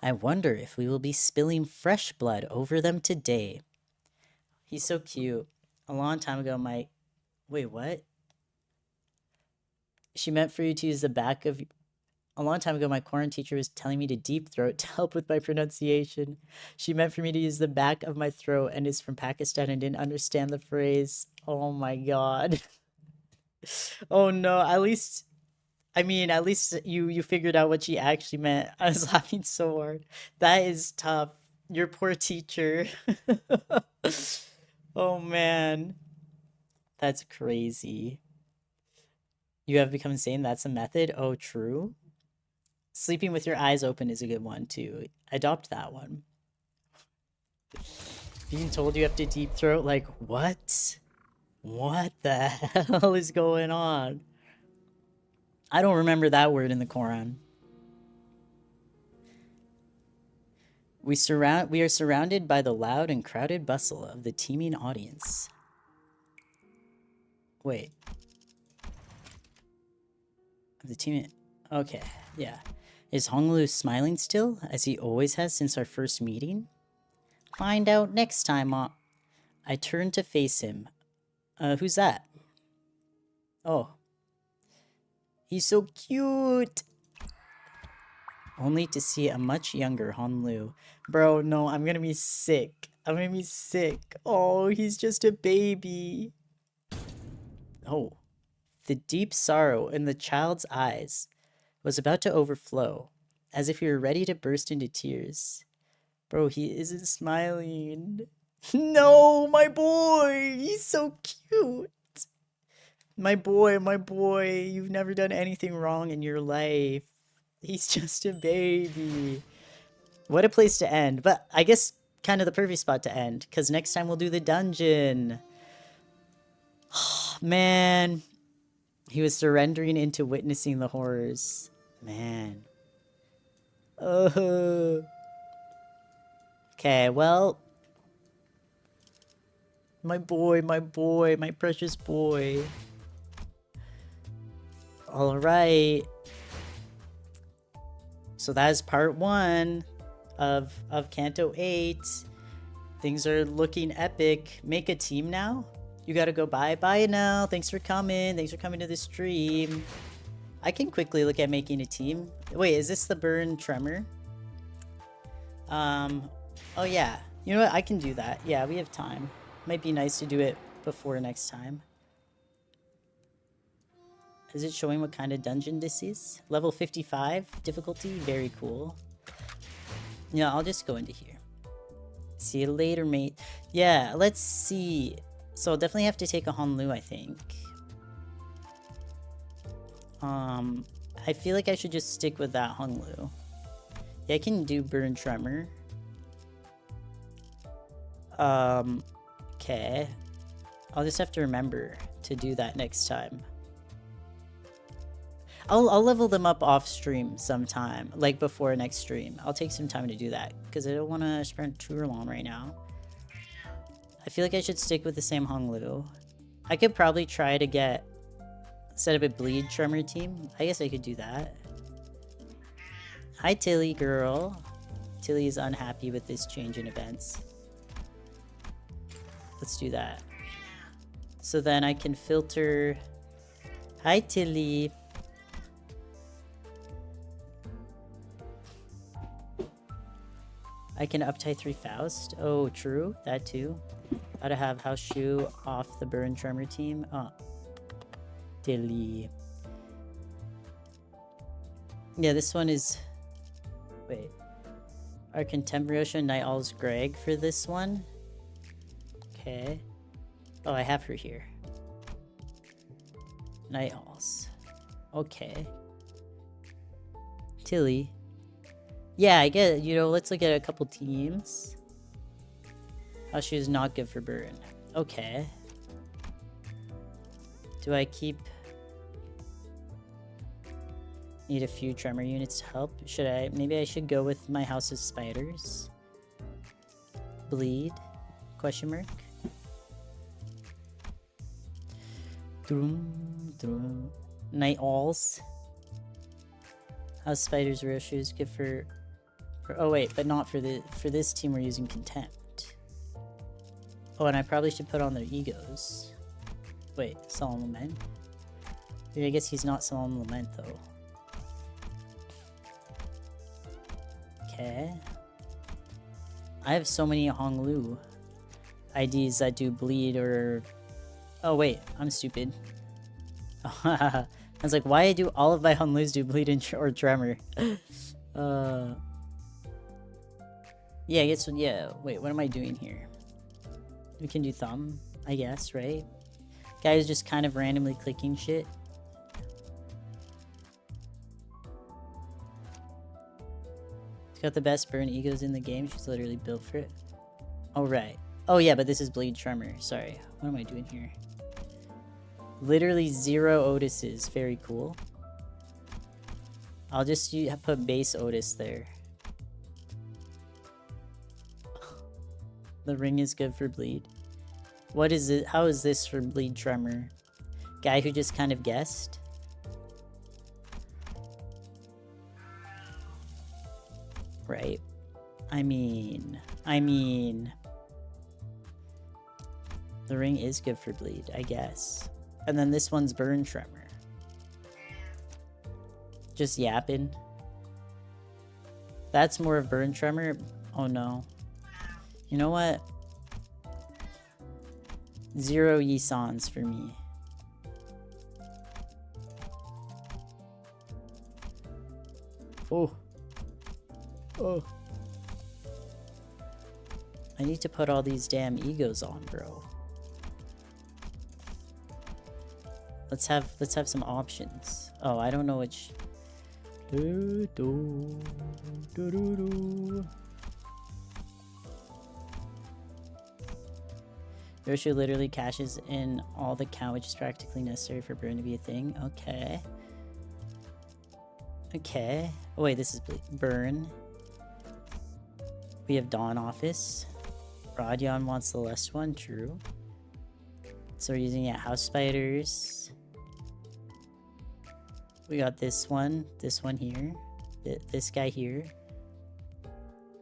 I wonder if we will be spilling fresh blood over them today. He's so cute. A long time ago, my... Wait, what? She meant for you to use the back of... A long time ago, my Korean teacher was telling me to deep throat to help with my pronunciation. She meant for me to use the back of my throat and is from Pakistan and didn't understand the phrase. Oh my god. Oh no, at least... I mean, at least you figured out what she actually meant. I was laughing so hard. That is tough. Your poor teacher. Oh man. That's crazy. You have become insane? That's a method? Oh, true. Sleeping with your eyes open is a good one, too. Adopt that one. Being told you have to deep throat, like, what? What the hell is going on? I don't remember that word in the Quran. We are surrounded by the loud and crowded bustle of the teeming audience. Wait. The team... Okay, yeah. Is Honglu smiling still, as he always has since our first meeting? Find out next time, I turned to face him. Who's that? Oh. He's so cute! Only to see a much younger Honglu. Bro, no, I'm gonna be sick. I'm gonna be sick. Oh, he's just a baby. Oh. The deep sorrow in the child's eyes was about to overflow, as if he were ready to burst into tears. Bro, he isn't smiling. No, my boy! He's so cute! My boy, you've never done anything wrong in your life. He's just a baby. What a place to end. But I guess kind of the perfect spot to end, because next time we'll do the dungeon. Man. He was surrendering into witnessing the horrors. Man. Okay, well. My boy, my precious boy. Alright. So that is part 1 of Canto 8. Things are looking epic. Make a team now? You gotta go bye now. Thanks for coming. Thanks for coming to the stream. I can quickly look at making a team. Wait, is this the burn tremor? Oh yeah. You know what? I can do that. Yeah, we have time. Might be nice to do it before next time. Is it showing what kind of dungeon this is? Level 55 difficulty? Very cool. Yeah, I'll just go into here. See you later, mate. Yeah, let's see. So I'll definitely have to take a Honlu, I think. I feel like I should just stick with that Honlu. Yeah, I can do Burn Tremor. Okay. I'll just have to remember to do that next time. I'll level them up off stream sometime, like before next stream. I'll take some time to do that, because I don't want to spend too long right now. I feel like I should stick with the same Honglu. I could probably try to set up a bleed tremor team. I guess I could do that. Hi Tilly girl. Tilly is unhappy with this change in events. Let's do that. So then I can filter. Hi Tilly. I can uptie 3 Faust. Oh, true. That too. Gotta have House Shoe off the Burn Tremor team. Oh. Tilly. Yeah, this one is... Wait. Our Contemporary Night Owl's Greg for this one. Okay. Oh, I have her here. Night Owls. Okay. Tilly. Yeah, I get it. You know, let's look at a couple teams. Oh, she was not good for burn. Okay. Do I keep... Need a few tremor units to help. Should I? Maybe I should go with my House of Spiders. Bleed? Question mark. Drum, drum. Night Owls. House Spiders real shoes good for... Oh wait, but not for this team. We're using Contempt. Oh, and I probably should put on their egos. Wait, Solemn Lament. Maybe I guess he's not Solemn Lament though. Okay. I have so many Honglu IDs that do bleed or... Oh wait, I'm stupid. I was like, why do all of my Honglus do bleed or tremor? Yeah, I guess, yeah, wait, what am I doing here? We can do thumb, I guess, right? Guy who's just kind of randomly clicking shit. Got the best burn egos in the game. She's literally built for it. Oh, right. Oh, yeah, but this is Bleed Tremor. Sorry. What am I doing here? Literally 0 Otises. Very cool. I'll just put base Otis there. The ring is good for Bleed. What is it? How is this for Bleed Tremor? Guy who just kind of guessed? Right. I mean, the ring is good for bleed, I guess. And then this one's burn tremor. Just yapping. That's more of burn tremor. Oh no. You know what? 0 Yisans for me. Oh. Oh. I need to put all these damn egos on, bro. Let's have some options. Oh, I don't know which. Roshu literally cashes in all the count, which is practically necessary for burn to be a thing. Okay. Okay. Oh wait, this is burn. We have Dawn Office. Radyan wants the less one, true. So we're using House Spiders. We got this one here, this guy here.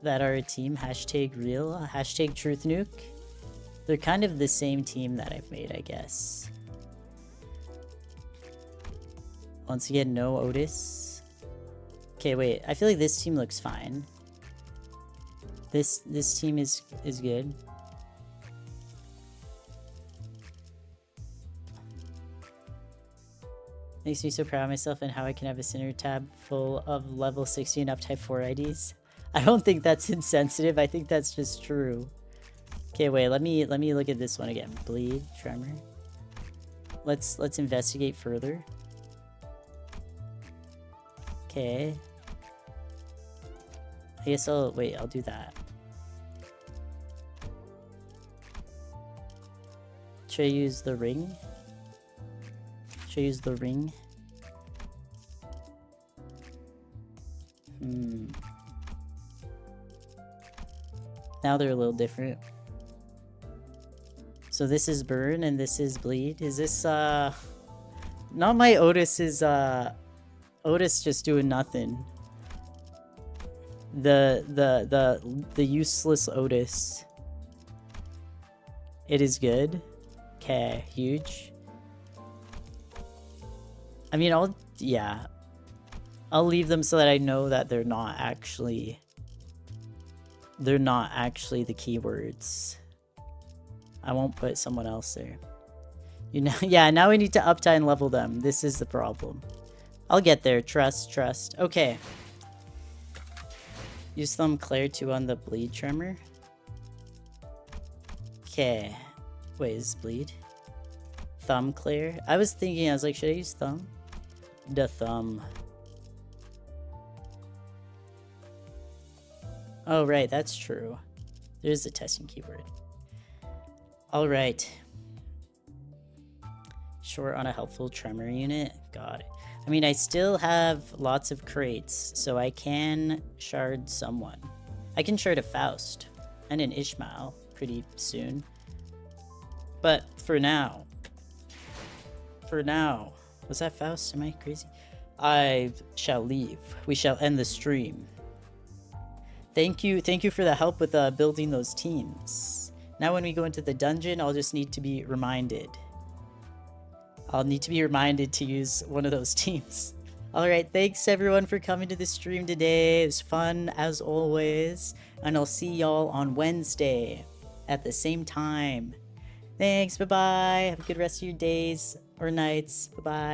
That are a team. Hashtag real. Hashtag truth nuke. They're kind of the same team that I've made, I guess. Once again, no Otis. Okay, wait. I feel like this team looks fine. This team is good. Makes me so proud of myself and how I can have a center tab full of level 60 and up type 4 IDs. I don't think that's insensitive. I think that's just true. Okay, wait. Let me look at this one again. Bleed, tremor. Let's investigate further. Okay. I guess I'll do that. Should I use the ring? Should I use the ring? Now they're a little different. So this is burn and this is bleed. Is this not my Otis is Otis just doing nothing. The useless Otis. It is good. Okay, huge. I mean, I'll leave them so that I know that they're not actually the keywords. I won't put someone else there. You know, yeah, now we need to uptime level them. This is the problem. I'll get there. Trust, trust. Okay. Use Thumb Claire 2 on the bleed tremor. Okay. Wait, is bleed? Thumb Claire? I was thinking, I was like, should I use Thumb? The Thumb. Oh, right, that's true. There's the testing keyword. Alright. Short on a helpful tremor unit. Got it. I mean, I still have lots of crates, so I can shard someone. I can shard a Faust and an Ishmael pretty soon. But for now, was that Faust? Am I crazy? I shall leave. We shall end the stream. Thank you for the help with building those teams. Now when we go into the dungeon, I'll just need to be reminded. I'll need to be reminded to use one of those teams. Alright, thanks everyone for coming to the stream today. It was fun as always. And I'll see y'all on Wednesday at the same time. Thanks, bye-bye. Have a good rest of your days or nights. Bye-bye.